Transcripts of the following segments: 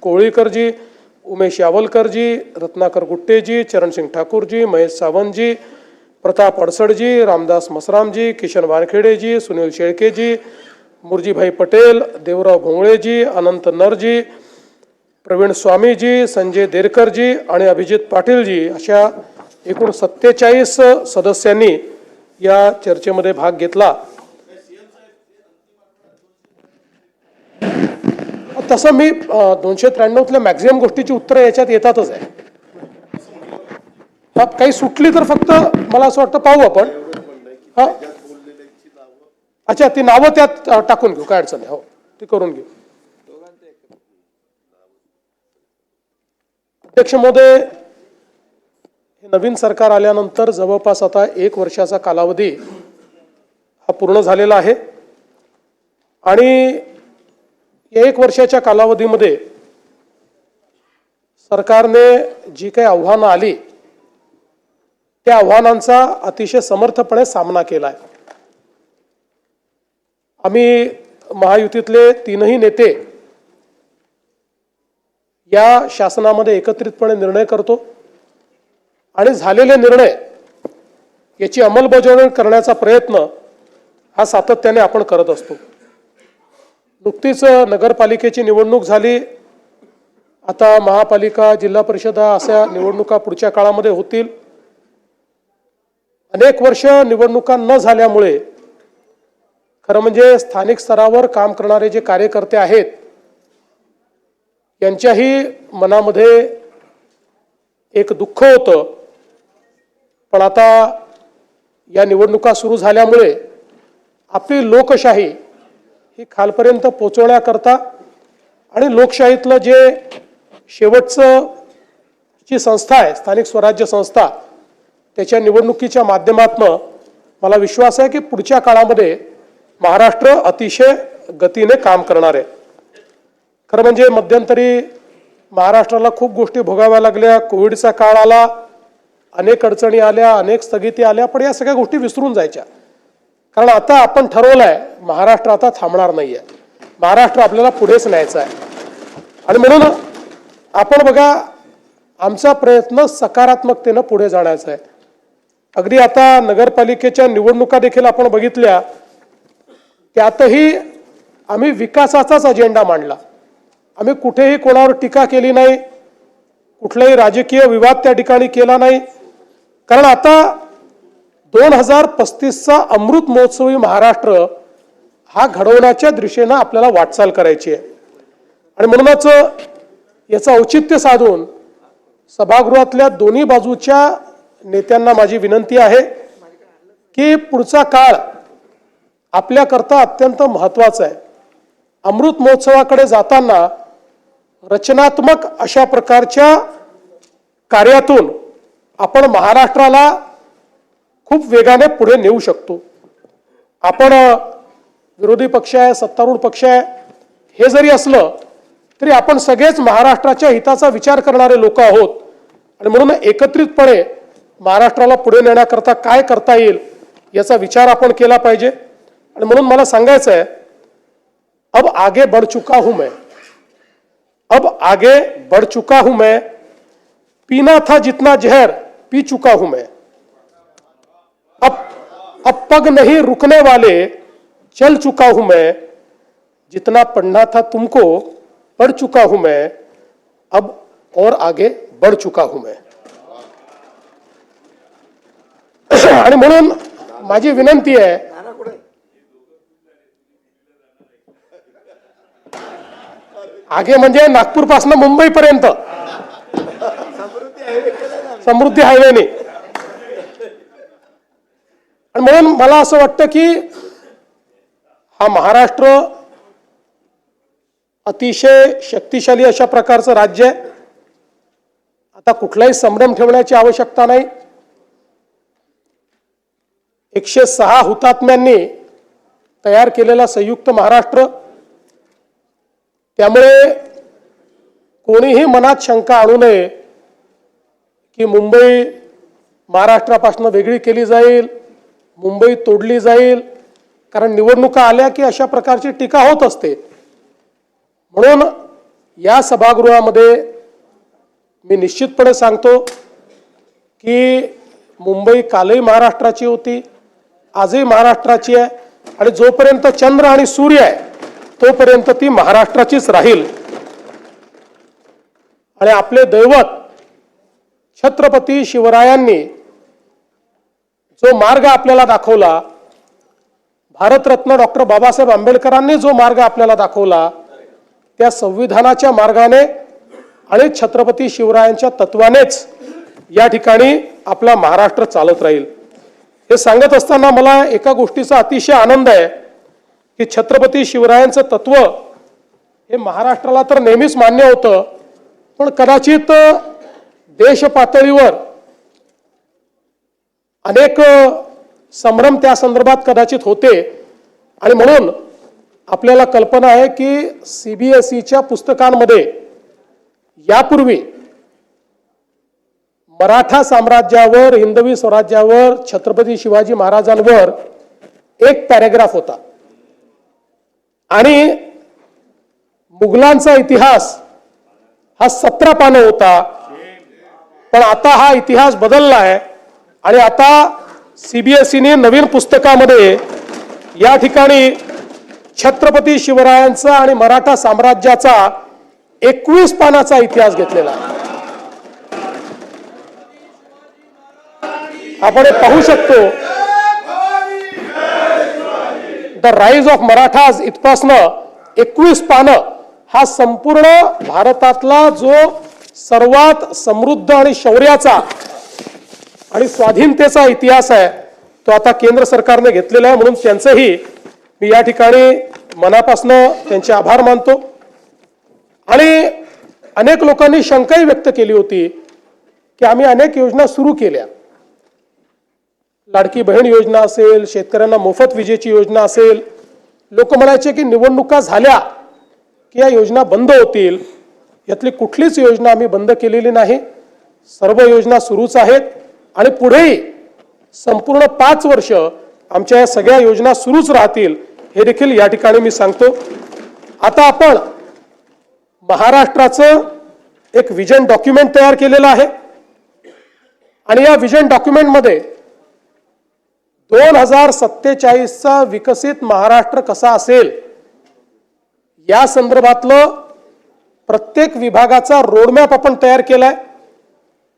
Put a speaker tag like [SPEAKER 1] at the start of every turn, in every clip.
[SPEAKER 1] कोळीकरजी, उमेश यावलकरजी, रत्नाकर गुट्टेजी, चरणसिंग ठाकूरजी, महेश सावंतजी, प्रताप अडसडजी, रामदास मसरामजी, किशन वानखेडेजी, सुनील शेळकेजी, मुरजीभाई पटेल, देवराव भोंगळेजी, अनंत नरजी, प्रवीण स्वामीजी, संजय देरकरजी आणि अभिजित पाटीलजी अशा एकूण 47 सदस्यांनी या चर्चेमध्ये भाग घेतला। तसं मी 293तल्या मॅक्झिमम गोष्टीची उत्तरं याच्यात येतातच आहे। काही सुटली तर फक्त मला असं वाटतं पाहू आपण। अच्छा, ती नावं त्यात टाकून घेऊ, काय अडचण नाही, हो ती करून घेऊ। अध्यक्ष महोदय, हे नवीन सरकार आल्यानंतर जवळपास आता 1 वर्षाचा कालावधी हा पूर्ण झालेला आहे आणि या 1 वर्षाच्या कालावधीमध्ये सरकारने जी काही आव्हानं आली त्या आव्हानांचा अतिशय समर्थपणे सामना केला आहे। आम्ही महायुतीतले 3ही नेते या शासनामध्ये एकत्रितपणे निर्णय करतो आणि झालेले निर्णय याची अंमलबजावणी करण्याचा प्रयत्न हा सातत्याने आपण करत असतो। नुकतीच नगरपालिकेची निवडणूक झाली, आता महापालिका, जिल्हा परिषदा अशा निवडणुका पुढच्या काळामध्ये होतील। अनेक वर्ष निवडणुका न झाल्यामुळे खरं म्हणजे स्थानिक स्तरावर काम करणारे जे कार्यकर्ते आहेत यांच्याही मनामध्ये एक दुःख होतं, पण आता या निवडणुका सुरू झाल्यामुळे आपली लोकशाही ही खालपर्यंत पोहोचवण्याकरता आणि लोकशाहीतलं जे शेवटचं जी संस्था आहे स्थानिक स्वराज्य संस्था त्याच्या निवडणुकीच्या माध्यमातून मला विश्वास आहे की पुढच्या काळामध्ये महाराष्ट्र अतिशय गतीने काम करणार आहे। खरं म्हणजे मध्यंतरी महाराष्ट्राला खूप गोष्टी भोगाव्या लागल्या, कोविडचा काळ आला, अनेक अडचणी आल्या, अनेक स्थगिती आल्या, पण या सगळ्या गोष्टी विसरून जायच्या। कारण आता आपण ठरवलंय महाराष्ट्र आता थांबणार नाहीये, महाराष्ट्र आपल्याला पुढेच न्यायचा आहे आणि म्हणून आपण बघा आमचा प्रयत्न सकारात्मकतेने पुढे जाण्याचा आहे। अगदी आता नगरपालिकेच्या निवडणुका देखील आपण बघितल्या, त्यातही आम्ही विकासाचाच अजेंडा मांडला। आम्ही कुठेही कोणावर टीका केली नाही, कुठलाही राजकीय विवाद त्या ठिकाणी केला नाही, कारण आता 2035चा अमृत महोत्सवी महाराष्ट्र हा घडवण्याच्या दिशेने आपल्याला वाटचाल करायची आहे आणि म्हणूनच याचं औचित्य साधून सभागृहातल्या दोन्ही बाजूच्या नेत्यांना माझी विनंती आहे की पुढचा काळ आपल्याकरता अत्यंत महत्त्वाचा आहे। अमृत महोत्सवाकडे जाताना रचनात्मक अशा प्रकारच्या कार्यातून आपण महाराष्ट्राला खूप वेगाने पुढे नेऊ शकतो। आपण विरोधी पक्ष आहे, सत्तारूढ पक्ष आहे, हे जरी असलं तरी आपण सगळेच महाराष्ट्राच्या हिताचा विचार करणारे लोक आहोत आणि म्हणून एकत्रितपणे महाराष्ट्राला पुढे नेण्याकरता काय करता येईल याचा विचार आपण केला पाहिजे आणि म्हणून मला सांगायचं आहे, अब आगे बढ़ चुका हूं मैं, अब आगे बढ़ चुका हूं मैं, पीना था जितना जहर पी चुका हूं मैं, अब पग नहीं रुकने वाले चल चुका हूं मैं, जितना पढ़ना था तुमको पढ़ चुका हूं मैं, अब और आगे बढ़ चुका हूं मैं। आणि म्हणून माझी विनंती आहे, आगे म्हणजे नागपूर पासून मुंबई पर्यंत समृद्धी हायवेने, आणि म्हणून मला असं वाटतं की हा महाराष्ट्र अतिशय शक्तिशाली अशा प्रकारचं राज्य आहे। आता कुठलाही संभ्रम ठेवण्याची आवश्यकता नाही। 106 हुतात्म्यांनी तयार केलेला संयुक्त महाराष्ट्र, त्यामुळे कोणीही मनात शंका आणू नये की मुंबई महाराष्ट्रापासून वेगळी केली जाईल, मुंबई तोडली जाईल, कारण निवडणुका आल्या की अशा प्रकारची टीका होत असते। म्हणून या सभागृहामध्ये मी निश्चितपणे सांगतो की मुंबई कालही महाराष्ट्राची होती, आजही महाराष्ट्राची आहे आणि जोपर्यंत चंद्र आणि सूर्य आहे तोपर्यंत ती महाराष्ट्राचीच राहील। आणि आपले दैवत छत्रपती शिवरायांनी जो मार्ग आपल्याला दाखवला, भारतरत्न डॉक्टर बाबासाहेब आंबेडकरांनी जो मार्ग आपल्याला दाखवला, त्या संविधानाच्या मार्गाने आणि छत्रपती शिवरायांच्या तत्वानेच या ठिकाणी आपला महाराष्ट्र चालत राहील। हे सांगत असताना मला एका गोष्टीचा अतिशय आनंद आहे की छत्रपती शिवरायांचं तत्व हे महाराष्ट्राला तर नेहमीच मान्य होतं, पण कदाचित देश पातळीवर अनेक संभ्रम त्या संदर्भात कदाचित होते आणि म्हणून आपल्याला कल्पना आहे की सीबीएसईच्या पुस्तकांमध्ये यापूर्वी मराठा साम्राज्यावर, हिंदवी स्वराज्यावर, छत्रपती शिवाजी महाराजांवर एक पॅराग्राफ होता आणि मुघलांचा इतिहास हा 17 पानं होता। पण आता हा इतिहास बदलला आहे आणि आता सीबीएसईने नवीन पुस्तकामध्ये या ठिकाणी छत्रपती शिवरायांचा आणि मराठा साम्राज्याचा 21 पानाचा इतिहास घेतलेला आहे। आपण पाहू शकतो द राईज ऑफ मराठाज इथपासनं 21 पानं हा संपूर्ण भारतातला जो सर्वात समृद्ध आणि शौर्याचा आणि स्वाधीनतेचा इतिहास आहे तो आता केंद्र सरकारने घेतलेला आहे। म्हणून त्यांचंही मी या ठिकाणी मनापासून त्यांचे आभार मानतो। आणि अनेक लोकांनी शंकाही व्यक्त केली होती की आम्ही अनेक योजना सुरू केल्या, लाडकी बहीण योजना असेल, शेतकऱ्यांना मोफत विजेची योजना असेल, लोक म्हणायचे की निवडणुका झाल्या की या योजना बंद होतील। यातली कुठलीच योजना आम्ही बंद केलेली नाही, सर्व योजना सुरूच आहेत आणि पुढेही संपूर्ण 5 वर्ष आमच्या या सगळ्या योजना सुरूच राहतील हे देखील या ठिकाणी मी सांगतो। आता आपण महाराष्ट्राचं एक विजन डॉक्युमेंट तयार केलेलं आहे आणि या विजन डॉक्युमेंटमध्ये 2047चा विकसित महाराष्ट्र कसा असेल या संदर्भातलं प्रत्येक विभागाचा रोडमॅप आपण तयार केलाय।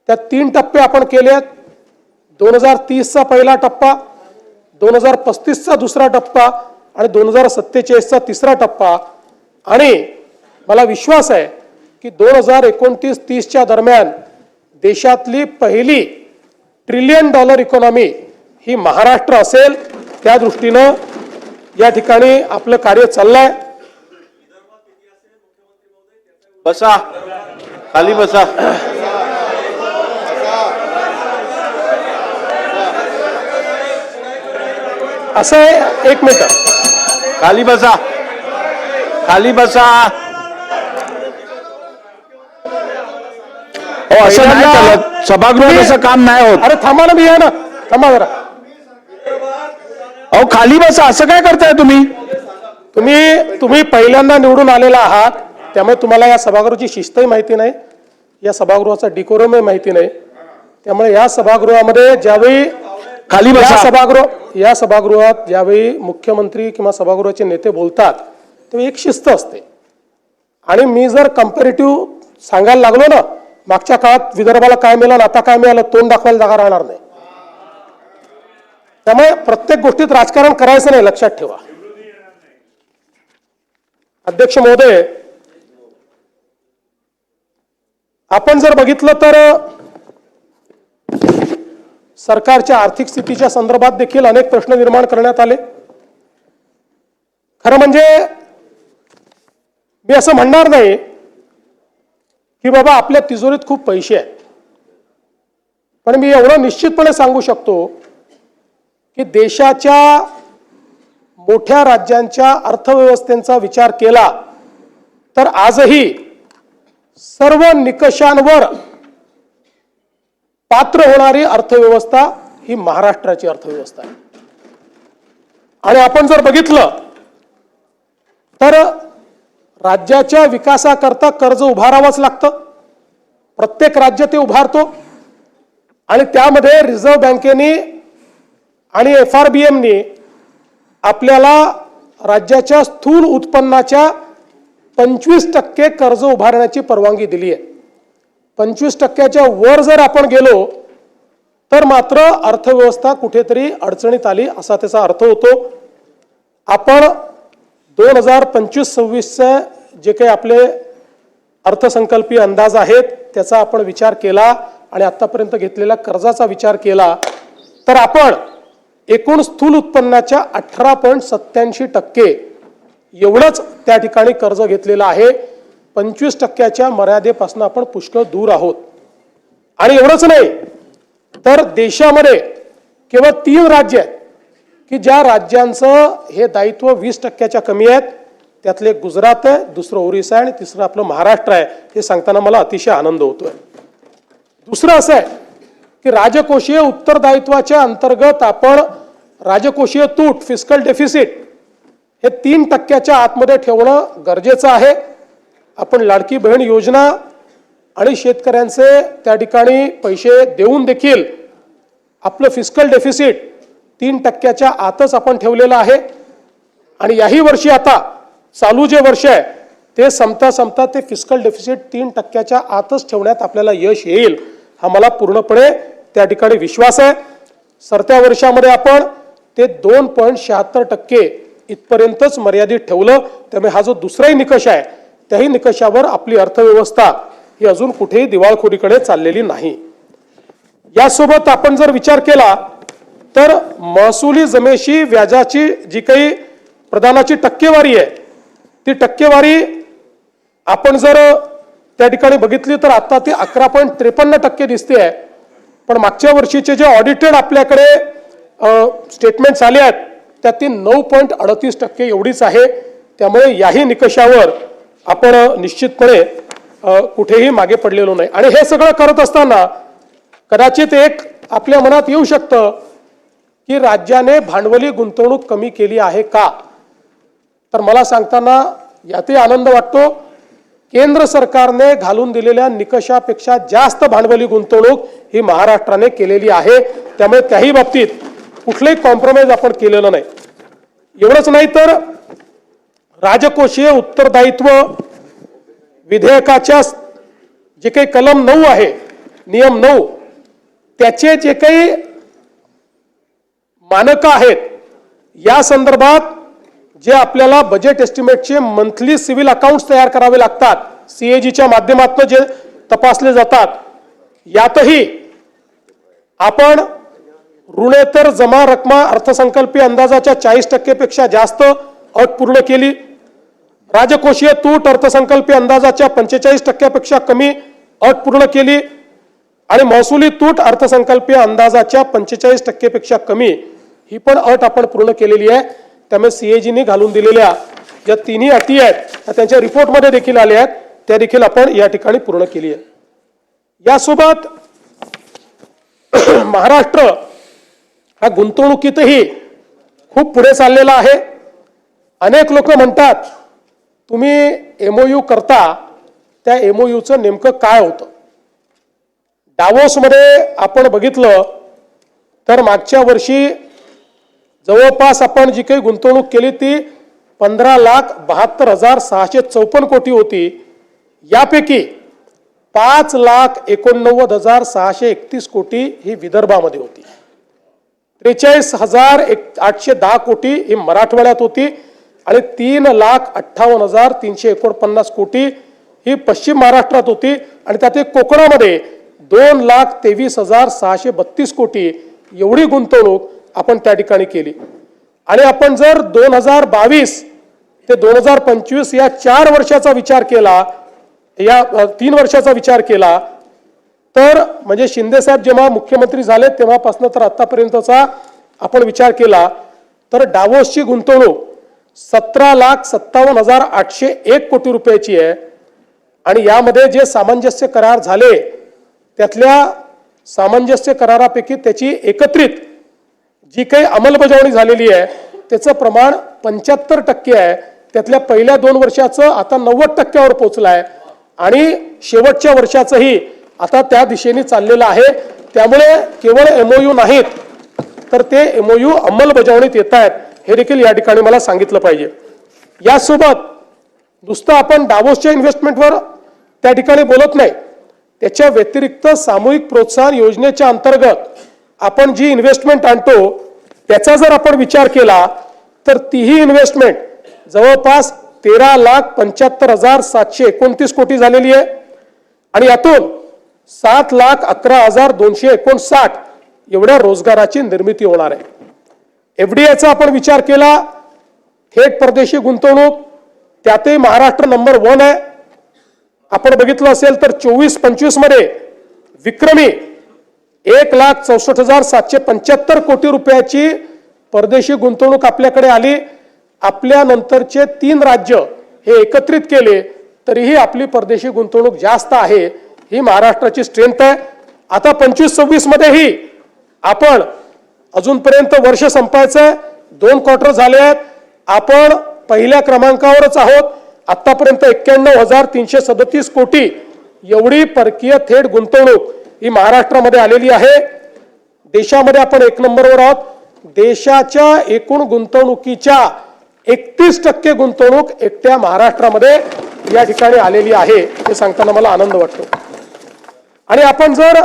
[SPEAKER 1] त्यात 3 टप्पे आपण केलेत, 2030चा पहिला टप्पा, 2035चा दुसरा टप्पा आणि 2047चा तिसरा टप्पा। आणि मला विश्वास आहे की 2029-30च्या दरम्यान देशातली पहिली $1 ट्रिलियन इकॉनॉमी ही महाराष्ट्र असेल। त्या दृष्टीनं या ठिकाणी आपलं कार्य चाललंय।
[SPEAKER 2] बसा, खाली बसा।
[SPEAKER 1] असं आहे, 1 मिनिट,
[SPEAKER 2] खाली बसा, खाली बसा। हो, असं नाही चालत, सभागृहात असं काम नाही होत।
[SPEAKER 1] अरे थांबा ना, मी आहे ना, थांबा जरा।
[SPEAKER 2] अहो खाली बसा, असं काय करताय तुम्ही?
[SPEAKER 1] तुम्ही पहिल्यांदा निवडून आलेला आहात, त्यामुळे तुम्हाला या सभागृहाची शिस्तही माहिती नाही, या सभागृहाचा डिकोरमही माहिती नाही। त्यामुळे या सभागृहामध्ये ज्यावेळी
[SPEAKER 2] खाली बसा,
[SPEAKER 1] या सभागृहात ज्यावेळी मुख्यमंत्री किंवा सभागृहाचे नेते बोलतात तेव्हा एक शिस्त असते। आणि मी जर कंपॅरेटिव्ह सांगायला लागलो ना, मागच्या काळात विदर्भाला काय मिळालं, आता काय मिळालं, तोंड दाखवायला जागा राहणार नाही। त्यामुळे प्रत्येक गोष्टीत राजकारण करायचं नाही, लक्षात ठेवा। अध्यक्ष महोदय, आपण जर बघितलं तर सरकारच्या आर्थिक स्थितीच्या संदर्भात देखील अनेक प्रश्न निर्माण करण्यात आले। खरं म्हणजे मी असं म्हणणार नाही की बाबा आपल्या तिजोरीत खूप पैसे आहेत, पण मी एवढं निश्चितपणे सांगू शकतो की देशाच्या मोठ्या राज्यांच्या अर्थव्यवस्थेचा विचार केला तर आजही सर्व निकषांवर पात्र होणारी अर्थव्यवस्था ही महाराष्ट्राची अर्थव्यवस्था आहे। आणि आपण जर बघितलं तर राज्याच्या विकासाकरता कर्ज उभारावंच लागतं. प्रत्येक राज्य ते उभारतो आणि त्यामध्ये रिझर्व्ह बँकेने आणि FRBMने आपल्याला राज्याच्या स्थूल उत्पन्नाच्या 25% कर्ज उभारण्याची परवानगी दिली आहे. 25%च्या वर जर आपण गेलो तर मात्र अर्थव्यवस्था कुठेतरी अडचणीत आली असा त्याचा अर्थ होतो. आपण 2025-26चे जे काही आपले अर्थसंकल्पीय अंदाज आहेत त्याचा आपण विचार केला आणि आतापर्यंत घेतलेल्या कर्जाचा विचार केला तर आपण एकूण स्थूल उत्पन्नाच्या 18.87% एवढंच त्या ठिकाणी कर्ज घेतलेलं आहे. 25%च्या मर्यादेपासून आपण पुष्कळ दूर आहोत. आणि एवढंच नाही तर देशामध्ये केवळ 3 राज्य आहेत की ज्या राज्यांचं हे दायित्व 20%च्या कमी आहेत. त्यातले गुजरात आहे, दुसरं ओरिसा आहे आणि तिसरं आपलं महाराष्ट्र आहे. हे सांगताना मला अतिशय आनंद होतोय. दुसरं असं आहे की राजकोषीय उत्तरदायित्वाच्या अंतर्गत आपण राजकोषीय तूट फिस्कल डेफिसिट हे 3%च्या आतमध्ये ठेवणं गरजेचं आहे. आपण लाडकी बहीण योजना आणि शेतकऱ्यांचे त्या ठिकाणी पैसे देऊन देखील आपलं फिस्कल डेफिसिट 3%च्या आतच आपण ठेवलेलं आहे. आणि याही वर्षी आता चालू जे वर्ष आहे ते संपता ते फिस्कल डेफिसिट 3%च्या आतच ठेवण्यात आपल्याला यश येईल हा मला पूर्णपणे त्या ठिकाणी विश्वास आहे. सरत्या वर्षामध्ये आपण ते 2.76% इथपर्यंतच मर्यादित ठेवलं. त्यामुळे हा जो दुसराही निकष आहे त्याही निकषावर आपली अर्थव्यवस्था ही अजून कुठेही दिवाळखोरीकडे चाललेली नाही. यासोबत आपण जर विचार केला तर महसुली जमेशी व्याजाची जी काही प्रदानाची टक्केवारी आहे ती टक्केवारी आपण जर त्या ठिकाणी बघितली तर आता ती 11.53% दिसते आहे. पण मागच्या वर्षीचे जे ऑडिटेड आपल्याकडे स्टेटमेंट्स आले आहेत त्यात ती 9.38% एवढीच आहे. त्यामुळे याही निकषावर आपण निश्चितपणे कुठेही मागे पडलेलो नाही. आणि हे सगळं करत असताना कदाचित एक आपल्या मनात येऊ शकतं की राज्याने भांडवली गुंतवणूक कमी केली आहे का. तर मला सांगताना यातही आनंद वाटतो. केंद्र सरकारने घालून दिलेल्या निकषापेक्षा जास्त भांडवली गुंतवणूक ही महाराष्ट्राने केलेली आहे. त्यामुळे त्याही बाबतीत कुठलंही कॉम्प्रोमाइज आपण केलेलं नाही. एवढंच नाही तर राजकोषीय उत्तरदायित्व विधेयकाच्या जे काही कलम 9 आहे नियम 9 त्याचे जे काही मानकं आहेत या संदर्भात जे आपल्याला बजेट एस्टिमेटचे मंथली सिव्हिल अकाउंट्स तयार करावे लागतात CAGच्या माध्यमातून जे तपासले जातात यातही आपण ऋणेतर जमा रक्कमा अर्थसंकल्पीय अंदाजाच्या 40% पेक्षा जास्त अट पूर्ण केली. राजकोषीय तूट अर्थसंकल्पीय अंदाजाच्या 45% पेक्षा कमी अट पूर्ण केली आणि महसुली तूट अर्थसंकल्पीय अंदाजाच्या 45% पेक्षा कमी ही पण अट आपण पूर्ण केलेली आहे. त्यामुळे CAGने घालून दिलेल्या ज्या तिन्ही अटी आहेत त्या त्यांच्या रिपोर्टमध्ये देखील आल्या आहेत त्या देखील आपण या ठिकाणी पूर्ण केली आहे. यासोबत महाराष्ट्र हा गुंतवणुकीतही खूप पुढे चाललेला आहे. अनेक लोक म्हणतात तुम्ही MOU करता त्या MOUचं नेमकं काय होतं. डावोसमध्ये आपण बघितलं तर मागच्या वर्षी जवळपास आपण जी काही गुंतवणूक केली ती 15,72,654 कोटी होती. यापैकी 5,89,631 कोटी ही विदर्भामध्ये होती. 43,810 कोटी ही मराठवाड्यात होती आणि 3,58,349 कोटी ही पश्चिम महाराष्ट्रात होती आणि त्यात कोकणामध्ये 2,23,632 कोटी एवढी गुंतवणूक आपण त्या ठिकाणी केली. आणि आपण जर 2022 ते 2025 या 4 वर्षाचा विचार केला या 3 वर्षाचा विचार केला तर म्हणजे शिंदे साहेब जेव्हा मुख्यमंत्री झाले तेव्हापासून तर आतापर्यंतचा आपण विचार केला तर डावोसची गुंतवणूक 17,57,801 कोटी रुपयाची आहे. आणि यामध्ये जे सामंजस्य करार झाले त्यातल्या सामंजस्य करारापैकी त्याची एकत्रित जी काही अंमलबजावणी झालेली आहे त्याचं प्रमाण 75% आहे. त्यातल्या पहिल्या 2 वर्षाचं आता 90% पोहोचलं आहे आणि शेवटच्या वर्षाचंही आता त्या दिशेने चाललेलं आहे. त्यामुळे केवळ MOU नाहीत तर ते MOU अंमलबजावणीत येत आहेत हे देखील या ठिकाणी मला सांगितलं पाहिजे. यासोबत नुसतं आपण डावोसच्या इन्व्हेस्टमेंटवर त्या ठिकाणी बोलत नाही, त्याच्या व्यतिरिक्त सामूहिक प्रोत्साहन योजनेच्या अंतर्गत आपण जी इन्व्हेस्टमेंट आणतो त्याचा जर आपण विचार केला तर तीही इन्व्हेस्टमेंट जवळपास 13,75,729 कोटी झालेली आहे आणि यातून 7,11,259 एवढ्या रोजगाराची निर्मिती होणार आहे. FDIचा आपण विचार केला, थेट परदेशी गुंतवणूक, त्यातही महाराष्ट्र नंबर 1 आहे. आपण बघितलं असेल तर 24-25 मध्ये विक्रमी 1,64,775 कोटी रुपयाची परदेशी गुंतवणूक आपल्याकडे आली. आपल्या नंतरचे 3 राज्य हे एकत्रित केले तरीही आपली परदेशी गुंतवणूक जास्त आहे. ही महाराष्ट्राची स्ट्रेंथ आहे. आता 25-26 मध्येही आपण अजूनपर्यंत वर्ष संपायचं 2 क्वार्टर झाले आहेत, आपण पहिल्या क्रमांकावरच आहोत. आतापर्यंत 91,337 कोटी एवढी परकीय थेट गुंतवणूक ही महाराष्ट्रामध्ये आलेली आहे. देशामध्ये आपण 1 नंबरवर आहोत. देशाच्या एकूण गुंतवणुकीच्या 31% गुंतवणूक एकट्या महाराष्ट्रामध्ये या ठिकाणी आलेली आहे हे सांगताना मला आनंद वाटतो. आणि आपण जर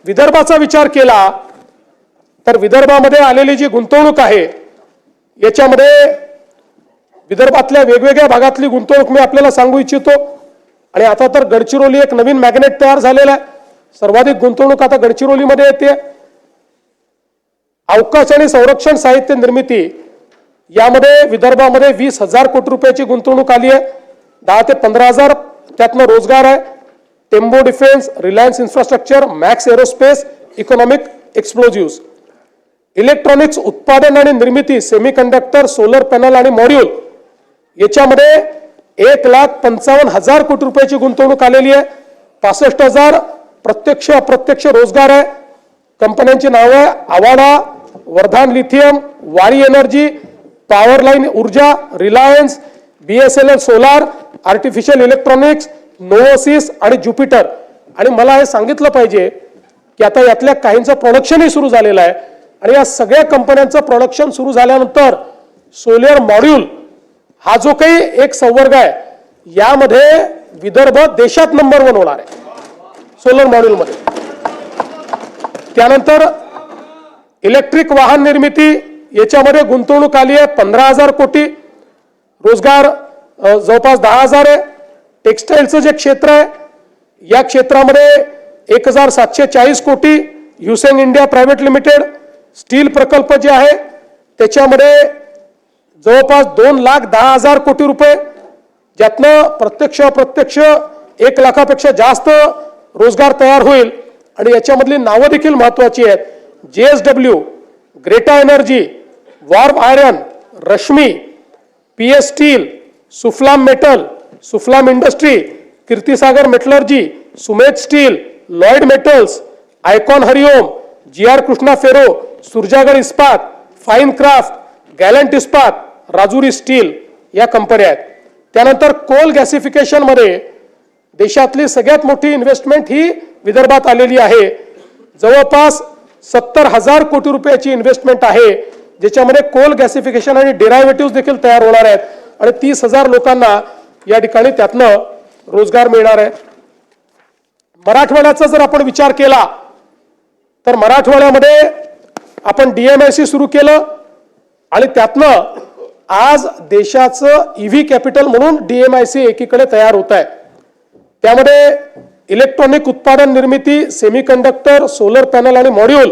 [SPEAKER 1] विदर्भाचा विचार केला तर विदर्भामध्ये आलेली जी गुंतवणूक आहे याच्यामध्ये विदर्भातल्या वेगवेगळ्या भागातली गुंतवणूक मी आपल्याला सांगू इच्छितो. आणि आता तर गडचिरोली एक नवीन मॅग्नेट तयार झालेला आहे. सर्वाधिक गुंतवणूक आता गडचिरोलीमध्ये येते. अवकाश आणि संरक्षण साहित्य निर्मिती यामध्ये विदर्भामध्ये 20,000 कोटी रुपयाची गुंतवणूक आली आहे. 10 ते 15,000 त्यातनं रोजगार आहे. Tembo defence, Reliance infrastructure, Max aerospace, economic explosives, electronics उत्पादन आणि निर्मिती, सेमीकंडक्टर, सोलर पॅनल आणि मॉड्यूल याच्यामध्ये 1,55,000 कोटी रुपयाची गुंतवणूक आलेली आहे. 65,000 प्रत्यक्ष अप्रत्यक्ष रोजगार आहे. कंपन्यांची नावं आहे Avaada, Vardhan lithium, Waaree energy, power line Urja, Reliance, BSNL solar, artificial electronics, Novosis आणि ज्युपिटर. आणि मला हे सांगितलं पाहिजे की आता यातल्या काहींचं प्रोडक्शनही सुरू झालेलं आहे आणि या सगळ्या कंपन्यांचं प्रोडक्शन सुरू झाल्यानंतर सोलर मॉड्यूल हा जो काही एक संवर्ग आहे यामध्ये विदर्भ देशात नंबर 1 होणार आहे सोलर मॉड्यूलमध्ये. त्यानंतर इलेक्ट्रिक वाहन निर्मिती याच्यामध्ये गुंतवणूक आली आहे 15,000 कोटी, रोजगार जवळपास 10,000 आहे. टेक्सटाईलचं जे क्षेत्र आहे या क्षेत्रामध्ये 1,740 कोटी. ह्युसेन इंडिया प्रायव्हेट लिमिटेड स्टील प्रकल्प जे आहे त्याच्यामध्ये जवळपास 2,10,000 कोटी रुपये, ज्यातनं प्रत्यक्ष अप्रत्यक्ष 1 लाखापेक्षा जास्त रोजगार तयार होईल. आणि याच्यामधली नावं देखील महत्वाची आहेत. JSW, Greta energy, warm iron, Rashmi, PS steel, Suphalam metal, Suphalam industry, Kirtisagar metallurgy, Sumedh steel, Lloyd metals, Icon Hariom, GR Krishna ferro, Surjagad Ispat, fine craft, गॅलंट इस्पात, राजुरी स्टील या कंपन्या आहेत. त्यानंतर कोल गॅसिफिकेशन मध्ये देशातली सगळ्यात मोठी इन्व्हेस्टमेंट ही विदर्भात आलेली आहे. जवळपास 70,000 कोटी रुपयाची इन्व्हेस्टमेंट आहे ज्याच्यामध्ये कोल गॅसिफिकेशन आणि डेरायव्हेटिव्ह देखील तयार होणार आहेत आणि 30,000 लोकांना या ठिकाणी त्यातनं रोजगार मिळणार आहे. मराठवाड्याचा जर आपण विचार केला तर मराठवाड्यामध्ये आपण DMIC सुरू केलं आणि त्यातनं आज देशाचं EV कॅपिटल म्हणून DMIC एकीकडे तयार होत आहे. त्यामध्ये इलेक्ट्रॉनिक उत्पादन निर्मिती, सेमीकंडक्टर, सोलर पॅनल आणि मॉड्यूल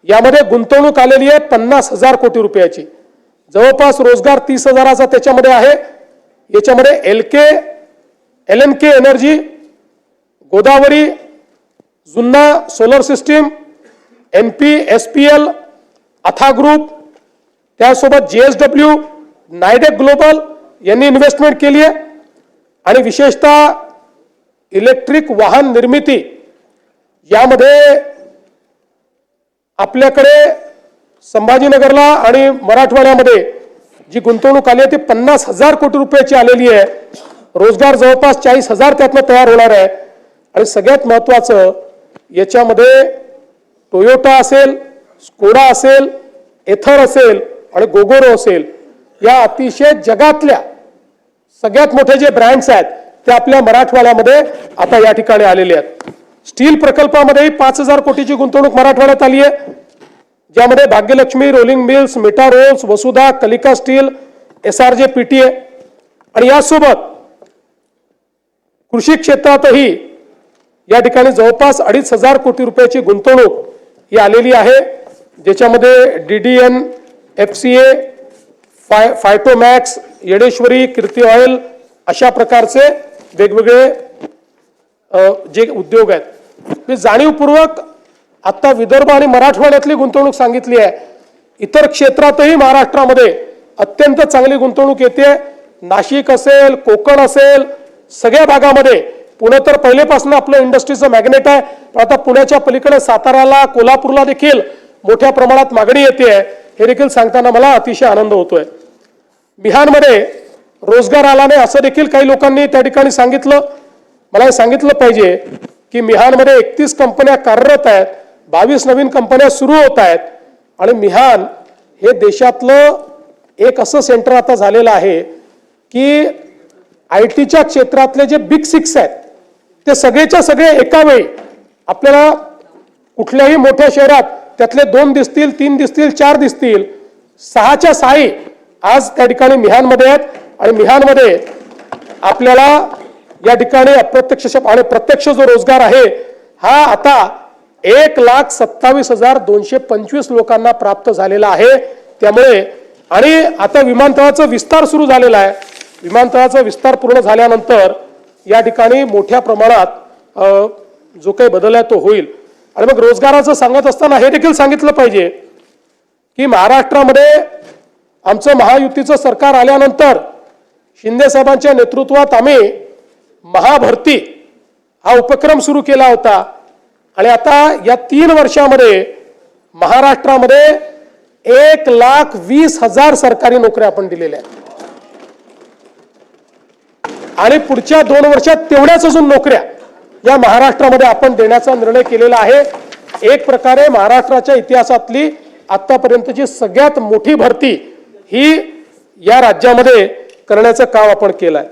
[SPEAKER 1] यामध्ये गुंतवणूक आलेली आहे 50,000 कोटी रुपयाची. जवळपास रोजगार 30,000चा त्याच्यामध्ये आहे. याच्यामध्ये LNK एनर्जी, गोदावरी, जुन्ना सोलर सिस्टीम, NPSPL, अथा ग्रुप, त्यासोबत JSW, नायडेक ग्लोबल यांनी इन्व्हेस्टमेंट केली आहे. आणि विशेषतः इलेक्ट्रिक वाहन निर्मिती यामध्ये आपल्याकडे संभाजीनगरला आणि मराठवाड्यामध्ये जी गुंतवणूक आली आहे ती 50,000 कोटी रुपयाची आलेली आहे. रोजगार जवळपास 40,000 त्यातनं तयार होणार आहे. आणि सगळ्यात महत्त्वाचं याच्यामध्ये टोयोटा असेल, स्कोडा असेल, एथर असेल आणि गोगोरो असेल, या अतिशय जगातल्या सगळ्यात मोठे जे ब्रँड्स आहेत ते आपल्या मराठवाड्यामध्ये आता या ठिकाणी आलेले आहेत. स्टील प्रकल्पामध्येही 5,000 कोटीची गुंतवणूक मराठवाड्यात आली आहे, ज्यामध्ये Bhagyalakshmi, rolling mills, Meta rolls, Vasudha, Kalika steel, SRJ PTA आणि यासोबत कृषी क्षेत्रातही या ठिकाणी जवळपास 2,500 कोटी रुपयाची गुंतवणूक ही आलेली आहे, ज्याच्यामध्ये DDN, FCA, फायटोमॅक्स, येडेश्वरी, कीर्ती ऑइल अशा प्रकारचे वेगवेगळे जे उद्योग आहेत. मी जाणीवपूर्वक आता विदर्भ आणि मराठवाड्यातली गुंतवणूक सांगितली आहे. इतर क्षेत्रातही महाराष्ट्रामध्ये अत्यंत चांगली गुंतवणूक येते. नाशिक असेल, कोकण असेल, सगळ्या भागामध्ये. पुणे तर पहिलेपासून आपलं इंडस्ट्रीचं मॅग्नेट आहे, पण आता पुण्याच्या पलीकडे साताऱ्याला, कोल्हापूरला देखील मोठ्या प्रमाणात मागणी येते आहे. हे देखील सांगताना मला अतिशय आनंद होतोय. बिहारमध्ये रोजगार आला नाही असं देखील काही लोकांनी त्या ठिकाणी सांगितलं. मला हे सांगितलं पाहिजे की मिहानमध्ये 31 कंपन्या कार्यरत आहेत, 22 नवीन कंपन्या सुरू होत आहेत. आणि मिहान हे देशातलं एक असं सेंटर आता झालेलं आहे की IT च्या क्षेत्रातले जे बिग 6 आहेत ते सगळेच्या सगळे एका वेळी आपल्याला कुठल्याही मोठ्या शहरात त्यातले 2 दिसतील, 3 दिसतील, 4 दिसतील, 6च्या 6 आज त्या ठिकाणी मिहानमध्ये आहेत. आणि मिहानमध्ये आपल्याला या ठिकाणी अप्रत्यक्ष आणि प्रत्यक्ष जो रोजगार आहे हा आता 1,27,225 लोकांना प्राप्त झालेला आहे. त्यामुळे आणि आता विमानतळाचा विस्तार सुरू झालेला आहे. विमानतळाचा विस्तार पूर्ण झाल्यानंतर या ठिकाणी मोठ्या प्रमाणात जो काही बदल आहे तो होईल. आणि मग रोजगाराचं सांगत असताना हे देखील सांगितलं पाहिजे की महाराष्ट्रामध्ये आमचं महायुतीचं सरकार आल्यानंतर शिंदे साहेबांच्या नेतृत्वात आम्ही महाभरती हा उपक्रम सुरू केला होता. आणि आता या 3 वर्षामध्ये महाराष्ट्रामध्ये 1,20,000 सरकारी नोकऱ्या आपण दिलेल्या आहेत. आणि पुढच्या 2 वर्षात तेवढ्याच अजून नोकऱ्या या महाराष्ट्रामध्ये आपण देण्याचा निर्णय केलेला आहे. एक प्रकारे महाराष्ट्राच्या इतिहासातली आतापर्यंतची सगळ्यात मोठी भरती ही या राज्यामध्ये करण्याचं काम आपण केलंय.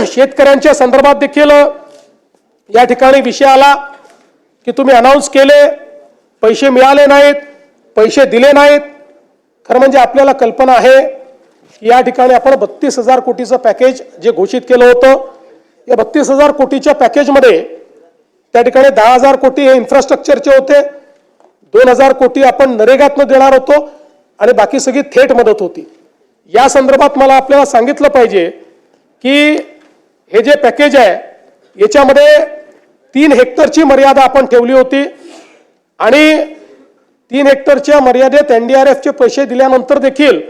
[SPEAKER 1] शेतकऱ्यांच्या संदर्भात देखील या ठिकाणी विषय आला की तुम्ही अनाऊन्स केले, पैसे मिळाले नाहीत, पैसे दिले नाहीत. खरं म्हणजे आपल्याला कल्पना आहे या ठिकाणी आपण 32,000 कोटीचं पॅकेज जे घोषित केलं होतं, या 32,000 कोटीच्या पॅकेजमध्ये त्या ठिकाणी 10,000 कोटी हे इन्फ्रास्ट्रक्चरचे होते, 2,000 कोटी आपण नरेगातनं देणार होतो आणि बाकी सगळी थेट मदत होती. या संदर्भात मला आपल्याला सांगितलं पाहिजे की हे जे पॅकेज आहे याच्यामध्ये 3 हेक्टरची मर्यादा आपण ठेवली होती. आणि 3 हेक्टरच्या मर्यादेत NDRFचे पैसे दिल्यानंतर देखील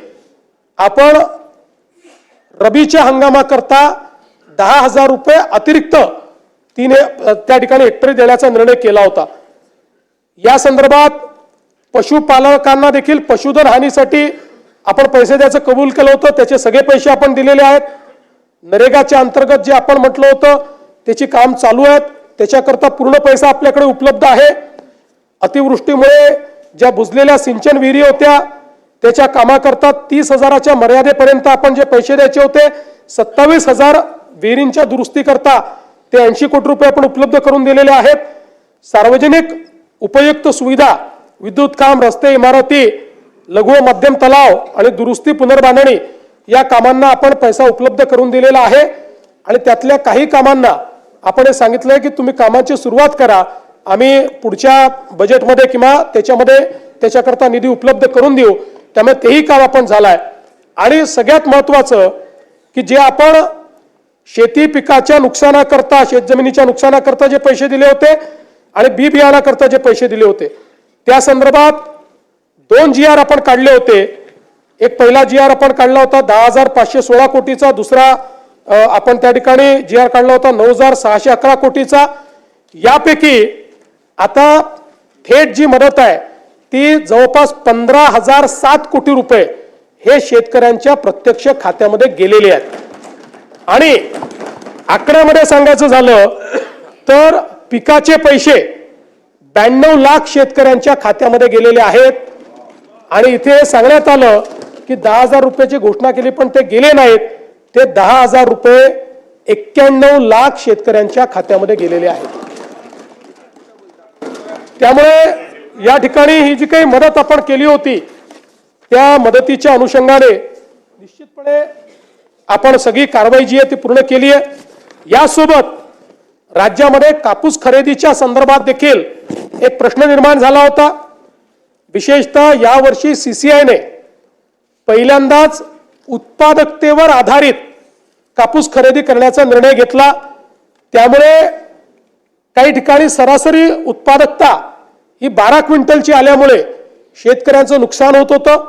[SPEAKER 1] आपण रबीच्या हंगामाकरता 10,000 रुपये अतिरिक्त त्या ठिकाणी हेक्टरी देण्याचा निर्णय केला होता. या संदर्भात पशुपालकांना देखील पशुधन हानीसाठी आपण पैसे द्यायचं कबूल केलं होतं, त्याचे सगळे पैसे आपण दिलेले आहेत. नरेगाच्या अंतर्गत जे आपण म्हटलं होतं त्याची काम चालू आहेत, त्याच्याकरता पूर्ण पैसा आपल्याकडे उपलब्ध आहे. अतिवृष्टीमुळे ज्या बुजलेल्या सिंचन विहिरी होत्या त्याच्या कामाकरता 30,000च्या मर्यादेपर्यंत आपण जे पैसे द्यायचे होते, 27,000 विहिरींच्या दुरुस्तीकरता ते 80 कोटी रुपये आपण उपलब्ध करून दिलेले आहेत. सार्वजनिक उपयुक्त सुविधा, विद्युत काम, रस्ते, इमारती, लघु व मध्यम तलाव आणि दुरुस्ती पुनर्बांधणी या कामांना आपण पैसा उपलब्ध करून दिलेला आहे. आणि त्यातल्या काही कामांना आपण हे सांगितलंय की तुम्ही कामाची सुरुवात करा, आम्ही पुढच्या बजेटमध्ये किंवा त्याच्यामध्ये त्याच्याकरता निधी उपलब्ध करून देऊ. त्यामुळे तेही काम आपण झालंय. आणि सगळ्यात महत्त्वाचं की जे आपण शेती पिकाच्या नुकसानाकरता, शेतजमिनीच्या नुकसानाकरता जे पैसे दिले होते आणि बी बियाणाकरता जे पैसे दिले होते त्या संदर्भात 2 GR आपण काढले होते. एक पहिला GR आपण काढला होता 10,516 कोटीचा, दुसरा आपण त्या ठिकाणी GR काढला होता 9,611 कोटीचा. यापैकी आता थेट जी मदत आहे ती जवळपास 15,007 कोटी रुपये हे शेतकऱ्यांच्या प्रत्यक्ष खात्यामध्ये गेलेले आहेत। आणि आकड्यामध्ये सांगायचं झालं तर पिकाचे पैसे 92 लाख शेतकऱ्यांच्या खात्यामध्ये गेलेले आहेत। आणि इथे सांगण्यात आलं की 10,000 रुपयाची घोषणा केली पण ते गेले नाहीत, ते 10,000 रुपये 91 लाख शेतकऱ्यांच्या खात्यामध्ये गेलेले आहेत। त्यामुळे या ठिकाणी ही जी काही मदत आपण केली होती त्या मदतीच्या अनुषंगाने निश्चितपणे आपण सगळी कारवाई जी आहे ती पूर्ण केली आहे। यासोबत राज्यामध्ये कापूस खरेदीच्या संदर्भात देखील एक प्रश्न निर्माण झाला होता। विशेषतः यावर्षी सीसीआयने पहिल्यांदाच उत्पादकतेवर आधारित कापूस खरेदी करण्याचा निर्णय घेतला। त्यामुळे काही ठिकाणी सरासरी उत्पादकता ही 12 क्विंटलची आल्यामुळे शेतकऱ्यांचं नुकसान होत होतं।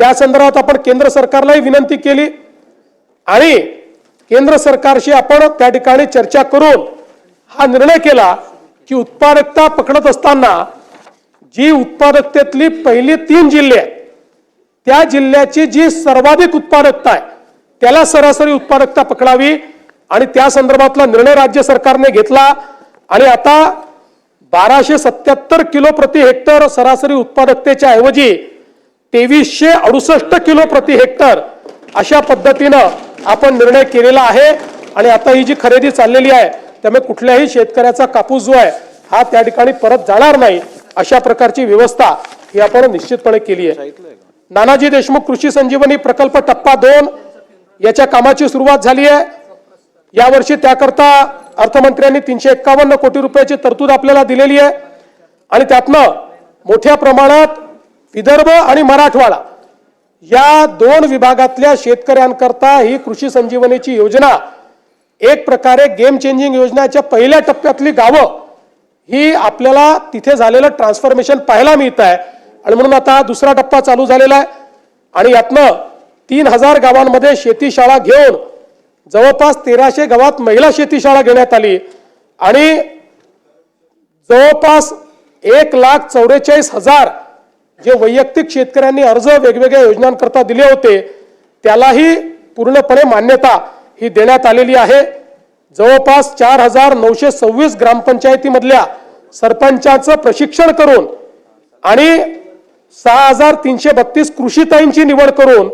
[SPEAKER 1] त्या संदर्भात आपण केंद्र सरकारलाही विनंती केली आणि केंद्र सरकारशी आपण त्या ठिकाणी चर्चा करून हा निर्णय केला की उत्पादकता पकडत असताना जी उत्पादकतेतली पहिली 3 जिल्हे आहेत त्या जिल्ह्याची जी सर्वाधिक उत्पादकता आहे त्याला सरासरी उत्पादकता पकडावी आणि त्या संदर्भातला निर्णय राज्य सरकारने घेतला। आणि आता 1277 किलो प्रति हेक्टर सरासरी उत्पादकतेच्या ऐवजी 2368 किलो प्रति हेक्टर अशा पद्धतीनं आपण निर्णय केलेला आहे। आणि आता ही जी खरेदी चाललेली आहे त्यामुळे कुठल्याही शेतकऱ्याचा कापूस जो आहे हा त्या ठिकाणी परत जाणार नाही अशा प्रकारची व्यवस्था ही आपण निश्चितपणे केली आहे। नानाजी देशमुख कृषी संजीवनी प्रकल्प टप्पा 2 याच्या कामाची सुरुवात झाली आहे। यावर्षी त्याकरता अर्थमंत्र्यांनी 351 कोटी रुपयाची तरतूद आपल्याला दिलेली आहे। आणि त्यातनं मोठ्या प्रमाणात विदर्भ आणि मराठवाडा या 2 विभागातल्या शेतकऱ्यांकरता ही कृषी संजीवनीची योजना एक प्रकारे गेम चेंजिंग योजनेच्या पहिल्या टप्प्यातली गावं ही आपल्याला तिथे झालेलं ट्रान्सफॉर्मेशन पाहायला मिळत आहे। आणि म्हणून आता दुसरा टप्पा चालू झालेला आहे आणि यातनं 3000 गावांमध्ये शेतीशाळा घेऊन जवळपास 1300 गावात महिला शेतीशाळा घेण्यात आली आणि जवळपास 1,44,000 जे वैयक्तिक शेतकऱ्यांनी अर्ज वेगवेगळ्या योजनांकरता दिले होते त्यालाही पूर्णपणे मान्यता ही देण्यात आलेली आहे। जवळपास 4,926 ग्रामपंचायतीमधल्या सरपंचांचं प्रशिक्षण करून आणि 6,332 कृषीताईंची निवड करून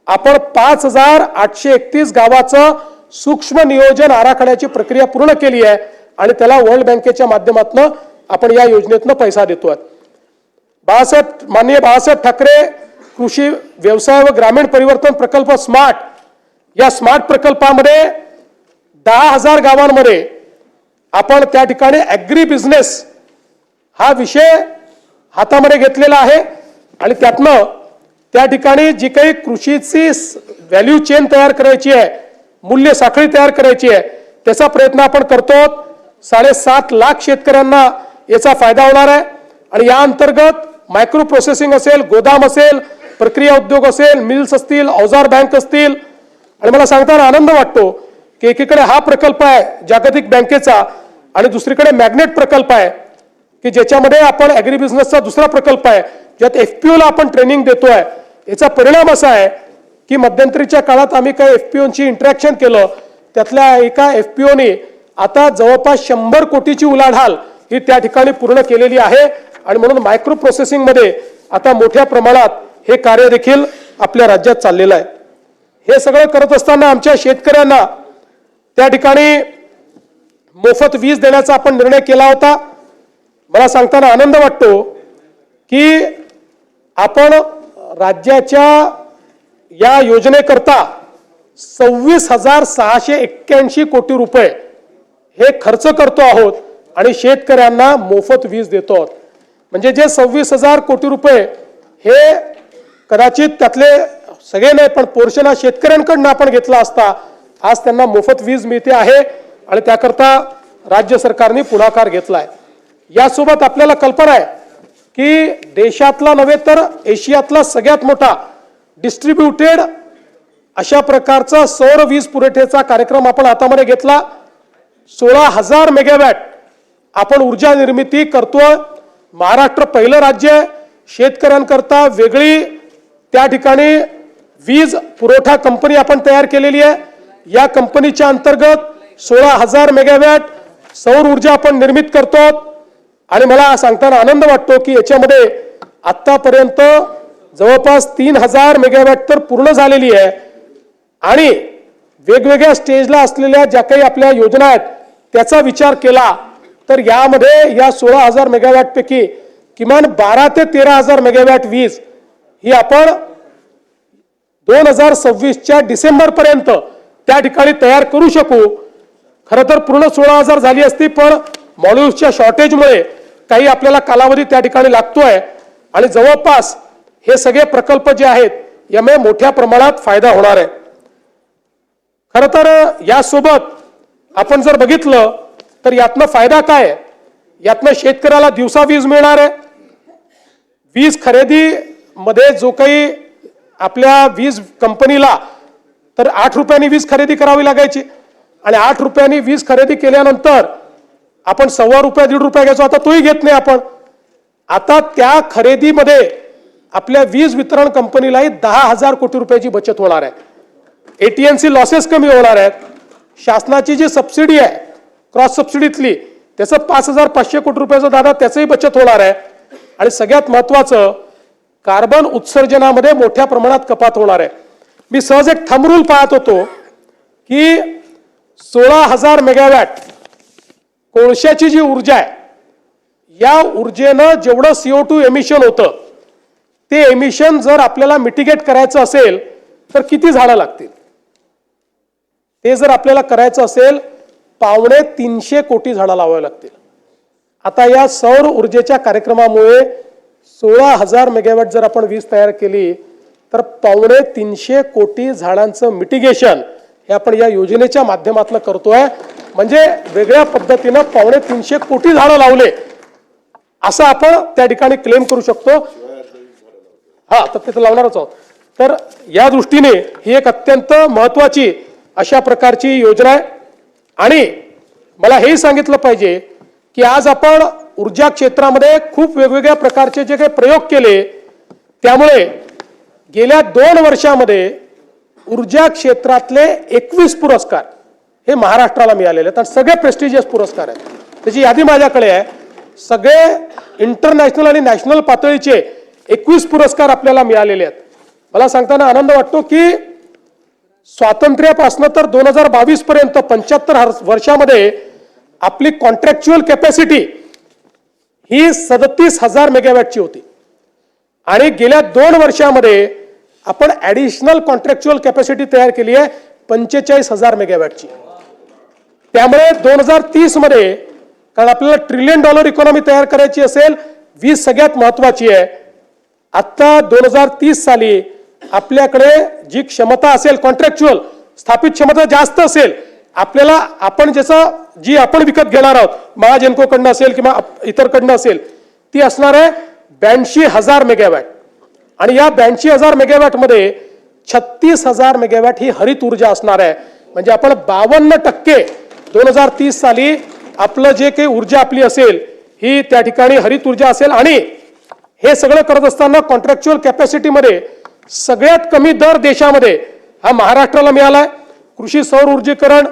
[SPEAKER 1] आपण 5,831 गावाचं सूक्ष्म नियोजन आराखड्याची प्रक्रिया पूर्ण केली आहे आणि त्याला वर्ल्ड बँकेच्या माध्यमातून आपण या योजनेतून पैसा देतोय। माननीय बाळासाहेब ठाकरे कृषी व्यवसाय व ग्रामीण परिवर्तन प्रकल्प स्मार्ट या स्मार्ट प्रकल्पामध्ये 10,000 गावांमध्ये आपण त्या ठिकाणी ॲग्री बिझनेस हा विषय हातामध्ये घेतलेला आहे आणि त्यातनं त्या ठिकाणी जी काही कृषीची व्हॅल्यू चेन तयार करायची आहे, मूल्य साखळी तयार करायची आहे त्याचा प्रयत्न आपण करतो। 7.5 लाख शेतकऱ्यांना याचा फायदा होणार आहे आणि या अंतर्गत मायक्रो प्रोसेसिंग असेल, गोदाम असेल, प्रक्रिया उद्योग असेल, मिल्स असतील, अवजार बँक असतील। आणि मला सांगताना आनंद वाटतो की एकीकडे हा प्रकल्प आहे जागतिक बँकेचा आणि दुसरीकडे मॅग्नेट प्रकल्प आहे की ज्याच्यामध्ये आपण ॲग्री बिझनेसचा दुसरा प्रकल्प आहे ज्यात FPOला आपण ट्रेनिंग देतोय। याचा परिणाम असा आहे की मध्यंतरीच्या काळात आम्ही काही FPOची इंटरॅक्शन केलं त्यातल्या एका FPOने आता जवळपास 100 कोटीची उलाढाल ही त्या ठिकाणी पूर्ण केलेली आहे आणि म्हणून मायक्रो प्रोसेसिंग मध्ये आता मोठ्या प्रमाणात हे कार्य देखील आपल्या राज्यात चाललेलं आहे। हे सगळं करत असताना आमच्या शेतकऱ्यांना त्या ठिकाणी मोफत वीज देण्याचा आपण निर्णय केला होता। मला सांगताना आनंद वाटतो की आपण राज्याच्या या योजनेकरता 26,681 कोटी रुपये हे खर्च करतो आहोत आणि शेतकऱ्यांना मोफत वीज देतो आहोत। म्हणजे जे 26,000 कोटी रुपये हे कदाचित त्यातले सगळे नाही पण पोर्शन हा शेतकऱ्यांकडून आपण घेतला असता आज त्यांना मोफत वीज मिळते आहे आणि त्याकरता राज्य सरकारने पुढाकार घेतलाय। यासोबत आपल्याला कल्पना आहे की देशातला नव्हे तर एशियातला सगळ्यात मोठा डिस्ट्रीब्युटेड अशा प्रकारचा सौर वीज पुरवठ्याचा कार्यक्रम आपण हातामध्ये घेतला। 16,000 मेगावॅट आपण ऊर्जा निर्मिती करतोय। महाराष्ट्र पहिलं राज्य आहे शेतकऱ्यांकरता वेगळी त्या ठिकाणी वीज पुरवठा कंपनी आपण तयार केलेली आहे. या कंपनीच्या अंतर्गत 16,000 मेगावॅट सौर ऊर्जा आपण निर्मित करतो आणि मला सांगताना आनंद वाटतो की याच्यामध्ये आतापर्यंत जवळपास 3,000 मेगावॅट तर पूर्ण झालेली आहे आणि वेगवेगळ्या स्टेजला असलेल्या ज्या काही आपल्या योजना आहेत त्याचा विचार केला तर यामध्ये या 16,000 मेगावॅट पैकी किमान 12 ते 13,000 मेगावॅट वीज ही आपण 2026च्या डिसेंबर पर्यंत त्या ठिकाणी तयार करू शकू. खरं तर पूर्ण 16,000 झाली असती पण मॉड्यूल्सच्या शॉर्टेजमुळे काही आपल्याला कालावधी त्या ठिकाणी लागतोय आणि जवळपास हे सगळे प्रकल्प जे आहेत यामुळे मोठ्या प्रमाणात फायदा होणार आहे. खरं तर यासोबत आपण जर बघितलं तर यातनं फायदा काय आहे? यातनं शेतकऱ्याला दिवसा वीज मिळणार आहे. वीज खरेदी मध्ये जो काही आपल्या वीज कंपनीला तर 8 रुपयांनी वीज खरेदी करावी लागायची आणि 8 रुपयांनी वीज खरेदी केल्यानंतर आपण ₹1.25 ₹1.5 घ्यायचो. आता तोही घेत नाही आपण. आता त्या खरेदीमध्ये आपल्या वीज वितरण कंपनीलाही 10,000 कोटी रुपयाची बचत होणार आहे. एटीएनसी लॉसेस कमी होणार आहेत. शासनाची जी सबसिडी आहे क्रॉस सबसिडीतली त्याचं 5,500 कोटी रुपयाचं दादा त्याचंही बचत होणार आहे आणि सगळ्यात महत्वाचं कार्बन उत्सर्जनामध्ये मोठ्या प्रमाणात कपात होणार आहे. मी सहज एक थंब रूल पाहत होतो की 16,000 मेगावॅट कोळशाची जी ऊर्जा आहे या ऊर्जेनं जेवढं CO2 एमिशन होतं ते एमिशन जर आपल्याला मिटिगेट करायचं असेल तर किती झाडं लागतील? ते जर आपल्याला करायचं असेल 250 कोटी झाडं लावावी लागतील. आता या सौर ऊर्जेच्या कार्यक्रमामुळे 16,000 मेगावॅट जर आपण वीज तयार केली तर 250 कोटी झाडांचं मिटिगेशन हे आपण या योजनेच्या माध्यमातून करतोय. म्हणजे वेगळ्या पद्धतीनं 250 कोटी झाडं लावले असं आपण त्या ठिकाणी क्लेम करू शकतो. हा तर तिथं लावणारच आहोत. तर या दृष्टीने ही एक अत्यंत महत्वाची अशा प्रकारची योजना आहे आणि मला हेही सांगितलं पाहिजे की आज आपण ऊर्जा क्षेत्रामध्ये खूप वेगवेगळ्या प्रकारचे जे काही प्रयोग केले त्यामुळे गेल्या 2 वर्षामध्ये ऊर्जा क्षेत्रातले 21 पुरस्कार हे महाराष्ट्राला मिळालेले आहेत आणि सगळे प्रेस्टिजियस पुरस्कार आहेत. त्याची यादी माझ्याकडे आहे. सगळे इंटरनॅशनल आणि नॅशनल पातळीचे 21 पुरस्कार आपल्याला मिळालेले आहेत. मला सांगताना आनंद वाटतो की स्वातंत्र्यापासून तर 2022 पर्यंत 75 वर्षामध्ये आपली कॉन्ट्रॅक्च्युअल कॅपॅसिटी ही 37,000 मेगावॅटची होती आणि गेल्या 2 वर्षामध्ये आपण ऍडिशनल कॉन्ट्रॅक्च्युअल कॅपॅसिटी तयार केली आहे 45,000 मेगावॅटची. त्यामुळे 2030 मध्ये कारण आपल्याला $1 ट्रिलियन इकॉनॉमी तयार करायची असेल वीज सगळ्यात महत्वाची आहे. आता 2030 साली आपल्याकडे जी क्षमता असेल कॉन्ट्रॅक्च्युअल स्थापित क्षमता जास्त असेल आपल्याला आपण जी आपण विकत घेणार आहोत महाजेनकोकडनं असेल किंवा इतरकडनं असेल ती असणार आहे 82,000 मेगावॅट आणि या 82,000 मेगावॅट मध्ये 36,000 मेगावॅट ही हरित ऊर्जा असणार आहे. म्हणजे आपण 52% 2030 साली आपलं जे काही ऊर्जा आपली असेल ही त्या ठिकाणी हरित ऊर्जा असेल आणि हे सगळं करत असताना कॉन्ट्रॅक्च्युअल कॅपॅसिटीमध्ये सगळ्यात कमी दर देशामध्ये हा महाराष्ट्राला मिळालाय. कृषी सौर ऊर्जीकरण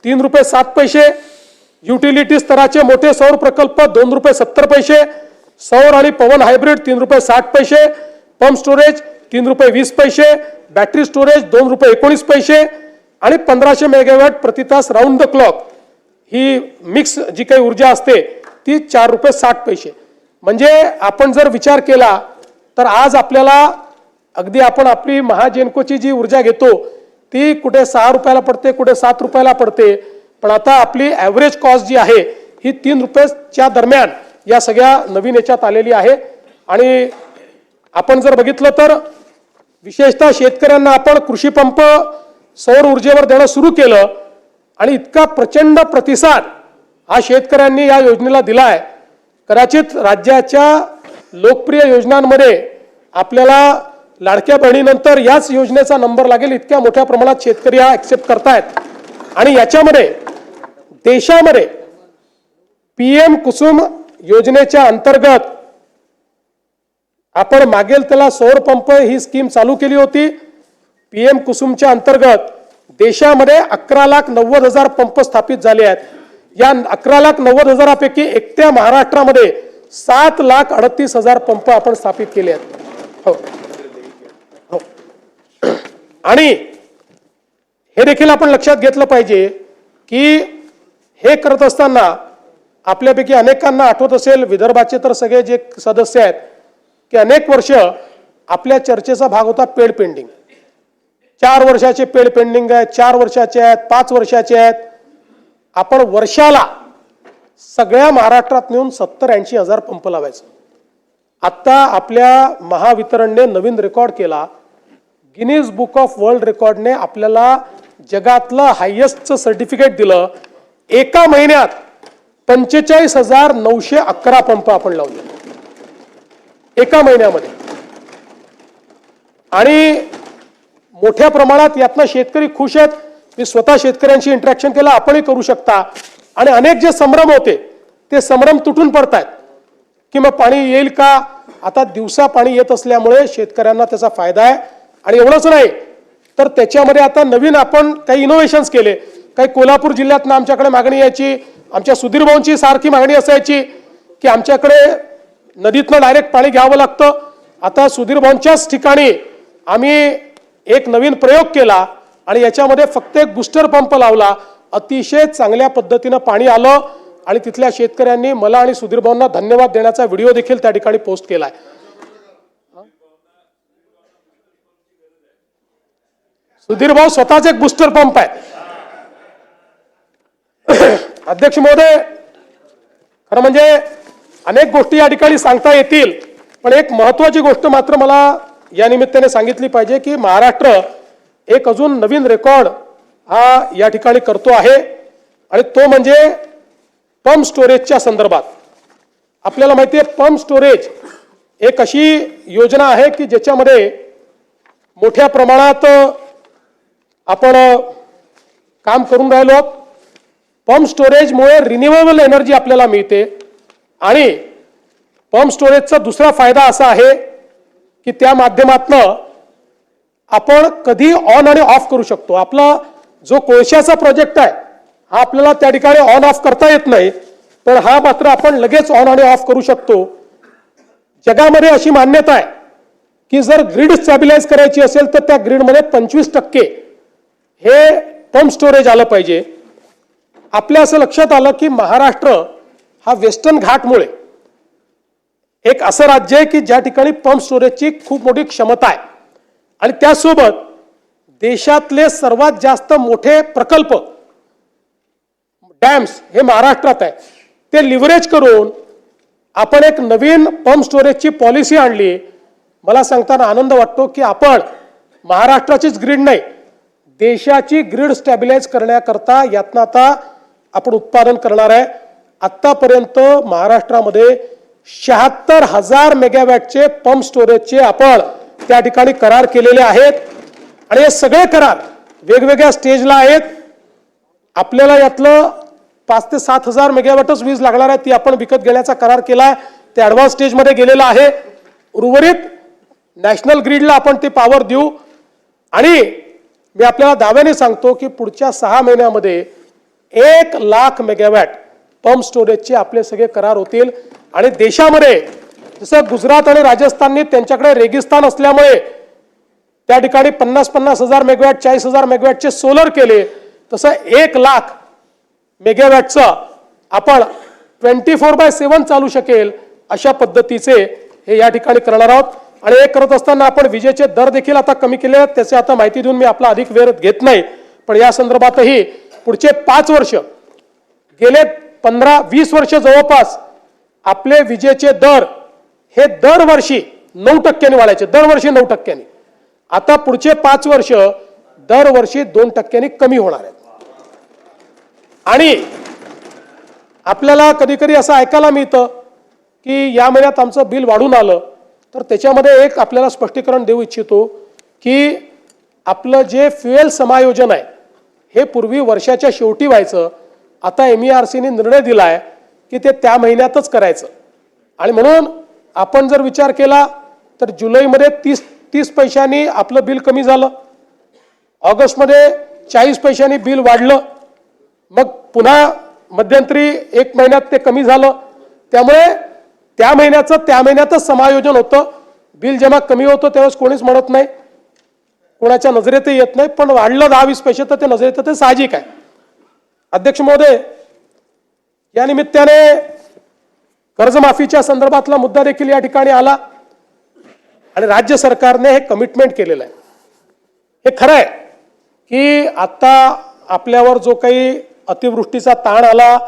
[SPEAKER 1] ₹3.07, युटिलिटी स्तराचे मोठे सौर प्रकल्प ₹2.70, सौर आणि पवन hybrid ₹3.60, pump storage ₹3.20, battery storage ₹2.19 आणि 1500 मेगावॅट प्रति तास राऊंड द क्लॉक ही मिक्स जी काही ऊर्जा असते ती ₹4.60. म्हणजे आपण जर विचार केला तर आज आपल्याला अगदी आपण आपली महाजेनकोची जी ऊर्जा घेतो ती कुठे ₹6 पडते कुठे ₹7 पडते पण आता आपली ॲव्हरेज कॉस्ट जी आहे ही ₹3च्या दरम्यान या सगळ्या नवीन याच्यात आलेली आहे. आणि आपण जर बघितलं तर विशेषतः शेतकऱ्यांना आपण कृषी पंप सौर ऊर्जेवर देणं सुरू केलं आणि इतका प्रचंड प्रतिसाद हा शेतकऱ्यांनी या योजनेला दिलाय. कदाचित राज्याच्या लोकप्रिय योजनांमध्ये आपल्याला लाडक्या बहिणीनंतर याच योजनेचा नंबर लागेल. इतक्या मोठ्या प्रमाणात शेतकरी हा ऍक्सेप्ट करतायत आणि याच्यामध्ये देशामध्ये PM कुसुम योजनेच्या अंतर्गत आपण मागेल त्याला सौर पंप ही स्कीम चालू केली होती. PM कुसुमच्या अंतर्गत देशामध्ये 11,90,000 पंप स्थापित झाले आहेत. या 11,90,000पैकी एकट्या महाराष्ट्रामध्ये 7,38,000 पंप आपण स्थापित केले आहेत. हो. आणि हे देखील आपण लक्षात घेतलं पाहिजे की हे करत असताना आपल्यापैकी अनेकांना आठवत असेल, विदर्भाचे तर सगळे जे सदस्य आहेत, की अनेक वर्ष आपल्या चर्चेचा भाग होता पेड पेंडिंग. 4 वर्षाचे पेड पेंडिंग आहेत, 4 वर्षाचे आहेत, 5 वर्षाचे आहेत. आपण वर्षाला सगळ्या महाराष्ट्रात नेऊन 70-80 हजार पंप लावायचं. आता आपल्या महावितरणने नवीन रेकॉर्ड केला. गिनीज बुक ऑफ वर्ल्ड रेकॉर्डने आपल्याला जगातलं हायेस्टचं सर्टिफिकेट दिलं. एका महिन्यात 45,911 पंप आपण लावले एका महिन्यामध्ये. आणि मोठ्या प्रमाणात यातनं शेतकरी खुश आहेत. मी स्वतः शेतकऱ्यांशी इंटरॅक्शन केलं, आपणही करू शकता. आणि अनेक जे संभ्रम होते ते संभ्रम तुटून पडतायत की मग पाणी येईल का. आता दिवसा पाणी येत असल्यामुळे शेतकऱ्यांना त्याचा फायदा आहे. आणि एवढंच नाही तर त्याच्यामध्ये आता नवीन आपण काही इनोव्हेशन्स केले. काही कोल्हापूर जिल्ह्यातनं आमच्याकडे मागणी यायची, आमच्या सुधीर भाऊंची सारखी मागणी असायची की आमच्याकडे नदीतनं डायरेक्ट पाणी घ्यावं लागतं. आता सुधीर भाऊंच्याच ठिकाणी आम्ही एक नवीन प्रयोग केला आणि याच्यामध्ये फक्त एक बूस्टर पंप लावला. अतिशय चांगल्या पद्धतीनं पाणी आलं आणि तिथल्या शेतकऱ्यांनी मला आणि सुधीर भाऊंना धन्यवाद देण्याचा व्हिडिओ देखील त्या ठिकाणी पोस्ट केलाय. सुधीर भाऊ स्वतःच एक बूस्टर पंप आहे. अध्यक्ष महोदय, खरं म्हणजे अनेक गोष्टी या ठिकाणी सांगता येतील, पण एक महत्वाची गोष्ट मात्र मला या निमित्ताने सांगितली पाहिजे की महाराष्ट्र एक अजून नवीन रेकॉर्ड हा या ठिकाणी करतो आहे. आणि तो म्हणजे पंप स्टोरेजच्या संदर्भात. आपल्याला माहिती आहे पंप स्टोरेज एक अशी योजना आहे की ज्याच्यामध्ये मोठ्या प्रमाणात आपण काम करून राहिलो. पंप स्टोरेजमुळे रिन्युएबल एनर्जी आपल्याला मिळते. आणि पंप स्टोरेजचा दुसरा फायदा असा आहे की त्या माध्यमातनं आपण कधी ऑन आणि ऑफ करू शकतो. आपला जो कोळशाचा प्रोजेक्ट आहे हा आपल्याला त्या ठिकाणी ऑन ऑफ करता येत नाही, पण हा मात्र आपण लगेच ऑन आणि ऑफ करू शकतो. जगामध्ये अशी मान्यता आहे की जर ग्रीड स्टॅबिलाइज करायची असेल तर त्या ग्रीडमध्ये 25% हे पंप स्टोरेज आलं पाहिजे. आपल्या असं लक्षात आलं की महाराष्ट्र हा वेस्टर्न घाटमुळे एक असं राज्य आहे की ज्या ठिकाणी पंप स्टोरेजची खूप मोठी क्षमता आहे. आणि त्यासोबत देशातले सर्वात जास्त मोठे प्रकल्प डॅम्स हे महाराष्ट्रात आहे. ते लिव्हरेज करून आपण एक नवीन पंप स्टोरेजची पॉलिसी आणली. मला सांगताना आनंद वाटतो की आपण महाराष्ट्राचीच ग्रीड नाही, देशाची ग्रीड स्टॅबिलाइज करण्याकरता यातनं आता आपण उत्पादन करणार आहे. आतापर्यंत महाराष्ट्रामध्ये 76,000 मेगावॅटचे पंप स्टोरेजचे आपण त्या ठिकाणी करार केलेले आहेत. आणि हे सगळे करार वेगवेगळ्या स्टेजला आहेत. आपल्याला यातलं 5 ते 7,000 मेगावॅटच वीज लागणार आहे, ती आपण विकत घेण्याचा करार केलाय. ते ॲडव्हान्स स्टेजमध्ये गेलेलं आहे. उर्वरित नॅशनल ग्रीडला आपण ते पॉवर देऊ. आणि मी आपल्याला दाव्याने सांगतो की पुढच्या 6 महिन्यामध्ये 1,00,000 मेगावॅट पंप स्टोरेजचे आपले सगळे करार होतील. आणि देशामध्ये जसं गुजरात आणि राजस्थानने त्यांच्याकडे रेगिस्तान असल्यामुळे त्या ठिकाणी 50,000 मेगावॅट 40,000 मेगावॅटचे सोलर केले, तसं 1,00,000 मेगावॅटचं आपण 24/7 चालू शकेल अशा पद्धतीचे हे या ठिकाणी करणार आहोत. आणि हे करत असताना आपण विजेचे दर देखील आता कमी केले आहेत. त्याची आता माहिती देऊन मी आपला अधिक वेळ घेत नाही, पण या संदर्भातही पुढचे 5 वर्ष गेले 15-20 वर्ष जवळपास आपले विजेचे दर हे दरवर्षी 9% वाढायचे, दरवर्षी 9%. आता पुढचे 5 वर्ष दरवर्षी 2% कमी होणार आहेत. आणि आपल्याला कधी कधी असं ऐकायला मिळतं की या महिन्यात आमचं बिल वाढून आलं, तर त्याच्यामध्ये एक आपल्याला स्पष्टीकरण देऊ इच्छितो की आपलं जे फ्युएल समायोजन आहे हे पूर्वी वर्षाच्या शेवटी व्हायचं. आता MERCने निर्णय दिला आहे की ते त्या महिन्यातच करायचं. आणि म्हणून आपण जर विचार केला तर जुलैमध्ये 30 पैशांनी आपलं बिल कमी झालं, ऑगस्टमध्ये 40 पैशांनी बिल वाढलं, मग पुन्हा मध्यंतरी 1 महिन्यात ते कमी झालं. त्यामुळे त्या महिन्यातच समायोजन होतं. बिल जेव्हा कमी होतं त्यावेळेस कोणीच म्हणत नाही, कोणाच्या नजरेतही येत नाही, पण वाढलं 10-20 पैसे तर ते नजरेत ते साहजिक आहे. अध्यक्ष महोदय, या निमित्ताने कर्जमाफीच्या संदर्भातला मुद्दा देखील या ठिकाणी आला आणि राज्य सरकारने हे कमिटमेंट केलेलं आहे. हे खरं आहे की आता आपल्यावर जो काही अतिवृष्टीचा ताण आला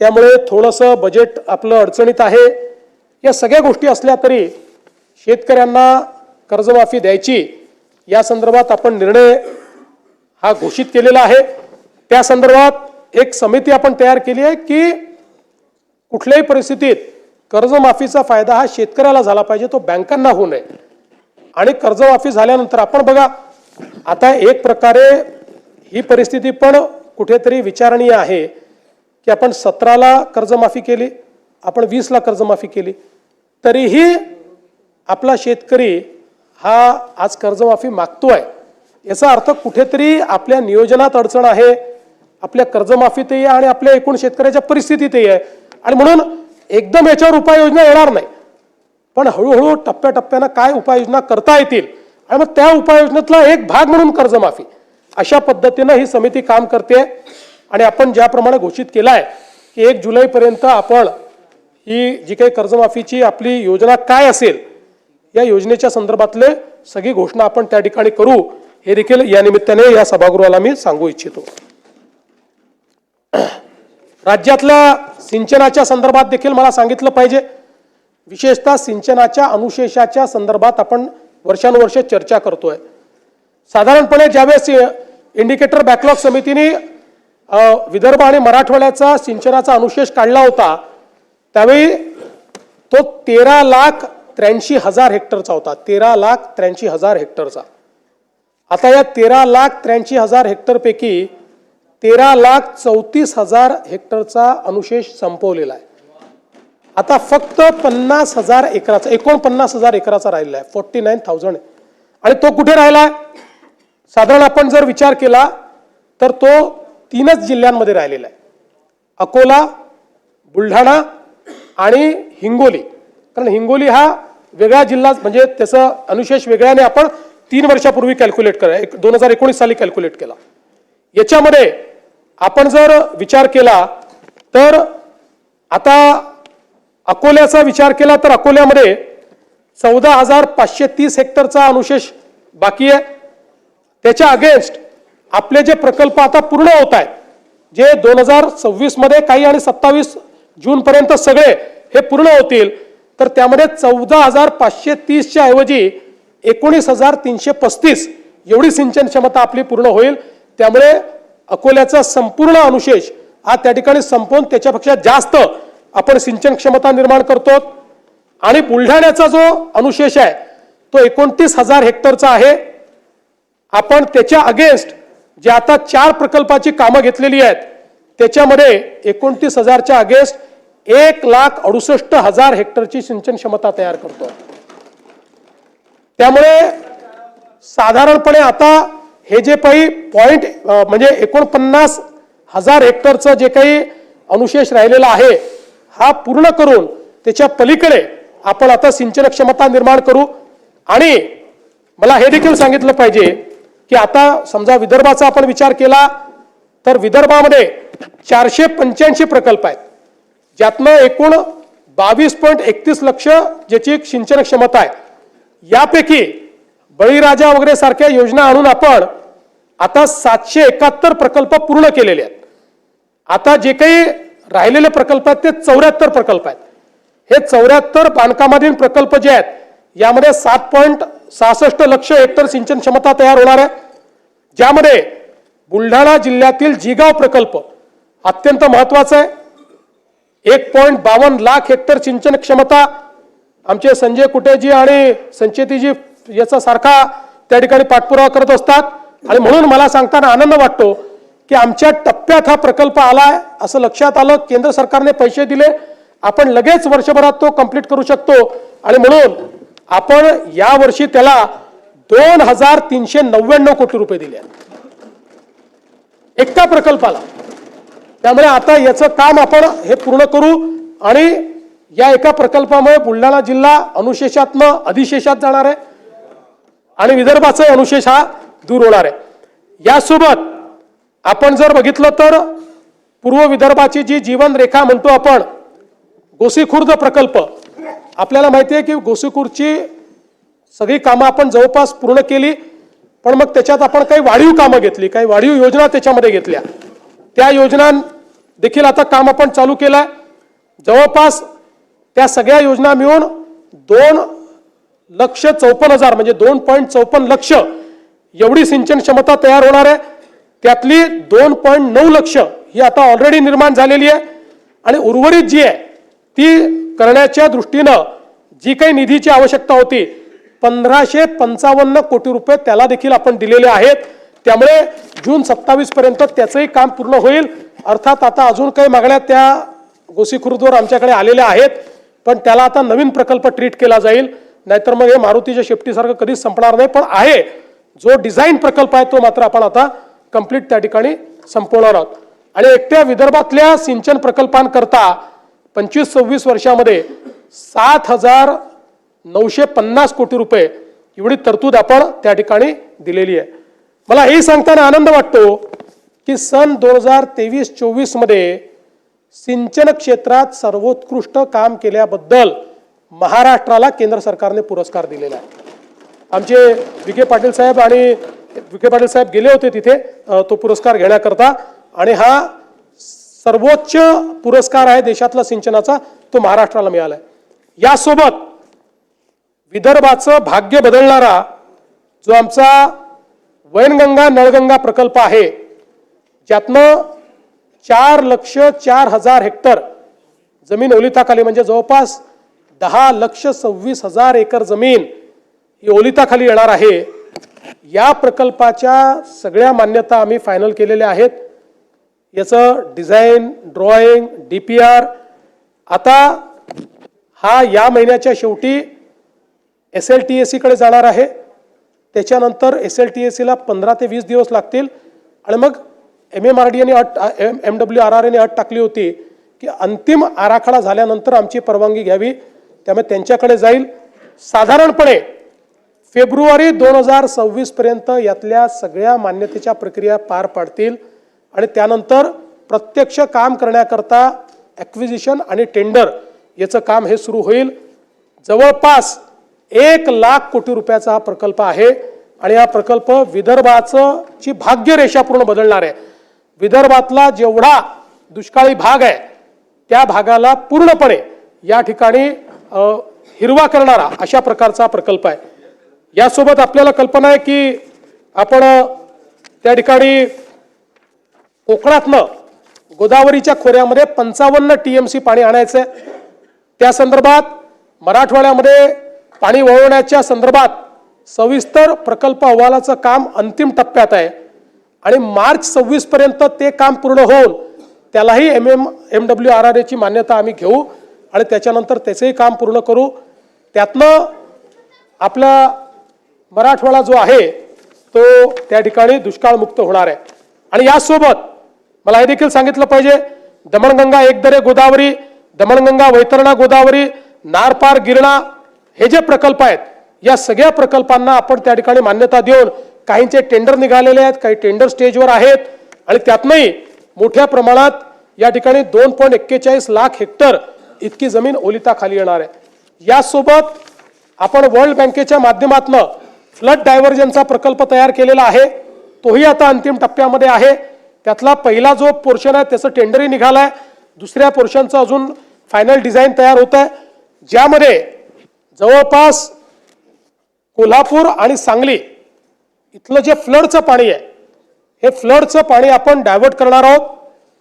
[SPEAKER 1] त्यामुळे थोडंसं बजेट आपलं अडचणीत आहे. या सगळ्या गोष्टी असल्या तरी शेतकऱ्यांना कर्जमाफी द्यायची या संदर्भात आपण निर्णय हा घोषित केलेला आहे. त्या संदर्भात एक समिती आपण तयार केली आहे की कुठल्याही परिस्थितीत कर्जमाफीचा फायदा हा शेतकऱ्याला झाला पाहिजे, तो बँकांना होऊ नये. आणि कर्जमाफी झाल्यानंतर आपण बघा, आता एक प्रकारे ही परिस्थिती पण कुठेतरी विचारणीय आहे की आपण 17ला कर्जमाफी केली, आपण 20ला कर्जमाफी केली, तरीही आपला शेतकरी हा आज कर्जमाफी मागतोय. याचा अर्थ कुठेतरी आपल्या नियोजनात अडचण आहे, आपल्या कर्जमाफीतही आणि आपल्या एकूण शेतकऱ्याच्या परिस्थितीतही आहे. आणि म्हणून एकदम याच्यावर उपाययोजना येणार नाही, पण हळूहळू टप्प्याटप्प्यानं काय उपाययोजना करता येतील आणि मग त्या उपाययोजनेतला एक भाग म्हणून कर्जमाफी, अशा पद्धतीनं ही समिती काम करते. आणि आपण ज्याप्रमाणे घोषित केलं आहे की 1 जुलैपर्यंत आपण ही जी काही कर्जमाफीची आपली योजना काय असेल या योजनेच्या संदर्भातले सगळी घोषणा आपण त्या ठिकाणी करू, हे देखील या निमित्ताने या सभागृहाला मी सांगू इच्छितो. राज्यातल्या सिंचनाच्या संदर्भात देखील मला सांगितलं पाहिजे. विशेषतः सिंचनाच्या अनुशेषाच्या संदर्भात आपण वर्षानुवर्ष चर्चा करतोय. साधारणपणे ज्यावेळेस इंडिकेटर बॅकलॉग समितीने विदर्भ आणि मराठवाड्याचा सिंचनाचा अनुशेष काढला होता त्यावेळी तो 13,83,000 हेक्टरचा होता. 13,83,000 हेक्टरचा. आता या 13,83,000 हेक्टरपैकी 13,34,000 हेक्टरचा अनुशेष संपवलेला आहे. आता फक्त 50,000 एकराचा, 49,000 एकराचा राहिलेला आहे, 49,000. आणि तो कुठे राहिला आहे? साधारण आपण जर विचार केला तर तो 3च जिल्ह्यांमध्ये राहिलेला आहे, अकोला, बुलढाणा आणि हिंगोली. कारण हिंगोली हा वेगळा जिल्हा, म्हणजे त्याचा अनुशेष वेगळ्याने आपण 3 वर्षापूर्वी कॅल्क्युलेट करा, 2019 साली कॅल्क्युलेट केला. याच्यामध्ये आपण जर विचार केला तर आता अकोल्याचा विचार केला तर अकोल्यामध्ये 14,530 हेक्टरचा अनुशेष बाकी आहे. त्याच्या अगेन्स्ट आपले जे प्रकल्प आता पूर्ण होत आहेत, जे 2026 मध्ये काही आणि 27 जून पर्यंत सगळे हे पूर्ण होतील, तर त्यामध्ये 14,530च्या ऐवजी 19,335 एवढी सिंचन क्षमता आपली पूर्ण होईल. त्यामुळे अकोल्याचा संपूर्ण अनुशेष हा त्या ठिकाणी संपवून त्याच्यापेक्षा जास्त आपण सिंचन क्षमता निर्माण करतो. आणि बुलढाण्याचा जो अनुशेष आहे तो 29,000 हेक्टरचा आहे. आपण त्याच्या अगेन्स्ट जे आता 4 प्रकल्पाची कामं घेतलेली आहेत त्याच्यामध्ये 29,000च्या अगेन्स्ट 1,68,000 हेक्टरची सिंचन क्षमता तयार करतो. त्यामुळे साधारणपणे आता हे जे काही पॉइंट म्हणजे 49,000 हेक्टरचं जे काही अनुशेष राहिलेला आहे हा पूर्ण करून त्याच्या पलीकडे आपण आता सिंचन क्षमता निर्माण करू. आणि मला हे देखील सांगितलं पाहिजे की आता समजा विदर्भाचा आपण विचार केला तर विदर्भामध्ये 485 प्रकल्प आहेत, ज्यातनं एकूण 22.31 लक्ष ज्याची सिंचन क्षमता आहे. यापैकी बळीराजा वगैरे सारख्या योजना आणून आपण आता 771 प्रकल्प पूर्ण केलेले आहेत. आता जे काही राहिलेले प्रकल्प आहेत ते 74 प्रकल्प आहेत. हे 74 बांधकामाधीन प्रकल्प जे आहेत यामध्ये 7.66 लक्ष हेक्टर सिंचन क्षमता तयार होणार आहे, ज्यामध्ये बुलढाणा जिल्ह्यातील जिगाव प्रकल्प अत्यंत महत्वाचा आहे. 1.52 लाख हेक्टर सिंचन क्षमता आमचे संजय कुटेजी आणि संचेतीजी याचा सारखा त्या ठिकाणी पाठपुरावा करत असतात. आणि म्हणून मला सांगताना आनंद वाटतो की आमच्या टप्प्यात हा प्रकल्प आलाय, असं लक्षात आलं, केंद्र सरकारने पैसे दिले, आपण लगेच वर्षभरात तो कंप्लीट करू शकतो. आणि म्हणून आपण यावर्षी त्याला 2399 कोटी रुपये दिले आहेत एका प्रकल्पाला. त्यामुळे आता याचं काम आपण हे पूर्ण करू आणि या एका प्रकल्पामुळे बुलढाणा जिल्हा अनुशेषातनं अधिशेषात जाणार आहे आणि विदर्भाचा अनुशेष हा दूर होणार आहे. यासोबत आपण जर बघितलं तर पूर्व विदर्भाची जी जीवन रेखा म्हणतो आपण, गोसीखुर्द प्रकल्प, आपल्याला माहिती आहे की गोसीखुर्दची सगळी कामं आपण जवळपास पूर्ण केली, पण मग त्याच्यात आपण काही वाढीव कामं घेतली, काही वाढीव योजना त्याच्यामध्ये घेतल्या. त्या योजना देखील आता काम आपण चालू केलंय. जवळपास त्या सगळ्या योजना मिळून 2,54,000 म्हणजे 2.54 लक्ष एवढी सिंचन क्षमता तयार होणार आहे. त्यातली 2.9 लक्ष ही आता ऑलरेडी निर्माण झालेली आहे आणि उर्वरित जी आहे ती करण्याच्या दृष्टीनं जी काही निधीची आवश्यकता होती 1555 कोटी रुपये त्याला देखील आपण दिलेले आहेत. त्यामुळे जून 27 पर्यंत त्याचंही काम पूर्ण होईल. अर्थात आता अजून काही मागण्या त्या गोसीखुर्दवर आमच्याकडे आलेल्या आहेत, पण त्याला आता नवीन प्रकल्प ट्रीट केला जाईल, नाहीतर मग हे मारुतीच्या शेपटीसारखं कधीच संपणार नाही. पण आहे जो डिझाईन प्रकल्प आहे तो मात्र आपण आता कंप्लीट त्या ठिकाणी संपवणार आहोत. आणि एकट्या विदर्भातल्या सिंचन प्रकल्पांकरता 25-26 वर्षामध्ये 7,950 कोटी रुपये एवढी तरतूद आपण त्या ठिकाणी दिलेली आहे. मला हेही सांगताना आनंद वाटतो की सन 2023-24 मध्ये सिंचन क्षेत्रात सर्वोत्कृष्ट काम केल्याबद्दल महाराष्ट्राला केंद्र सरकारने पुरस्कार दिलेला आहे. आमचे विखे पाटील साहेब गेले होते तिथे तो पुरस्कार घेण्याकरता आणि हा सर्वोच्च पुरस्कार आहे देशातला सिंचनाचा, तो महाराष्ट्राला मिळाला आहे. यासोबत विदर्भाचं भाग्य बदलणारा जो आमचा वैनगंगा नळगंगा प्रकल्प आहे, ज्यातनं 4,04,000 हेक्टर जमीन ओलिताखाली म्हणजे जवळपास 10,26,000 एकर जमीन ही ओलिताखाली येणार आहे. या प्रकल्पाच्या सगळ्या मान्यता आम्ही फायनल केलेल्या आहेत. याचं डिझाईन, ड्रॉइंग, DPR आता हा या महिन्याच्या शेवटी SLTAC कडे जाणार आहे. त्याच्यानंतर SLTAC ला 15 ते 20 दिवस लागतील आणि मग MMRDA ने MWRRA ने अट टाकली होती की अंतिम आराखडा झाल्यानंतर आमची परवानगी घ्यावी, त्यामुळे त्यांच्याकडे जाईल. साधारणपणे फेब्रुवारी 2026 पर्यंत यातल्या सगळ्या मान्यतेच्या प्रक्रिया पार पाडतील आणि त्यानंतर प्रत्यक्ष काम करण्याकरता ॲक्विजिशन आणि टेंडर याचं काम हे सुरू होईल. जवळपास 1,00,000 कोटी रुपयाचा हा प्रकल्प आहे आणि हा प्रकल्प विदर्भाचं ची भाग्यरेषा पूर्ण बदलणार आहे. विदर्भातला जेवढा दुष्काळी भाग आहे त्या भागाला पूर्णपणे या ठिकाणी हिरवा करणारा अशा प्रकारचा प्रकल्प आहे. यासोबत आपल्याला कल्पना आहे की आपण त्या ठिकाणी कोकणातनं गोदावरीच्या खोऱ्यामध्ये 55 TMC पाणी आणायचंय. त्या संदर्भात मराठवाड्यामध्ये पाणी वळवण्याच्या संदर्भात सविस्तर प्रकल्प अहवालाचं काम अंतिम टप्प्यात आहे आणि मार्च 26 पर्यंत ते काम पूर्ण होऊन त्यालाही MWRRA ची मान्यता आम्ही घेऊ आणि त्याच्यानंतर त्याचंही काम पूर्ण करू. त्यातनं आपला मराठवाडा जो आहे तो त्या ठिकाणी दुष्काळमुक्त होणार आहे. आणि यासोबत मला हे देखील सांगितलं पाहिजे, दमणगंगा एकदरे गोदावरी, दमणगंगा वैतरणा गोदावरी, नारपार गिरणा हे जे प्रकल्प आहेत या सगळ्या प्रकल्पांना आपण त्या ठिकाणी मान्यता देऊन काहींचे टेंडर निघालेले आहेत, काही टेंडर स्टेजवर आहेत आणि त्यातनंही मोठ्या प्रमाणात या ठिकाणी 2.41 लाख हेक्टर इतकी जमीन ओलिताखाली येणार आहे. यासोबत आपण वर्ल्ड बँकेच्या माध्यमातून फ्लड डायव्हर्जनचा प्रकल्प तयार केलेला आहे, तोही आता अंतिम टप्प्यामध्ये आहे. त्यातला पहिला जो पोर्शन आहे त्याचं टेंडरही निघालाय, दुसऱ्या पोर्शनचं अजून फायनल डिझाईन तयार होत आहे, ज्यामध्ये जवळपास कोल्हापूर आणि सांगली इथलं जे फ्लडचं पाणी आहे हे फ्लडचं पाणी आपण डायव्हर्ट करणार आहोत.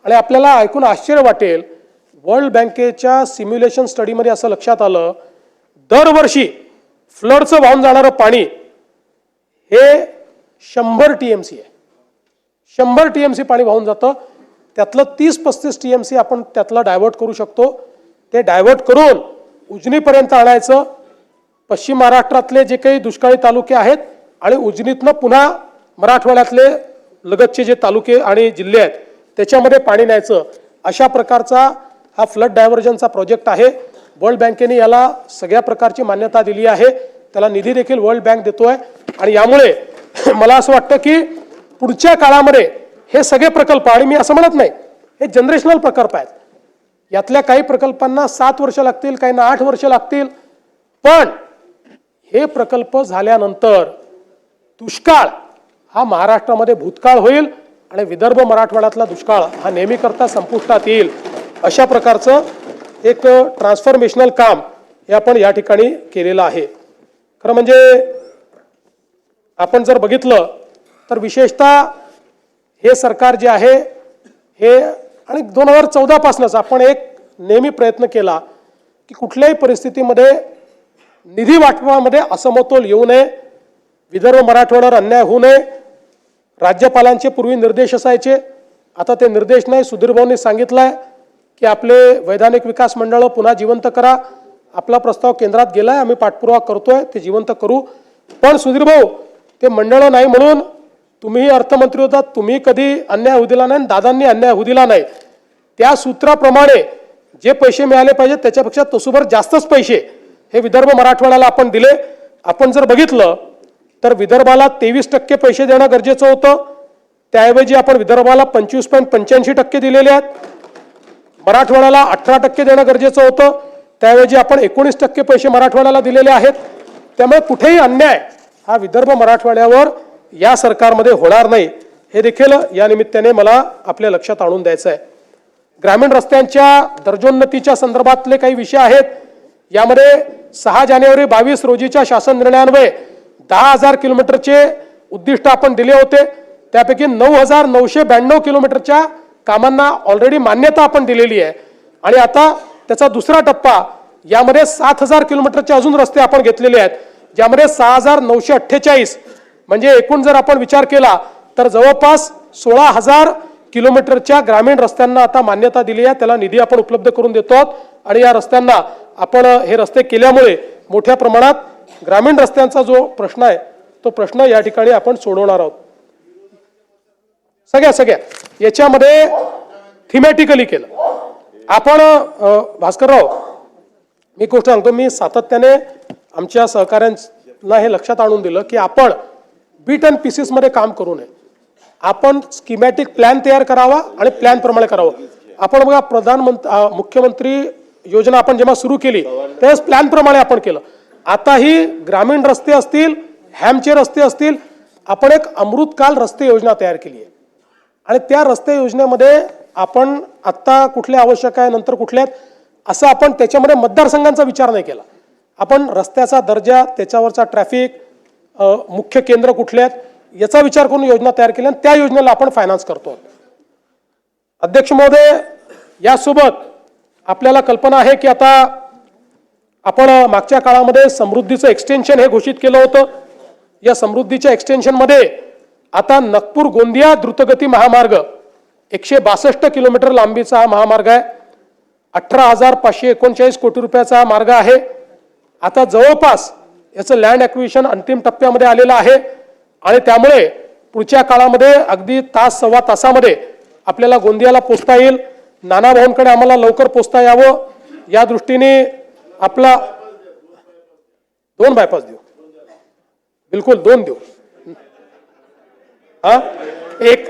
[SPEAKER 1] आणि आपल्याला ऐकून आश्चर्य वाटेल, वर्ल्ड बँकेच्या सिम्युलेशन स्टडीमध्ये असं लक्षात आलं, दरवर्षी फ्लडचं वाहून जाणारं पाणी हे 100 TMC आहे. 100 TMC पाणी वाहून जातं, त्यातलं 30-35 TMC आपण त्यातलं डायव्हर्ट करू शकतो. ते डायव्हर्ट करून उजनीपर्यंत आणायचं पश्चिम महाराष्ट्रातले जे काही दुष्काळी तालुके आहेत आणि उजनीतनं पुन्हा मराठवाड्यातले लगतचे जे तालुके आणि जिल्हे आहेत त्याच्यामध्ये पाणी न्यायचं, अशा प्रकारचा हा फ्लड डायव्हर्जनचा प्रोजेक्ट आहे. वर्ल्ड बँकेने याला सगळ्या प्रकारची मान्यता दिली आहे, त्याला निधी देखील वर्ल्ड बँक देतोय. आणि यामुळे मला असं वाटतं की पुढच्या काळामध्ये हे सगळे प्रकल्प, आणि मी असं म्हणत नाही, हे जनरेशनल प्रकल्प आहेत, यातल्या काही प्रकल्पांना 7 वर्ष लागतील, काहींना 8 वर्ष लागतील, पण हे प्रकल्प झाल्यानंतर दुष्काळ हा महाराष्ट्रामध्ये भूतकाळ होईल आणि विदर्भ मराठवाड्यातला दुष्काळ हा नेहमीकरता संपुष्टात येईल. अशा प्रकारचं एक ट्रान्सफॉर्मेशनल काम हे आपण या ठिकाणी केलेलं आहे. खरं म्हणजे आपण जर बघितलं तर विशेषतः हे सरकार जे आहे हे, आणि 2014 पासूनच आपण एक नेहमी प्रयत्न केला की कुठल्याही परिस्थितीमध्ये निधी वाटपामध्ये असमतोल येऊ नये, विदर्भ मराठवाड्यावर अन्याय होऊ नये. राज्यपालांचे पूर्वी निर्देश असायचे, आता ते निर्देश नाही. सुधीर भाऊंनी सांगितलंय की आपले वैधानिक विकास मंडळ पुन्हा जिवंत करा. आपला प्रस्ताव केंद्रात गेलाय, आम्ही पाठपुरावा करतोय, ते जिवंत करू. पण सुधीर भाऊ, ते मंडळ नाही म्हणून तुम्ही अर्थमंत्री होतात, तुम्ही कधी अन्याय होऊ दिला नाही, दादांनी अन्याय होऊ दिला नाही. त्या सूत्राप्रमाणे जे पैसे मिळाले पाहिजे त्याच्यापेक्षा तसोभर जास्तच पैसे हे विदर्भ मराठवाड्याला आपण दिले. आपण जर बघितलं तर विदर्भाला 23% पैसे देणं गरजेचं होतं, त्याऐवजी आपण विदर्भाला 25.85% दिलेले आहेत. मराठवाड्याला 18% देणं गरजेचं होतं, त्याऐवजी आपण 19% पैसे मराठवाड्याला दिलेले आहेत. त्यामुळे कुठेही अन्याय हा विदर्भ मराठवाड्यावर या सरकारमध्ये होणार नाही, हे देखील या निमित्ताने मला आपल्या लक्षात आणून द्यायचं आहे. ग्रामीण रस्त्यांच्या दर्जोन्नतीच्या संदर्भातले काही विषय आहेत. यामध्ये 6 जानेवारी 22 रोजीच्या शासन निर्णयान्वये 10,000 किलोमीटरचे उद्दिष्ट आपण दिले होते. त्यापैकी 9,992 किलोमीटरच्या कामांना ऑलरेडी मान्यता आपण दिलेली आहे. आणि आता त्याचा दुसरा टप्पा, यामध्ये 7,000 किलोमीटरचे अजून रस्ते आपण घेतलेले आहेत, ज्यामध्ये 6,948, म्हणजे एकूण जर आपण विचार केला तर जवळपास 16,000 किलोमीटरच्या ग्रामीण रस्त्यांना आता मान्यता दिली आहे. त्याला निधी आपण उपलब्ध करून देतो आहोत आणि या रस्त्यांना आपण हे रस्ते केल्यामुळे मोठ्या प्रमाणात ग्रामीण रस्त्यांचा जो प्रश्न आहे तो प्रश्न या ठिकाणी आपण सोडवणार आहोत. सगळ्या याच्यामध्ये थिमॅटिकली केलं आपण. भास्करराव, मी गोष्ट सांगतो, मी सातत्याने आमच्या सहकाऱ्यांना हे लक्षात आणून दिलं की आपण बीट अँड पीसेस मध्ये काम करू नये. आपण स्कीमॅटिक प्लॅन तयार करावा आणि प्लॅन प्रमाणे करावं. आपण बघा, मुख्यमंत्री योजना आपण जेव्हा सुरू केली त्यावेळेस प्लॅन प्रमाणे आपण केलं. आताही ग्रामीण रस्ते असतील, हॅमचे रस्ते असतील, आपण एक अमृतकाल रस्ते योजना तयार केली आहे. आणि त्या रस्ते योजनेमध्ये आपण आत्ता कुठले आवश्यक आहे, नंतर कुठले आहेत, असं आपण त्याच्यामध्ये मतदारसंघांचा विचार नाही केला. आपण रस्त्याचा दर्जा, त्याच्यावरचा ट्रॅफिक, मुख्य केंद्र कुठले आहेत याचा विचार करून योजना तयार केली आणि त्या योजनेला आपण फायनान्स करतो. अध्यक्ष महोदय, यासोबत आपल्याला कल्पना आहे की आता आपण मागच्या काळामध्ये समृद्धीचं एक्सटेन्शन हे घोषित केलं होतं. या समृद्धीच्या एक्सटेन्शनमध्ये आता नागपूर गोंदिया द्रुतगती महामार्ग 162 किलोमीटर लांबीचा हा महामार्ग आहे. 18,539 कोटी रुपयाचा हा मार्ग आहे. आता जवळपास याचं लँड ॲक्विजिशन अंतिम टप्प्यामध्ये आलेलं आहे आणि त्यामुळे पुढच्या काळामध्ये अगदी तास-सव्वा तासामध्ये आपल्याला गोंदियाला पोचता येईल. नाना भाऊंकडे आम्हाला लवकर पोचता यावं या दृष्टीने आपला 2 बायपास देऊ, बिलकुल 2 देऊ. एक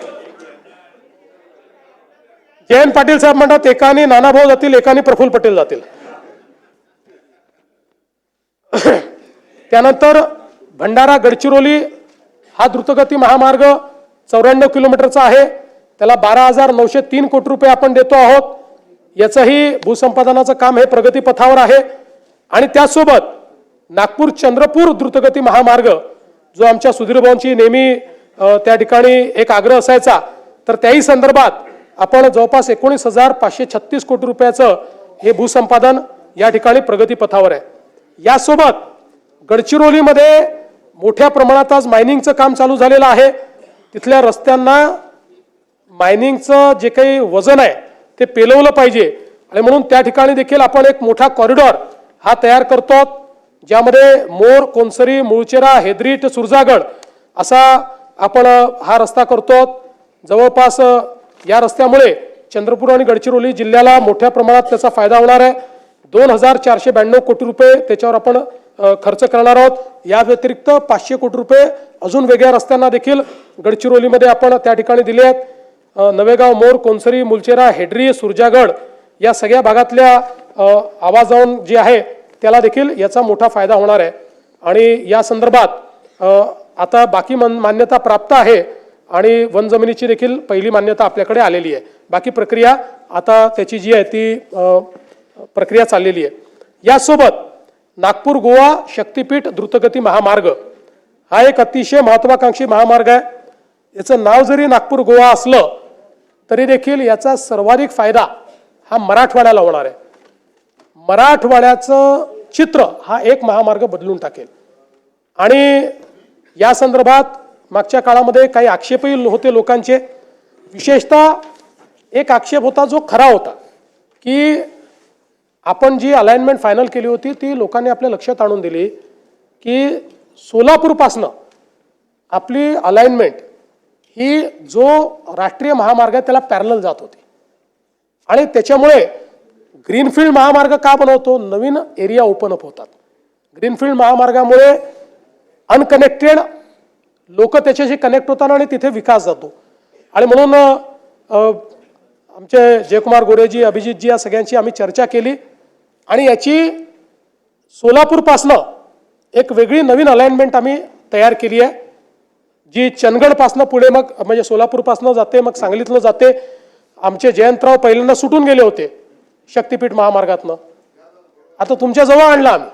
[SPEAKER 1] जयंत पाटील साहेब म्हणतात एकाने नाना भाऊ जातील, एकाने प्रफुल्ल पटेल जातील. त्यानंतर भंडारा गडचिरोली हा द्रुतगती महामार्ग 94 किलोमीटरचा आहे. त्याला 12,903 कोटी रुपये आपण देतो आहोत. याचंही भूसंपादनाचं काम हे प्रगतीपथावर आहे. आणि त्यासोबत नागपूर चंद्रपूर द्रुतगती महामार्ग जो आमच्या सुधीर भाऊंची नेहमी त्या ठिकाणी एक आग्रह असायचा, तर त्याही संदर्भात आपण जवळपास 19,536 कोटी रुपयाचं हे भूसंपादन या ठिकाणी प्रगतीपथावर आहे. यासोबत गडचिरोलीमध्ये मोठ्या प्रमाणात आज मायनिंगचं काम चालू झालेलं आहे. तिथल्या रस्त्यांना मायनिंगचं जे काही वजन आहे ते पेलवलं पाहिजे आणि म्हणून त्या ठिकाणी देखील आपण एक मोठा कॉरिडॉर हा तयार करतो. ज्यामध्ये मोर, कोनसरी, मुळचेरा, हेदरीट, सुरजागड असा आपण हा रस्ता करतो. जवळपास या रस्त्यामुळे चंद्रपूर आणि गडचिरोली जिल्ह्याला मोठ्या प्रमाणात त्याचा फायदा होणार आहे. 2492 कोटी रुपये त्याच्यावर आपण खर्च करणार आहोत. या व्यतिरिक्त 500 कोटी रुपये अजून वेगळ्या रस्त्यांना देखील गडचिरोलीमध्ये आपण त्या ठिकाणी दिले आहेत. नवेगाव, मोर, कोनसरी, मुलचेरा, हेडरी, सुरजागड या सगळ्या भागातल्या आवाजावून जे आहे त्याला देखील याचा मोठा फायदा होणार आहे. आणि या संदर्भात आता बाकी मान्यता प्राप्त आहे आणि वन जमिनीची देखील पहिली मान्यता आपल्याकडे आलेली आहे. बाकी प्रक्रिया आता त्याची जी आहे ती प्रक्रिया चाललेली आहे. यासोबत नागपूर गोवा शक्तीपीठ द्रुतगती महामार्ग हा एक अतिशय महत्वाकांक्षी महामार्ग आहे. याचं नाव जरी नागपूर गोवा असलं तरी देखील याचा सर्वाधिक फायदा हा मराठवाड्याला होणार आहे. मराठवाड्याचं चित्र हा एक महामार्ग बदलून टाकेल. आणि या संदर्भात मागच्या काळामध्ये काही आक्षेपही होते लोकांचे. विशेषतः एक आक्षेप होता जो खरा होता की आपण जी अलाइनमेंट फायनल केली होती ती लोकांनी आपल्या लक्षात आणून दिली की सोलापूरपासनं आपली अलाइनमेंट ही जो राष्ट्रीय महामार्ग आहे त्याला पॅरलल जात होती. आणि त्याच्यामुळे ग्रीनफील्ड महामार्ग का बनवतो, नवीन एरिया ओपन अप होतात. ग्रीनफील्ड महामार्गामुळे अनकनेक्टेड लोक त्याच्याशी कनेक्ट होतात आणि तिथे विकास जातो. आणि म्हणून आमचे जयकुमार गोरेजी, अभिजितजी या सगळ्यांची आम्ही चर्चा केली आणि याची सोलापूरपासनं एक वेगळी नवीन अलाइनमेंट आम्ही तयार केली आहे जी चंदगडपासनं पुढे मग म्हणजे सोलापूरपासनं जाते, मग सांगलीतनं जाते. आमचे जयंतराव पहिल्यांदा सुटून गेले होते शक्तीपीठ महामार्गातनं, आता तुमच्या जवळ आणला आम्ही.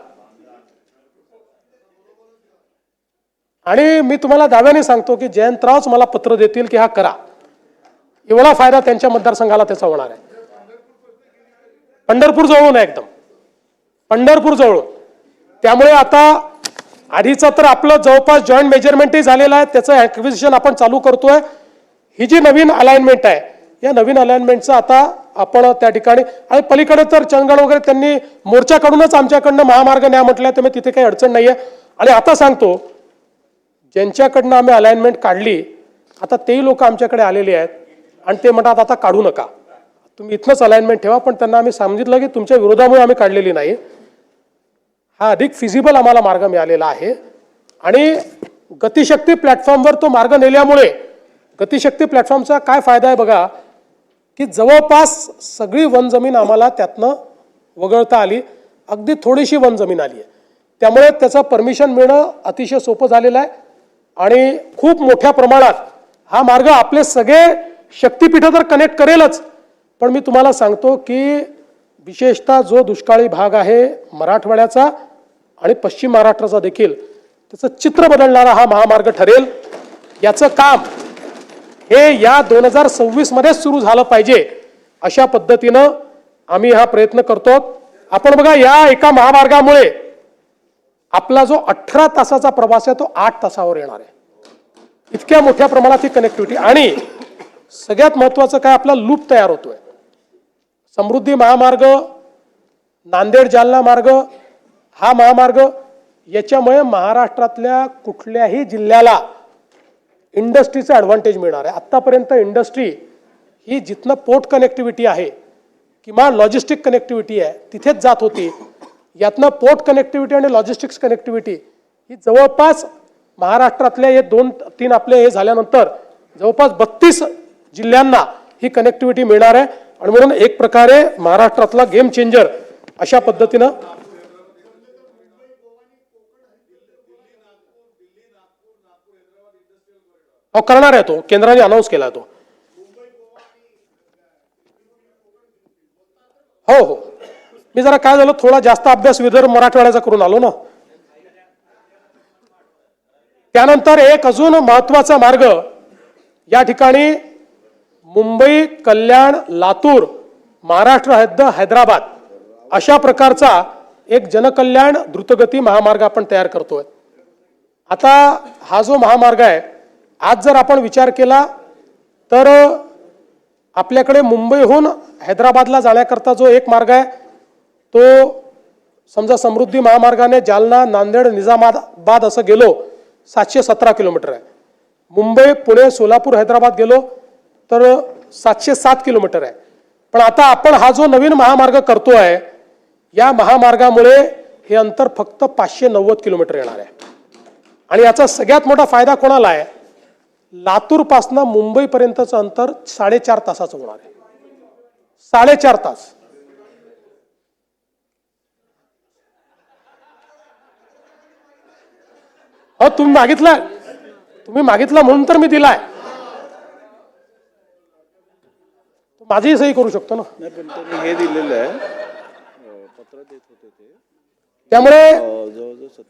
[SPEAKER 1] आणि मी तुम्हाला दाव्याने सांगतो की जयंतरावच मला पत्र देतील की हा करा. एवढा फायदा त्यांच्या मतदारसंघाला त्याचा होणार आहे. पंढरपूर जवळून आहे, एकदम पंढरपूर जवळून. त्यामुळे आता आधीचं तर आपलं जवळपास जॉईंट मेजरमेंटही झालेलं आहे, त्याचं ॲक्विजिशन आपण चालू करतोय. ही जी नवीन अलाइनमेंट आहे या नवीन अलाइनमेंटचं आता आपण त्या ठिकाणी आणि पलीकडे तर चंदगड वगैरे त्यांनी मोर्चाकडूनच आमच्याकडनं महामार्ग न्या म्हटलं, त्यामुळे तिथे काही अडचण नाही आहे. आणि आता सांगतो ज्यांच्याकडनं आम्ही अलाइनमेंट काढली आता तेही लोक आमच्याकडे आलेले आहेत आणि ते म्हणतात आता काढू नका, तुम्ही इथनंच अलाइनमेंट ठेवा. पण त्यांना आम्ही सांगितलं की तुमच्या विरोधामुळे आम्ही काढलेली नाही, हा अधिक फिजिबल आम्हाला मार्ग मिळालेला आहे. आणि गतिशक्ती प्लॅटफॉर्मवर तो मार्ग नेल्यामुळे गतिशक्ती प्लॅटफॉर्मचा काय फायदा आहे बघा की जवळपास सगळी वन जमीन आम्हाला त्यातनं वगळता आली, अगदी थोडीशी वन जमीन आली आहे. त्यामुळे त्याचं परमिशन मिळणं अतिशय सोपं झालेलं आहे. आणि खूप मोठ्या प्रमाणात हा मार्ग आपले सगळे शक्तीपीठ तर कनेक्ट करेलच, पण मी तुम्हाला सांगतो की विशेषतः जो दुष्काळी भाग आहे मराठवाड्याचा आणि पश्चिम महाराष्ट्राचा देखील त्याचं चित्र बदलणारा हा महामार्ग ठरेल. याचं काम हे या 2026 मध्येच सुरू झालं पाहिजे अशा पद्धतीनं आम्ही हा प्रयत्न करतो. आपण बघा या एका महामार्गामुळे आपला जो 18 तासाचा प्रवास आहे तो 8 तासावर येणार आहे. इतक्या मोठ्या प्रमाणात ही कनेक्टिव्हिटी. आणि सगळ्यात महत्वाचं काय, आपला लूप तयार होतोय. समृद्धी महामार्ग, नांदेड जालना मार्ग, हा महामार्ग याच्यामुळे महाराष्ट्रातल्या कुठल्याही जिल्ह्याला इंडस्ट्रीचा ॲडव्हान्टेज मिळणार आहे. आत्तापर्यंत इंडस्ट्री ही जिथनं पोर्ट कनेक्टिव्हिटी आहे किंवा लॉजिस्टिक कनेक्टिव्हिटी आहे तिथेच जात होती. यातनं पोर्ट कनेक्टिव्हिटी आणि लॉजिस्टिक्स कनेक्टिव्हिटी ही जवळपास महाराष्ट्रातल्या हे 2-3 आपले हे झाल्यानंतर जवळपास 32 जिल्ह्यांना ही कनेक्टिव्हिटी मिळणार आहे. आणि म्हणून एक प्रकारे महाराष्ट्रातला गेम चेंजर अशा पद्धतीनं करणार आहे. तो केंद्राने अनाऊन्स केला तो. हो हो, मी जरा काय झालं थोडा जास्त अभ्यास विदर्भ मराठवाड्याचा करून आलो ना. त्यानंतर एक अजून महत्वाचा मार्ग या ठिकाणी मुंबई, कल्याण, लातूर, महाराष्ट्र हैदराबाद अशा प्रकारचा एक जनकल्याण द्रुतगती महामार्ग आपण तयार करतोय. आता हा जो महामार्ग आहे आज जर आपण विचार केला तर आपल्याकडे मुंबईहून हैदराबादला जाण्याकरता जो एक मार्ग आहे तो समजा समृद्धी महामार्गाने जालना नांदेड निजामाबाद असं गेलो 717 किलोमीटर आहे. मुंबई पुणे सोलापूर हैदराबाद गेलो तर 707 किलोमीटर आहे. पण आता आपण हा जो नवीन महामार्ग करतोय या महामार्गामुळे हे अंतर फक्त 590 किलोमीटर येणार आहे. आणि याचा सगळ्यात मोठा फायदा कोणाला आहे? लातूर पासून मुंबई पर्यंतचं अंतर 4.5 तासाचं होणार आहे. 4.5 तास. तुम्ही मागितला म्हणून तर मी दिलाय. माझीही सही करू शकतो ना.
[SPEAKER 3] हे दिलेलं आहे पत्र देत होते ते.
[SPEAKER 1] त्यामुळे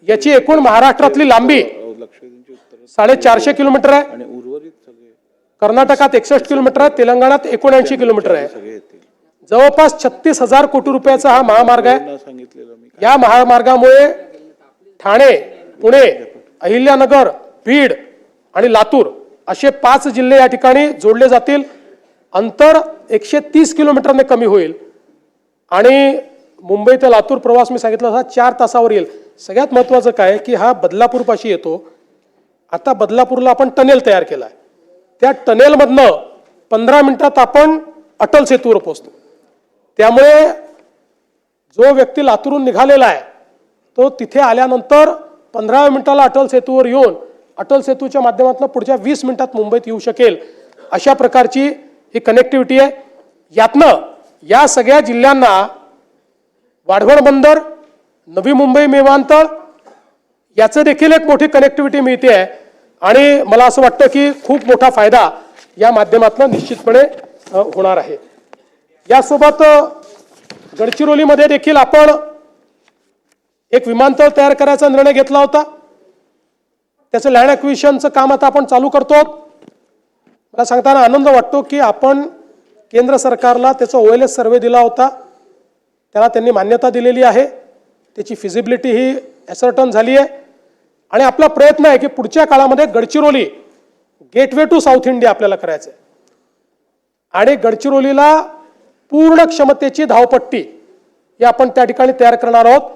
[SPEAKER 1] याची एकूण महाराष्ट्रातली लांबी
[SPEAKER 3] लक्षवेधींची उत्तर
[SPEAKER 1] 450 किलोमीटर आहे.
[SPEAKER 3] आणि उर्वरित सगळे
[SPEAKER 1] कर्नाटकात 61 किलोमीटर आहे. तेलंगणात 79 किलोमीटर आहे.
[SPEAKER 3] सगळे येतील.
[SPEAKER 1] जवळपास 36,000 कोटी रुपयाचा हा महामार्ग आहे.
[SPEAKER 3] सांगितलेलं मी.
[SPEAKER 1] या महामार्गामुळे ठाणे, पुणे, अहिल्यानगर, बीड आणि लातूर असे 5 जिल्हे या ठिकाणी जोडले जातील. अंतर 130 किलोमीटरने कमी होईल आणि मुंबई ते लातूर प्रवास मी सांगितलं हा 4 तासावर येईल. सगळ्यात महत्त्वाचं काय की हा बदलापूरपाशी येतो. आता बदलापूरला आपण टनेल तयार केला आहे. त्या टनेलमधनं 15 मिनिटात आपण अटल सेतूवर पोहोचतो. त्यामुळे जो व्यक्ती लातूरून निघालेला आहे तो तिथे आल्यानंतर 15 मिनिटाला अटल सेतूवर येऊन अटल सेतूच्या माध्यमातून पुढच्या 20 मिनिटात मुंबईत येऊ शकेल. अशा प्रकारची ही कनेक्टिव्हिटी आहे. यातनं या सगळ्या जिल्ह्यांना वाढवण बंदर, नवी मुंबई विमानतळ याचं देखील एक मोठी कनेक्टिव्हिटी मिळते आहे. आणि मला असं वाटतं की खूप मोठा फायदा या माध्यमातून निश्चितपणे होणार आहे. यासोबत गडचिरोलीमध्ये देखील आपण एक विमानतळ तयार करायचा निर्णय घेतला होता. त्याचं लँड ॲक्विजिशनचं काम आता आपण चालू करतो. मला सांगताना आनंद वाटतो की आपण केंद्र सरकारला त्याचा OLS सर्वे दिला होता. त्याला त्यांनी मान्यता दिलेली आहे. त्याची फिजिबिलिटी ही ॲसर्टन झाली आहे. आणि आपला प्रयत्न आहे की पुढच्या काळामध्ये Gadchiroli gateway to South India आपल्याला करायचं आहे. आणि गडचिरोलीला पूर्ण क्षमतेची धावपट्टी ही आपण त्या ठिकाणी तयार करणार आहोत.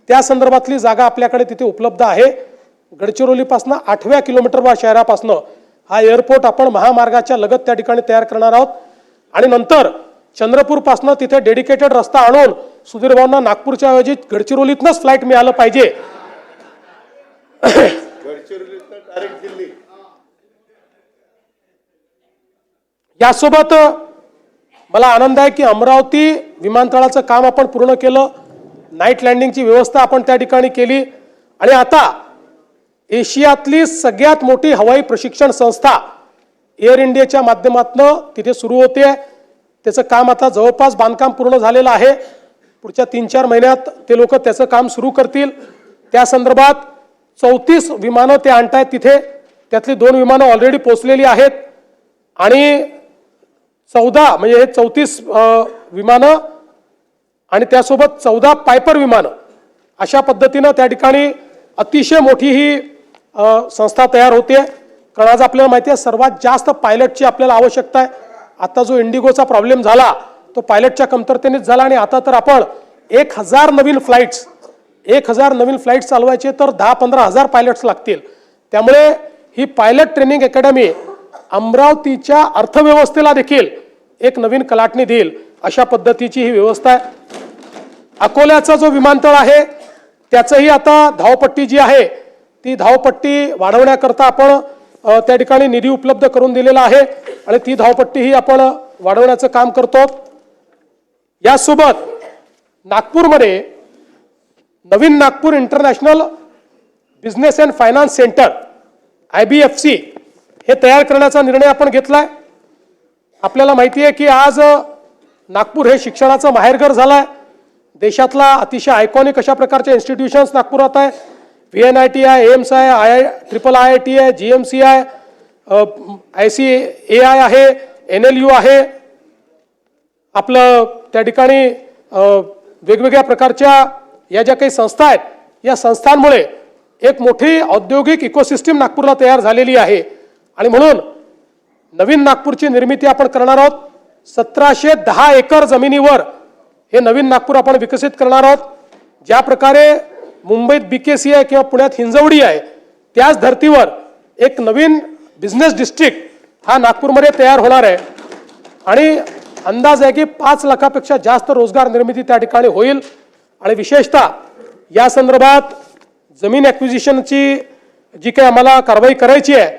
[SPEAKER 1] त्या संदर्भातली जागा आपल्याकडे तिथे उपलब्ध आहे. गडचिरोलीपासून 8व्या किलोमीटरवर शहरापासून हा एअरपोर्ट आपण महामार्गाच्या लगत त्या ठिकाणी तयार करणार आहोत. आणि नंतर चंद्रपूरपासून तिथे डेडिकेटेड रस्ता आणून सुधीर भाऊंना नागपूरच्या ऐवजी गडचिरोलीतनंच फ्लाईट मिळालं पाहिजे. यासोबत मला आनंद आहे की अमरावती विमानतळाचं काम आपण पूर्ण केलं. नाईट लँडिंगची व्यवस्था आपण त्या ठिकाणी केली. आणि आता एशियातली सगळ्यात मोठी हवाई प्रशिक्षण संस्था एअर इंडियाच्या माध्यमातून तिथे सुरू होते. त्याचं काम आता जवळपास बांधकाम पूर्ण झालेलं आहे. पुढच्या 3-4 महिन्यात ते लोक त्याचं काम सुरू करतील. त्या संदर्भात 34 विमानं ते आणतायत तिथे. त्यातली 2 विमानं ऑलरेडी पोहोचलेली आहेत. आणि 14 म्हणजे हे 34 विमानं आणि त्यासोबत 14 पायपर विमानं अशा पद्धतीनं त्या ठिकाणी अतिशय मोठी ही संस्था तयार होते. कारण आज आपल्याला माहिती आहे सर्वात जास्त पायलटची आपल्याला आवश्यकता आहे. आता जो इंडिगोचा प्रॉब्लेम झाला तो पायलटच्या कमतरतेनेच झाला. आणि आता तर आपण 1000 नवीन फ्लाईट्स चालवायचे तर 10-15 हजार पायलट्स लागतील. त्यामुळे ही पायलट ट्रेनिंग अकॅडमी अमरावतीच्या अर्थव्यवस्थेला देखील एक नवीन कलाटणी देईल अशा पद्धतीची ही व्यवस्था आहे. अकोल्याचा जो विमानतळ आहे त्याचंही आता धावपट्टी जी आहे ती धावपट्टी वाढवण्याकरता आपण त्या ठिकाणी निधी उपलब्ध करून दिलेला आहे. आणि ती धावपट्टी ही आपण वाढवण्याचं काम करतो. यासोबत नागपूरमध्ये नवीन Nagpur international business and finance centre IBFC हे तयार करण्याचा निर्णय आपण घेतलाय. आपल्याला माहिती आहे की आज नागपूर हे शिक्षणाचं माहेरघर झालंय. देशातला अतिशय आयकॉनिक अशा प्रकारचे इन्स्टिट्यूशन्स नागपुरात आहे. VNIT आहे, एम्स आहे, IIIT आहे, GMC आहे, ICAI आहे, NLU आहे. आपलं त्या ठिकाणी वेगवेगळ्या प्रकारच्या या ज्या काही संस्था आहेत या संस्थांमुळे एक मोठी औद्योगिक इकोसिस्टीम नागपूरला तयार झालेली आहे. आणि म्हणून नवीन नागपूरची निर्मिती आपण करणार आहोत. 1710 एकर जमिनीवर हे नवीन नागपूर आपण विकसित करणार आहोत. ज्या प्रकारे मुंबईत BKC आहे किंवा पुण्यात हिंजवडी आहे, त्याच धर्तीवर एक नवीन बिझनेस डिस्ट्रिक्ट हा नागपूरमध्ये तयार होणार आहे आणि अंदाज आहे की 5 लाखापेक्षा जास्त रोजगार निर्मिती त्या ठिकाणी होईल. आणि विशेषतः या संदर्भात जमीन ॲक्विजिशनची जी काही आम्हाला कारवाई करायची आहे,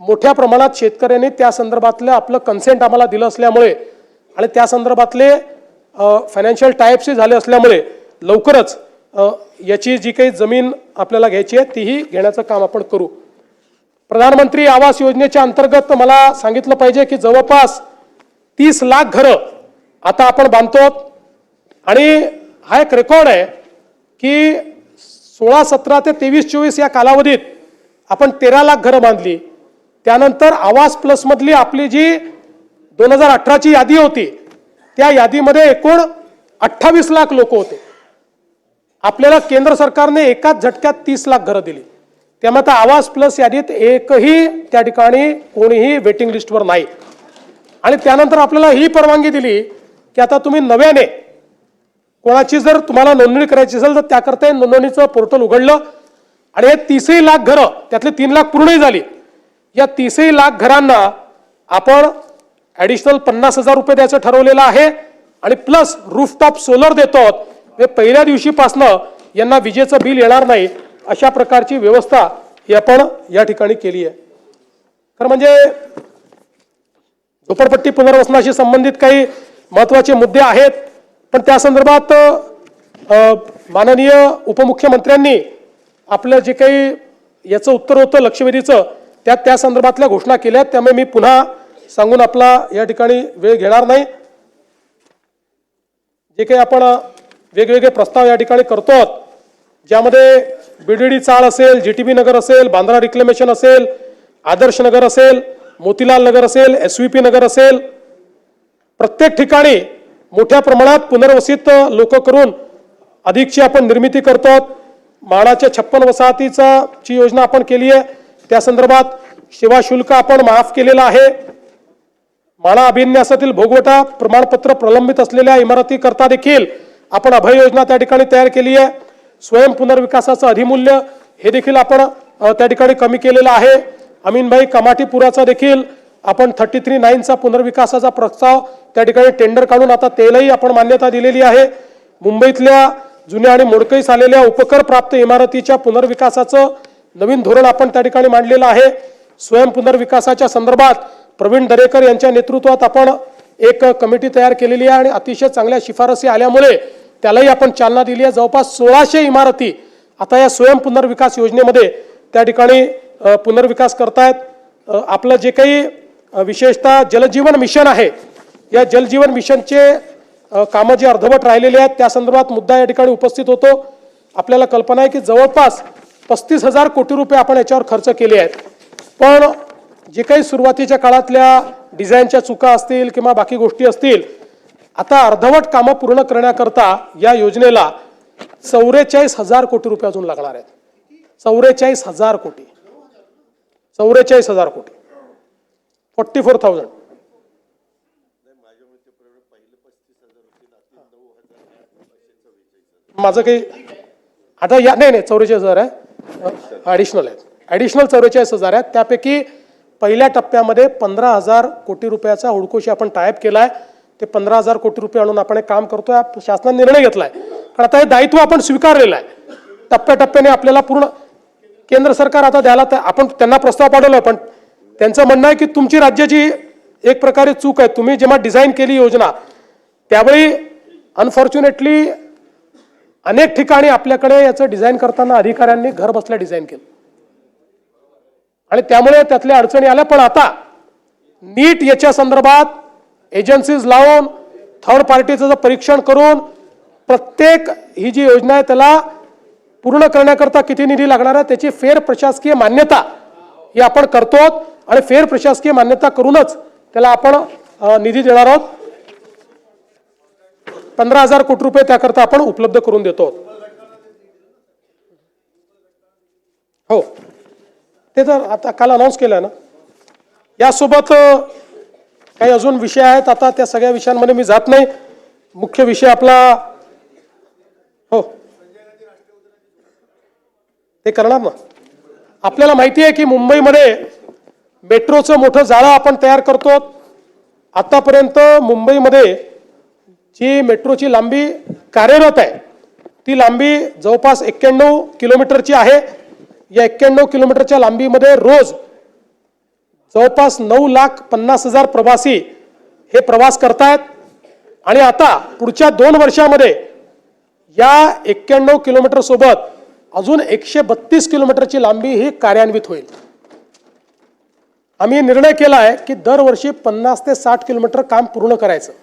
[SPEAKER 1] मोठ्या प्रमाणात शेतकऱ्यांनी त्या संदर्भातलं आपलं कन्सेंट आम्हाला दिलं असल्यामुळे आणि त्या संदर्भातले फायनान्शियल टाईप्सही झाले असल्यामुळे लवकरच याची जी काही जमीन आपल्याला घ्यायची आहे तीही घेण्याचं काम आपण करू. प्रधानमंत्री आवास योजनेच्या अंतर्गत मला सांगितलं पाहिजे की जवळपास 30 लाख घरं आता आपण बांधतो आणि हा एक रेकॉर्ड आहे की 16, 17 ते 23, 24 या कालावधीत आपण 13 लाख घरं बांधली. त्यानंतर आवास प्लसमधली आपली जी 2018ची यादी होती त्या यादीमध्ये एकूण 28 लाख लोक होते. आपल्याला केंद्र सरकारने एकाच झटक्यात 30 लाख घरं दिली. त्यामुळे आता आवास प्लस यादीत एकही त्या ठिकाणी कोणीही वेटिंग लिस्टवर नाही. आणि त्यानंतर आपल्याला ही परवानगी दिली की आता तुम्ही नव्याने कोणाची जर तुम्हाला नोंदणी करायची असेल तर त्याकरता नोंदणीचं पोर्टल उघडलं आणि हे 30 लाख घरं त्यातले 3 लाख पूर्णही झाली. या 30 लाख घरांना आपण ॲडिशनल 50,000 रुपये द्यायचं ठरवलेलं आहे आणि प्लस रूफटॉप सोलर देतो. पहिल्या दिवशीपासनं यांना विजेचं बिल येणार नाही अशा प्रकारची व्यवस्था ही आपण या ठिकाणी केली आहे. खरं म्हणजे झोपडपट्टी पुनर्वसनाशी संबंधित काही महत्त्वाचे मुद्दे आहेत, पण त्या संदर्भात माननीय उपमुख्यमंत्र्यांनी आपलं जे काही याचं उत्तर होतं लक्षवेधीचं त्या संदर्भातल्या घोषणा केल्या. त्यामुळे मी पुन्हा सांगून आपला या ठिकाणी वेळ घेणार नाही. जे काही आपण वेगवेगळे प्रस्ताव या ठिकाणी करतो, ज्यामध्ये BDD चाळ असेल, GTB नगर असेल, बांद्रा रिक्लेमेशन असेल, आदर्श नगर असेल, मोतीलाल नगर असेल, SVP नगर असेल, प्रत्येक ठिकाणी मोठ्या प्रमाणात पुनर्वसित लोक करून अधिकची आपण निर्मिती करतो. म्हाडाच्या 56 वसाहतीची योजना आपण केली आहे. त्या संदर्भात सेवा शुल्क आपण माफ केलेलं आहे. म्हाडा अभिन्यासातील भोगवटा प्रमाणपत्र प्रलंबित असलेल्या इमारती करता देखील आपण अभय योजना त्या ठिकाणी तयार केली आहे. स्वयं पुनर्विकासाचं अधिमूल्य हे देखील आपण त्या ठिकाणी कमी केलेलं आहे. अमीनभाई कमाटीपुराचा देखील आपण 33/9चा पुनर्विकासाचा प्रस्ताव त्या ठिकाणी टेंडर काढून आता त्यालाही आपण मान्यता दिलेली आहे. मुंबईतल्या जुन्या आणि मोडकळीस आलेल्या उपकर प्राप्त इमारतीच्या पुनर्विकासाचं नवीन धोरण आपण त्या ठिकाणी मांडलेलं आहे. स्वयं पुनर्विकासाच्या संदर्भात प्रवीण दरेकर यांच्या नेतृत्वात आपण एक कमिटी तयार केलेली आहे आणि अतिशय चांगल्या शिफारसी आल्यामुळे त्यालाही आपण चालना दिली आहे. जवळपास 1600 इमारती आता या स्वयं पुनर्विकास योजनेमध्ये त्या ठिकाणी पुनर्विकास करतायत. आपलं जे काही विशेषतः जलजीवन मिशन आहे, या जलजीवन मिशनचे कामं जे अर्धवट राहिलेले आहेत त्या संदर्भात मुद्दा या ठिकाणी उपस्थित होतो. आपल्याला कल्पना आहे की जवळपास 35,000 कोटी रुपये आपण याच्यावर खर्च केले आहेत. पण जे काही सुरुवातीच्या काळातल्या डिझाईनच्या चुका असतील किंवा बाकी गोष्टी असतील, आता अर्धवट कामं पूर्ण करण्याकरता या योजनेला 44,000 कोटी रुपये अजून लागणार आहेत. 44,000 कोटी, 44,000 कोटी, 44,000. माझं काही आता या नाही 44,000 आहे, ॲडिशनल आहेत. ॲडिशनल 44,000 आहेत. त्यापैकी पहिल्या टप्प्यामध्ये 15,000 कोटी रुपयाचा हुडकोशी आपण टायप केला आहे. ते 15,000 कोटी रुपये आणून आपण एक काम करतोय. शासनाने निर्णय घेतलाय, कारण आता हे दायित्व आपण स्वीकारलेलं आहे. टप्प्याटप्प्याने आपल्याला पूर्ण केंद्र सरकार आता द्यायला आपण त्यांना प्रस्ताव पाठवला, पण त्यांचं म्हणणं आहे की तुमची राज्याची एक प्रकारे चूक आहे. तुम्ही जेव्हा डिझाईन केली योजना त्यावेळी अनफॉर्च्युनेटली अनेक ठिकाणी आपल्याकडे याचं डिझाईन करताना अधिकाऱ्यांनी घर बसल्या डिझाईन केलं आणि त्यामुळे त्यातल्या अडचणी आल्या. पण आता नीट याच्या संदर्भात एजन्सीज लावून थर्ड पार्टीचं परीक्षण करून प्रत्येक ही जी योजना आहे त्याला पूर्ण करण्याकरता किती निधी लागणार आहे त्याची फेर प्रशासकीय मान्यता ही आपण करतो आणि फेर प्रशासकीय मान्यता करूनच त्याला आपण निधी देणार आहोत. 15,000 कोटी रुपये त्याकरता आपण उपलब्ध करून देतो. हो, ते तर आता काल अनाऊन्स केलं ना. यासोबत काही अजून विषय आहेत, आता त्या सगळ्या विषयांमध्ये मी जात नाही. मुख्य विषय आपला हो ते करणार ना. आपल्याला माहिती आहे की मुंबईमध्ये मेट्रोचं मोठं जाळं आपण तयार करतो. आतापर्यंत मुंबईमध्ये जी मेट्रोची लांबी कार्यरत आहे ती लांबी जवळपास 91 किलोमीटरची आहे. या 91 किलोमीटरच्या लांबीमध्ये रोज जवळपास 9,50,000 प्रवासी हे प्रवास करतायत. आणि आता पुढच्या 2 वर्षामध्ये या 91 किलोमीटर सोबत अजून 132 किलोमीटरची लांबी ही कार्यान्वित होईल. आम्ही निर्णय केला आहे की दरवर्षी 50 ते 60 किलोमीटर काम पूर्ण करायचं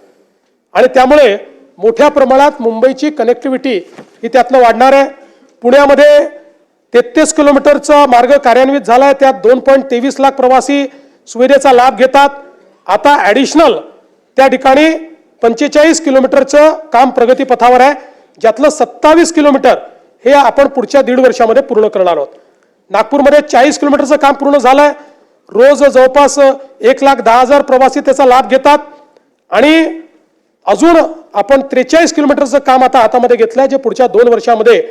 [SPEAKER 1] आणि त्यामुळे मोठ्या प्रमाणात मुंबईची कनेक्टिव्हिटी ही त्यातनं वाढणार आहे. पुण्यामध्ये 33 किलोमीटरचा मार्ग कार्यान्वित झाला आहे. त्यात 2.23 लाख प्रवासी सुविधेचा लाभ घेतात. आता ॲडिशनल त्या ठिकाणी 45 किलोमीटरचं काम प्रगतीपथावर आहे, ज्यातलं 27 किलोमीटर हे आपण पुढच्या 1.5 वर्षामध्ये पूर्ण करणार आहोत. नागपूरमध्ये 40 किलोमीटरचं काम पूर्ण झालं आहे. रोज जवळपास 1,10,000 प्रवासी त्याचा लाभ घेतात आणि अजून आपण 43 किलोमीटरचं काम आता हातामध्ये घेतलं आहे, जे पुढच्या 2 वर्षामध्ये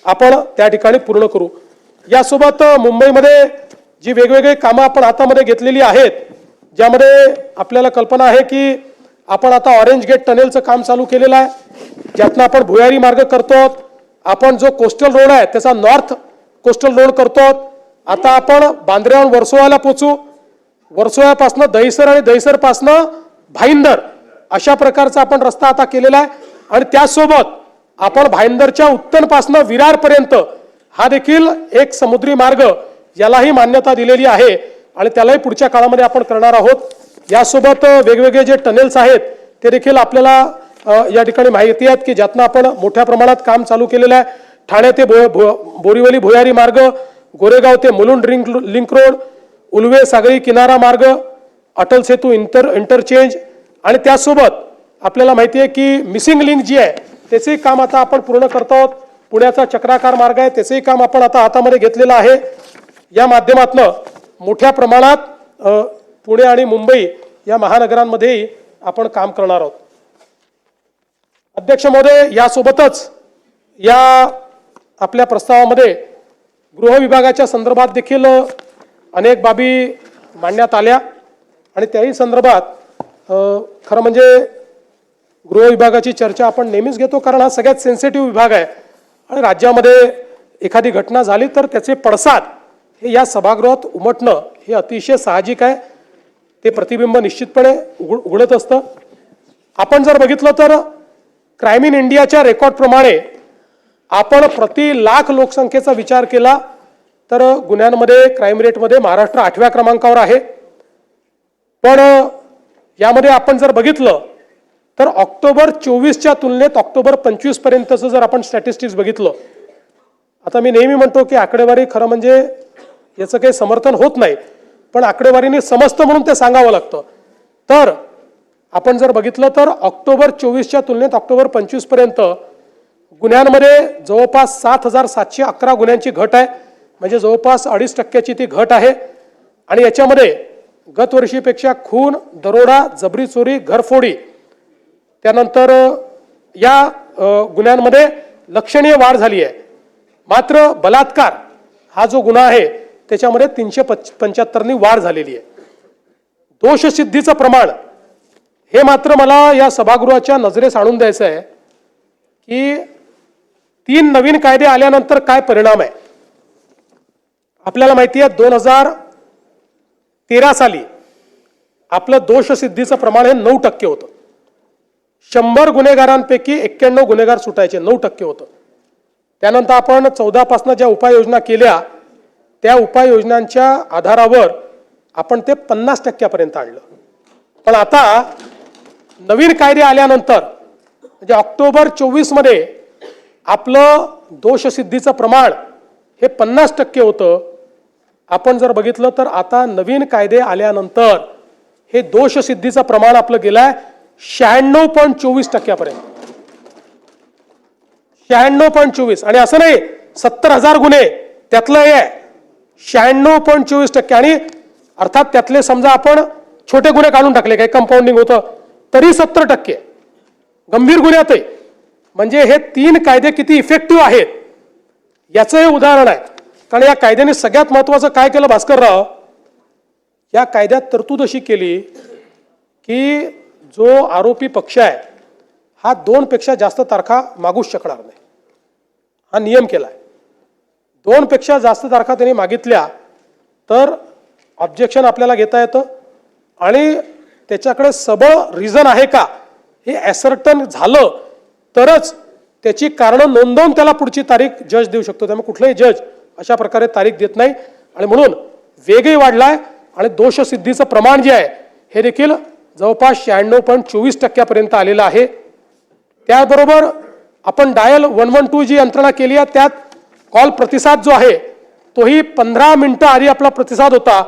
[SPEAKER 1] आपण त्या ठिकाणी पूर्ण करू. यासोबत मुंबईमध्ये जी वेगवेगळी कामं आपण हातामध्ये घेतलेली आहेत, ज्यामध्ये आपल्याला कल्पना आहे की आपण आता ऑरेंज गेट टनेलचं काम चालू केलेलं आहे, ज्यातनं आपण भुयारी मार्ग करतो. आपण जो कोस्टल रोड आहे त्याचा नॉर्थ कोस्टल रोड करतो. आता आपण बांद्र्याहून वर्सोवाला पोचू. वर्सोव्यापासनं दहिसर आणि दहिसरपासनं भाईंदर अशा प्रकारचा आपण रस्ता आता केलेला आहे. आणि त्याचसोबत आपण भाईंदरच्या उत्तनपासनं विरारपर्यंत हा देखील एक समुद्री मार्ग यालाही मान्यता दिलेली आहे आणि त्यालाही पुढच्या काळामध्ये आपण करणार आहोत. यासोबत वेगवेगळे जे टनेल्स आहेत ते देखील आपल्याला या ठिकाणी माहिती आहेत की ज्यातनं आपण मोठ्या प्रमाणात काम चालू केलेलं आहे. ठाणे ते बोरीवली भुयारी मार्ग, गोरेगाव ते मुलुंड लिंक रोड, उल्वे सागरी किनारा मार्ग, अटल सेतू इंटरचेंज आणि त्यासोबत आपल्याला माहिती आहे की मिसिंग लिंक जी आहे त्याचंही काम आता आपण पूर्ण करतो आहोत. पुण्याचा चक्राकार मार्ग आहे त्याचंही काम आपण आता हातामध्ये घेतलेलं आहे. या माध्यमातून मोठ्या प्रमाणात पुणे आणि मुंबई या महानगरांमध्येही आपण काम करणार आहोत. अध्यक्ष महोदय, यासोबतच या आपल्या प्रस्तावामध्ये गृह विभागाच्या संदर्भात देखील अनेक बाबी मांडण्यात आल्या आणि त्याही संदर्भात खरं म्हणजे गृह विभागाची चर्चा आपण नेहमीच घेतो, कारण हा सगळ्यात सेन्सिटिव्ह विभाग आहे आणि राज्यामध्ये एखादी घटना झाली तर त्याचे पडसाद हे या सभागृहात उमटणं हे अतिशय साहजिक आहे. ते प्रतिबिंब निश्चितपणे उघडत असतं. आपण जर बघितलं तर क्राईम इन इंडियाच्या रेकॉर्डप्रमाणे आपण प्रति लाख लोकसंख्येचा विचार केला तर गुन्ह्यांमध्ये क्राईम रेटमध्ये महाराष्ट्र 8व्या क्रमांकावर आहे. पण यामध्ये आपण जर बघितलं तर ऑक्टोबर 24च्या तुलनेत ऑक्टोबर 25 पर्यंतचं जर आपण स्टॅटिस्टिक्स बघितलं, आता मी नेहमी म्हणतो की आकडेवारी खरं म्हणजे याचं काही समर्थन होत नाही, पण आकडेवारीने समजतं म्हणून ते सांगावं लागतं. तर आपण जर बघितलं तर ऑक्टोबर 24च्या तुलनेत ऑक्टोबर 25 पर्यंत गुन्ह्यांमध्ये जवळपास 7,711 गुन्ह्यांची घट आहे, म्हणजे जवळपास 2.5% ती घट आहे. आणि याच्यामध्ये गत वर्षीपेक्षा खून, दरोडा, जबरी चोरी, घरफोडी त्यानंतर या गुन्ह्यांमध्ये लक्षणीय वाढ झाली आहे. मात्र बलात्कार हा जो गुन्हा आहे त्याच्यामध्ये 375नी वाढ झालेली आहे. दोषसिद्धीचं प्रमाण हे मात्र मला या सभागृहाच्या नजरेस आणून द्यायचं आहे की 3 नवीन कायदे आल्यानंतर काय परिणाम आहे. आपल्याला माहिती आहे 2013 साली आपलं दोषसिद्धीचं प्रमाण हे 9% होतं. 100 गुन्हेगारांपैकी 91 गुन्हेगार सुटायचे, 9% होतं. त्यानंतर आपण 14 पासून ज्या उपाययोजना केल्या त्या उपाययोजनांच्या आधारावर आपण ते 50% आणलं. पण आता नवीन कायदे आल्यानंतर म्हणजे ऑक्टोबर 24 मध्ये आपलं दोषसिद्धीचं प्रमाण हे 50% होतं. आपण जर बघितलं तर आता नवीन कायदे आल्यानंतर हे दोषसिद्धीचं प्रमाण आपलं गेलंय 96.24% पर्यंत. 96.24 आणि असं नाही 70,000 गुन्हे त्यातलं हे आहे 96.24%. आणि अर्थात त्यातले समजा आपण छोटे गुन्हे काढून टाकले, काही कंपाऊंडिंग होतं तरी 70%. गंभीर गुन्ह्यातही म्हणजे हे 3 कायदे किती इफेक्टिव्ह आहेत याचं हे उदाहरण आहे. कारण या कायद्याने सगळ्यात महत्त्वाचं काय केलं भास्करराव, या कायद्यात तरतूद अशी केली की जो आरोपी पक्ष आहे हा 2 पेक्षा जास्त तारखा मागूच शकणार नाही, हा नियम केला आहे. 2 पेक्षा जास्त तारखा त्यांनी मागितल्या तर ऑब्जेक्शन आपल्याला घेता येतं आणि त्याच्याकडे सबळ रिझन आहे का हे ॲसर्टन झालं तरच त्याची कारणं नोंदवून त्याला पुढची तारीख जज देऊ शकतो. त्यामुळे कुठलाही जज अशा प्रकारे तारीख देत नाही आणि म्हणून वेगही वाढलाय आणि दोषसिद्धीचं प्रमाण जे आहे हे देखील जवळपास 96.24% आलेलं आहे. त्याचबरोबर आपण डायल 112 जी यंत्रणा केली आहे त्यात कॉल प्रतिसाद जो आहे तोही 15 मिनिटं आधी आपला प्रतिसाद होता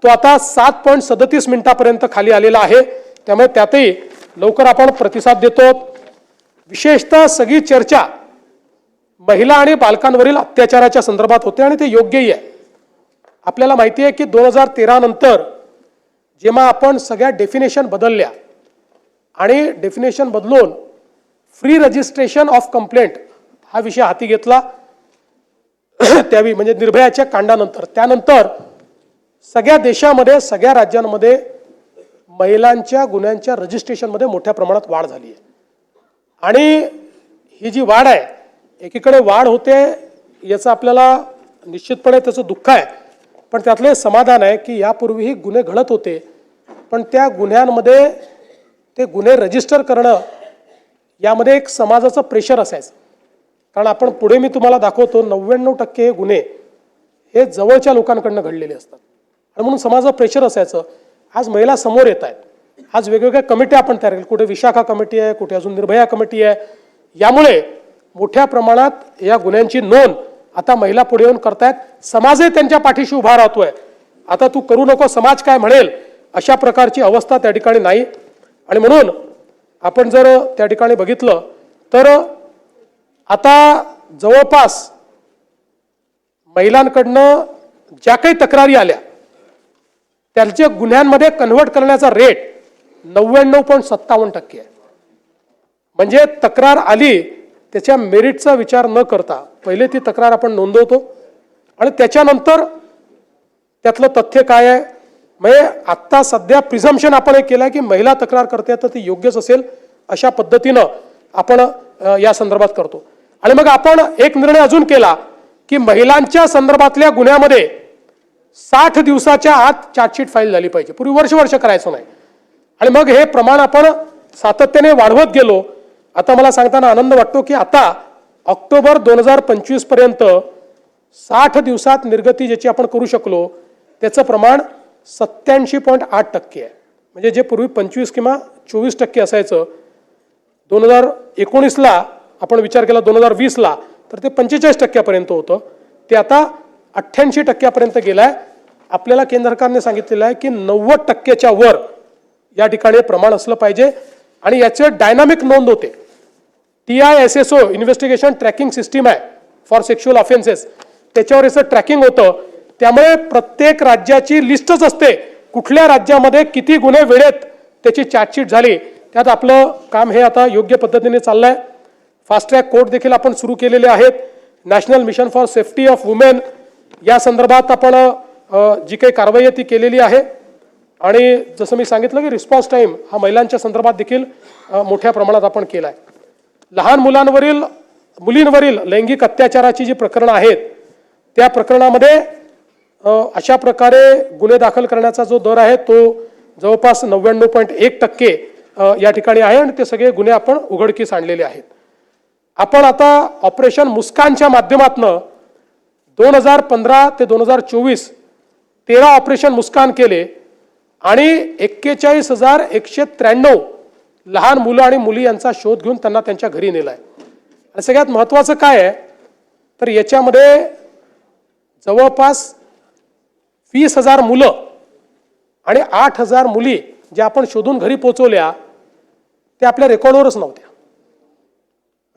[SPEAKER 1] तो आता 7.37 मिनिटापर्यंत खाली आलेला आहे. त्यामुळे त्यातही लवकर आपण प्रतिसाद देतो. विशेषतः सगळी चर्चा महिला आणि बालकांवरील अत्याचाराच्या संदर्भात होते आणि ते योग्यही आहे. आपल्याला माहिती आहे की 2013 नंतर जेव्हा आपण सगळ्या डेफिनेशन बदलल्या आणि डेफिनेशन बदलून फ्री रजिस्ट्रेशन ऑफ कंप्लेंट हा विषय हाती घेतला त्यावेळी म्हणजे निर्भयाच्या कांडानंतर, त्यानंतर सगळ्या देशामध्ये सगळ्या राज्यांमध्ये महिलांच्या गुन्ह्यांच्या रजिस्ट्रेशनमध्ये मोठ्या प्रमाणात वाढ झाली आहे. आणि ही जी वाढ आहे, एकीकडे वाढ होते याचं आपल्याला निश्चितपणे त्याचं दुःख आहे, पण त्यातले समाधान आहे की यापूर्वीही गुन्हे घडत होते पण त्या गुन्ह्यांमध्ये ते गुन्हे रजिस्टर करणं यामध्ये एक समाजाचं प्रेशर असायचं. कारण आपण पुढे मी तुम्हाला दाखवतो 99% हे गुन्हे हे जवळच्या लोकांकडनं घडलेले असतात आणि म्हणून समाजाचं प्रेशर असायचं. आज महिला समोर येत आहेत, आज वेगवेगळ्या कमिट्या आपण तयार केल्या, कुठे विशाखा कमिटी आहे, कुठे अजून निर्भया कमिटी आहे. यामुळे मोठ्या प्रमाणात या गुन्ह्यांची नोंद आता महिला पुढे येऊन करतायत. समाजही त्यांच्या पाठीशी उभा राहतोय. आता तू करू नको, समाज काय म्हणेल अशा प्रकारची अवस्था त्या ठिकाणी नाही. आणि म्हणून आपण जर त्या ठिकाणी बघितलं तर आता जवळपास महिलांकडनं ज्या काही तक्रारी आल्या त्यांच्या गुन्ह्यांमध्ये कन्व्हर्ट करण्याचा रेट 99.57% आहे. म्हणजे तक्रार आली त्याच्या मेरिटचा विचार न करता पहिले ती तक्रार आपण नोंदवतो आणि त्याच्यानंतर त्यातलं तथ्य काय आहे. म्हणजे आत्ता सध्या प्रिझम्पशन आपण हे केलं की महिला तक्रार करते तर ती योग्यच असेल अशा पद्धतीनं आपण या संदर्भात करतो. आणि मग आपण एक निर्णय अजून केला की महिलांच्या संदर्भातल्या गुन्ह्यामध्ये 60 दिवसाच्या आत चार्जशीट फाईल झाली पाहिजे. पूर्वी वर्ष करायचं नाही आणि मग हे प्रमाण आपण सातत्याने वाढवत गेलो. आता मला सांगताना आनंद वाटतो की आता ऑक्टोबर 2025 पर्यंत 60 दिवसात निर्गती ज्याची आपण करू शकलो त्याचं प्रमाण 87.8% आहे. म्हणजे जे पूर्वी 25 किंवा 24% असायचं 2019ला आपण विचार केला 2020ला तर ते 45% होतं, ते आता 88% गेलाय. आपल्याला केंद्र सरकारने सांगितलेलं आहे की 90% वर या ठिकाणी प्रमाण असलं पाहिजे आणि याचे डायनामिक नोंद होते. TISSO इन्व्हेस्टिगेशन ट्रॅकिंग सिस्टीम आहे फॉर सेक्शुअल ऑफेन्सेस, त्याच्यावर याचं ट्रॅकिंग होतं. त्यामुळे प्रत्येक राज्याची लिस्टच असते कुठल्या राज्यामध्ये किती गुन्हे वेळेत त्याची चार्जशीट झाली. त्यात आपलं काम हे आता योग्य पद्धतीने चाललंय. फास्ट ट्रॅक कोर्ट देखील आपण सुरू केलेले आहेत. National mission for safety of women या संदर्भात आपण जी काही कारवाई आहे ती केलेली आहे. आणि जसं मी सांगितलं की रिस्पॉन्स टाईम हा महिलांच्या संदर्भात देखील मोठ्या प्रमाणात आपण केला आहे. लहान मुलींवरील लैंगिक अत्याचाराची जी प्रकरणं आहेत त्या प्रकरणामध्ये अशा प्रकारे गुन्हे दाखल करण्याचा जो दर आहे तो जवळपास 99.1% या ठिकाणी आहे आणि ते सगळे गुन्हे आपण उघडकीस आणलेले आहेत. आपण आता ऑपरेशन मुस्कानच्या माध्यमातून 2015 ते 2024 13 ऑपरेशन मुस्कान केले आणि 41,193 लहान मुलं आणि मुली यांचा शोध घेऊन त्यांना त्यांच्या घरी नेलाय. आणि सगळ्यात महत्त्वाचं काय आहे तर याच्यामध्ये जवळपास 20,000 मुलं आणि 8,000 मुली ज्या आपण शोधून घरी पोहोचवल्या त्या आपल्या रेकॉर्डवरच नव्हत्या.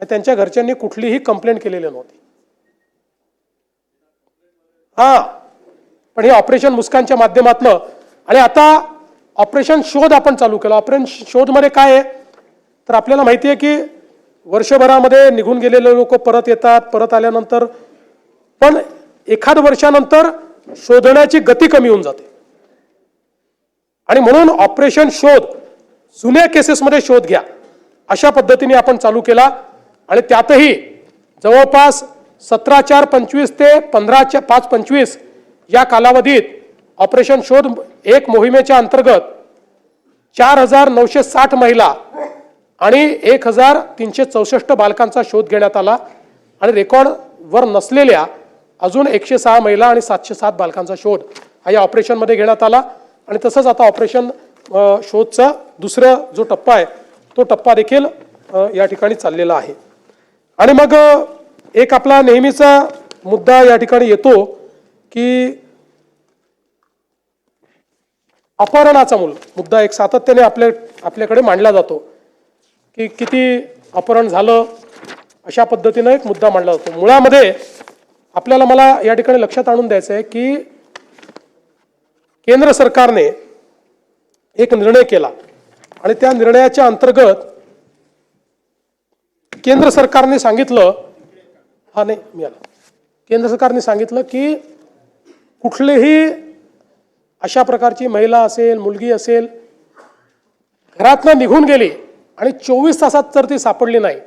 [SPEAKER 1] त्यांच्या घरच्यांनी कुठलीही कंप्लेंट केलेली नव्हती. पण हे ऑपरेशन मुस्कानच्या माध्यमातून आणि आता ऑपरेशन शोध आपण चालू केलं. ऑपरेशन शोधमध्ये काय आहे तर आपल्याला माहिती आहे की वर्षभरामध्ये निघून गेलेले लोक परत येतात, परत आल्यानंतर पण एखाद वर्षानंतर शोधण्याची गती कमी होऊन जाते आणि म्हणून ऑपरेशन शोध जुन्या केसेसमध्ये शोध घ्या अशा पद्धतीने आपण चालू केला आणि त्यातही जवळपास 17/4/25 ते 15/5/25 या कालावधीत ऑपरेशन शोध एक मोहिमेच्या अंतर्गत 4,960 महिला आणि 1,364 बालकांचा शोध घेण्यात आला आणि रेकॉर्डवर नसलेल्या अजून 106 महिला आणि 707 बालकांचा शोध हा या ऑपरेशनमध्ये घेण्यात आला आणि तसंच आता ऑपरेशन शोधचा दुसरा जो टप्पा आहे तो टप्पा देखील या ठिकाणी चाललेला आहे. आणि मग एक आपला नेहमीचा मुद्दा या ठिकाणी येतो की अपहरणाचा मुद्दा एक सातत्याने आपल्याकडे मांडला जातो की किती अपहरण झालं अशा पद्धतीनं एक मुद्दा मांडला जातो. मुळामध्ये आपल्याला मला या ठिकाणी लक्षात आणून द्यायचं आहे की केंद्र सरकारने एक निर्णय केला आणि त्या निर्णयाच्या अंतर्गत केंद्र सरकारने सांगितलं केंद्र सरकारने सांगितलं की कुठलेही अशा प्रकारची महिला असेल मुलगी असेल घरातनं निघून गेली आणि 24 तासात जर ती सापडली नाही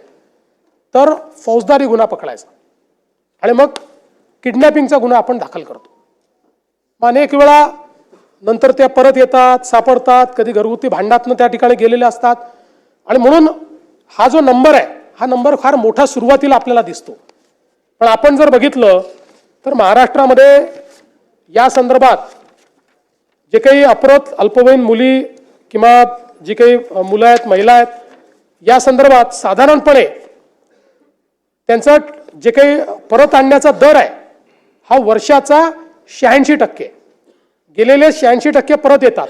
[SPEAKER 1] तर फौजदारी गुन्हा पकडायचा आणि मग किडनॅपिंगचा गुन्हा आपण दाखल करतो. मग अनेक वेळा नंतर त्या परत येतात सापडतात कधी घरगुती भांडणातनं त्या ठिकाणी गेलेले असतात आणि म्हणून हा जो नंबर आहे हा नंबर फार मोठा सुरुवातीला आपल्याला दिसतो. पण आपण जर बघितलं तर महाराष्ट्रामध्ये या संदर्भात जे काही अपहृत अल्पवयीन मुली किंवा जी काही मुलं आहेत महिला आहेत या संदर्भात साधारणपणे त्यांचा जे काही परत आणण्याचा दर आहे हा वर्षाचा 86%. गेलेले 86% परत येतात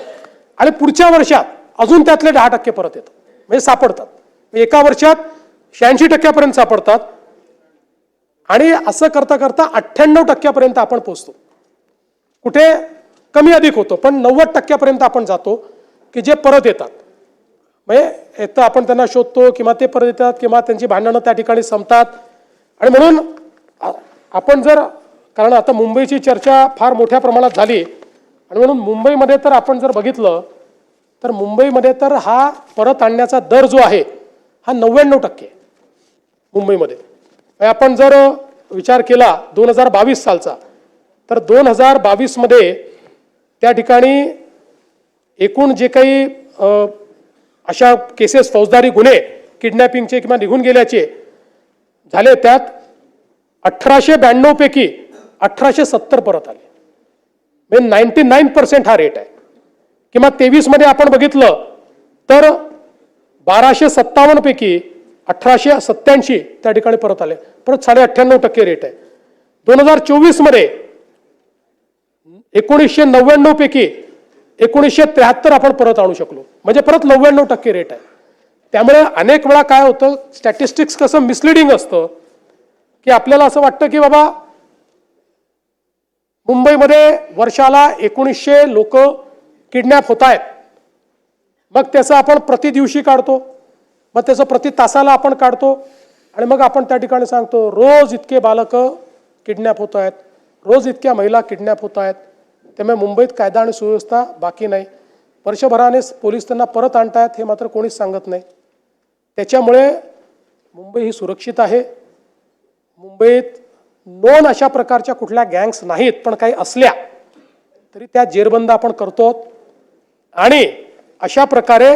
[SPEAKER 1] आणि पुढच्या वर्षात अजून त्यातले 10% परत येतात म्हणजे सापडतात. एका वर्षात 86% सापडतात आणि असं करता करता 98% आपण पोहोचतो. कुठे कमी अधिक होतो पण 90% आपण जातो की जे परत येतात. म्हणजे एक तर आपण त्यांना शोधतो किंवा ते परत येतात किंवा त्यांची भांडणं त्या ठिकाणी संपतात. आणि म्हणून आपण जर कारण आता मुंबईची चर्चा फार मोठ्या प्रमाणात झाली आणि म्हणून मुंबईमध्ये तर आपण जर बघितलं तर मुंबईमध्ये तर हा परत आणण्याचा दर जो आहे हा 99% मुंबईमध्ये. आपण जर विचार केला 2022 सालचा तर 2022 मध्ये त्या ठिकाणी एकूण जे काही अशा केसेस फौजदारी गुन्हे किडनॅपिंगचे किंवा निघून गेल्याचे झाले त्यात 1892 पैकी 1870 परत आले म्हणजे 99% हा रेट आहे. किंवा 23 मध्ये आपण बघितलं तर 1257 पैकी 1887 त्या ठिकाणी परत आले परत 98.5% रेट आहे. 2024 मध्ये 1999 पैकी 1973 आपण परत आणू शकलो म्हणजे परत 99% रेट आहे. त्यामुळे अनेक वेळा काय होतं स्टॅटिस्टिक्स कसं मिसलिडिंग असतं की आपल्याला असं वाटतं की बाबा मुंबईमध्ये वर्षाला 1900 लोक किडनॅप होत आहेत मग त्याचं आपण प्रति दिवशी काढतो मग त्याचं प्रति तासाला आपण काढतो आणि मग आपण त्या ठिकाणी सांगतो रोज इतके बालकं किडनॅप होत आहेत रोज इतक्या महिला किडनॅप होत आहेत. त्यामुळे मुंबईत कायदा आणि सुव्यवस्था बाकी नाही. वर्षभराने पोलीस त्यांना परत आणतायत हे मात्र कोणीच सांगत नाही. त्याच्यामुळे मुंबई ही सुरक्षित आहे. मुंबईत नोन अशा प्रकारच्या कुठल्या गँग्स नाहीत पण काही असल्या तरी त्या जेरबंद आपण करतो आणि अशा प्रकारे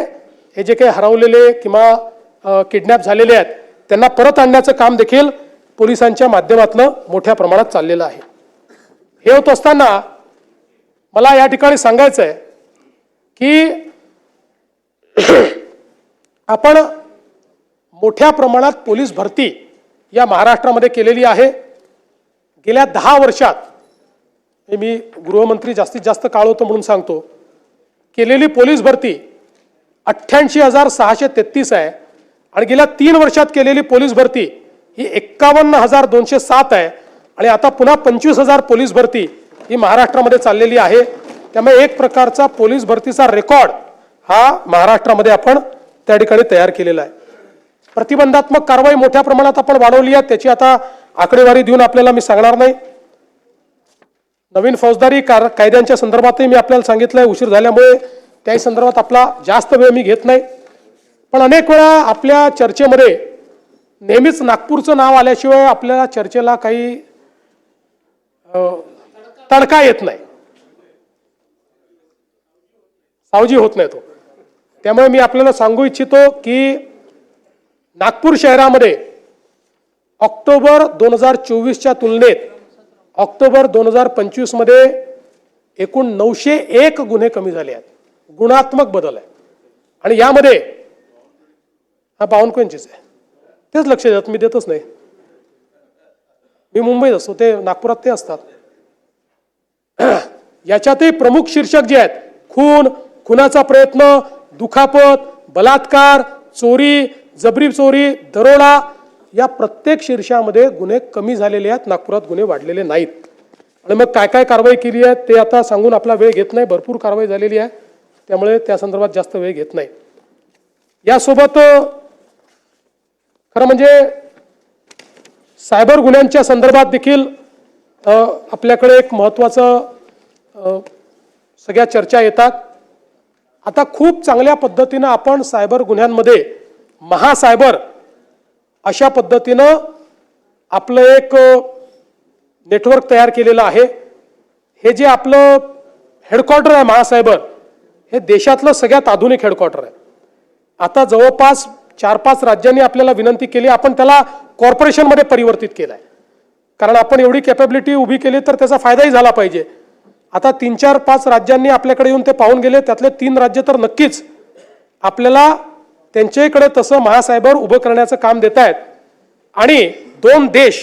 [SPEAKER 1] हे जे काही हरवलेले किंवा किडनॅप झालेले आहेत त्यांना परत आणण्याचं काम देखील पोलिसांच्या माध्यमातून मोठ्या प्रमाणात चाललेलं आहे. हे होत असताना मला या ठिकाणी सांगायचं आहे की आपण मोठ्या प्रमाणात पोलीस भरती या महाराष्ट्रामध्ये केलेली आहे. गेल्या 10 वर्षात मी गृहमंत्री जास्तीत जास्त काळ होतो म्हणून सांगतो केलेली पोलीस भरती 88,633 आहे आणि गेल्या 3 वर्षात केलेली पोलीस भरती ही 51,207 आहे आणि आता पुन्हा 25,000 पोलीस भरती ही महाराष्ट्रामध्ये चाललेली आहे. त्यामुळे एक प्रकारचा पोलीस भरतीचा रेकॉर्ड हा महाराष्ट्रामध्ये आपण त्या ठिकाणी तयार केलेला आहे. प्रतिबंधात्मक कारवाई मोठ्या प्रमाणात आपण वाढवली आहे त्याची आता आकडेवारी देऊन आपल्याला मी सांगणार नाही. नवीन फौजदारी कायद्यांच्या संदर्भातही मी आपल्याला सांगितलंय, उशीर झाल्यामुळे त्याही संदर्भात आपला जास्त वेळ मी घेत नाही. पण अनेक वेळा आपल्या चर्चेमध्ये नेहमीच नागपूरचं नाव आल्याशिवाय आपल्याला चर्चेला काही तडका येत नाही, सावजी होत नाही तो. त्यामुळे मी आपल्याला सांगू इच्छितो की नागपूर शहरामध्ये ऑक्टोबर 2024च्या तुलनेत ऑक्टोबर 2025 मध्ये एकूण 901 गुन्हे कमी झाले आहेत. गुणात्मक बदल आहे. आणि यामध्ये हा बावनकुळेंचीच आहे, तेच लक्ष देतात, मी देतच नाही. मी मुंबईत असतो, ते नागपुरात ते असतात. याच्यातही प्रमुख शीर्षक जे आहेत, खुनाचा प्रयत्न, दुखापत, बलात्कार, चोरी, जबरी चोरी, दरोडा, या प्रत्येक शीर्षामध्ये गुन्हे कमी झालेले आहेत, नागपुरात गुन्हे वाढलेले नाहीत. आणि मग काय काय कारवाई केली आहे ते आता सांगून आपला वेळ घेत नाही. भरपूर कारवाई झालेली आहे, त्यामुळे त्या संदर्भात जास्त वेळ घेत नाही. यासोबत खरं म्हणजे सायबर गुन्ह्यांच्या संदर्भात देखील आपल्याकडे एक महत्त्वाचं सगळ्या चर्चा येतात. आता खूप चांगल्या पद्धतीनं आपण सायबर गुन्ह्यांमध्ये महासायबर अशा पद्धतीनं आपलं एक नेटवर्क तयार केलेलं आहे. हे जे आपलं हेडक्वार्टर आहे महासायबर, हे देशातलं सगळ्यात आधुनिक हेडक्वार्टर आहे. आता जवळपास 4-5 राज्यांनी आपल्याला विनंती केली, आपण त्याला कॉर्पोरेशनमध्ये परिवर्तित केलं आहे. कारण आपण एवढी कॅपॅबिलिटी उभी केली तर त्याचा फायदाही झाला पाहिजे. आता 3-4-5 राज्यांनी आपल्याकडे येऊन ते पाहून गेले, त्यातले 3 राज्य तर नक्कीच आपल्याला त्यांच्याकडे तसं महासायबर उभं करण्याचं काम देत आहेत. आणि 2 देश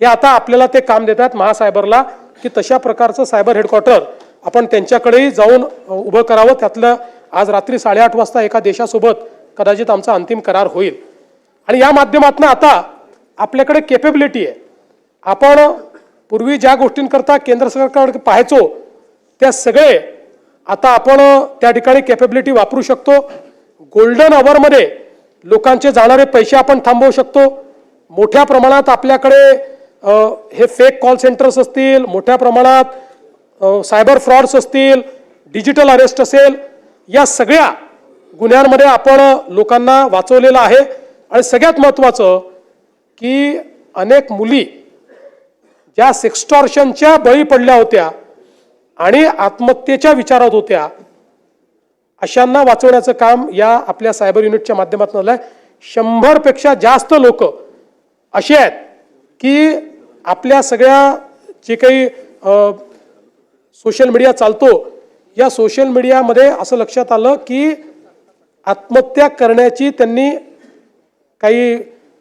[SPEAKER 1] हे आता आपल्याला ते काम देत आहेत महासायबरला, की तशा प्रकारचं सायबर हेडक्वार्टर आपण त्यांच्याकडेही जाऊन उभं करावं. त्यातलं आज रात्री 8:30 वाजता एका देशासोबत कदाचित आमचा अंतिम करार होईल. आणि या माध्यमातून आता आपल्याकडे कॅपेबिलिटी आहे. आपण पूर्वी ज्या गोष्टींकरता केंद्र सरकारकडे पाहायचो त्या सगळे आता आपण त्या ठिकाणी कॅपेबिलिटी वापरू शकतो. गोल्डन अवरमध्ये लोकांचे जाणारे पैसे आपण थांबवू शकतो. मोठ्या प्रमाणात आपल्याकडे हे फेक कॉल सेंटर्स असतील, मोठ्या प्रमाणात सायबर फ्रॉड्स असतील, डिजिटल अरेस्ट असेल, या सगळ्या गुन्ह्यांमध्ये आपण लोकांना वाचवलेलं आहे. आणि सगळ्यात महत्त्वाचं की अनेक मुली ज्या सेक्स्टॉर्शनच्या बळी पडल्या होत्या आणि आत्महत्येच्या विचारात होत्या, अशांना वाचवण्याचं काम या आपल्या सायबर युनिटच्या माध्यमातून झालं आहे. 100पेक्षा जास्त लोक असे आहेत की आपल्या सगळ्या जे काही सोशल मीडिया चालतो, या सोशल मीडियामध्ये असं लक्षात आलं की आत्महत्या करण्याची त्यांनी काही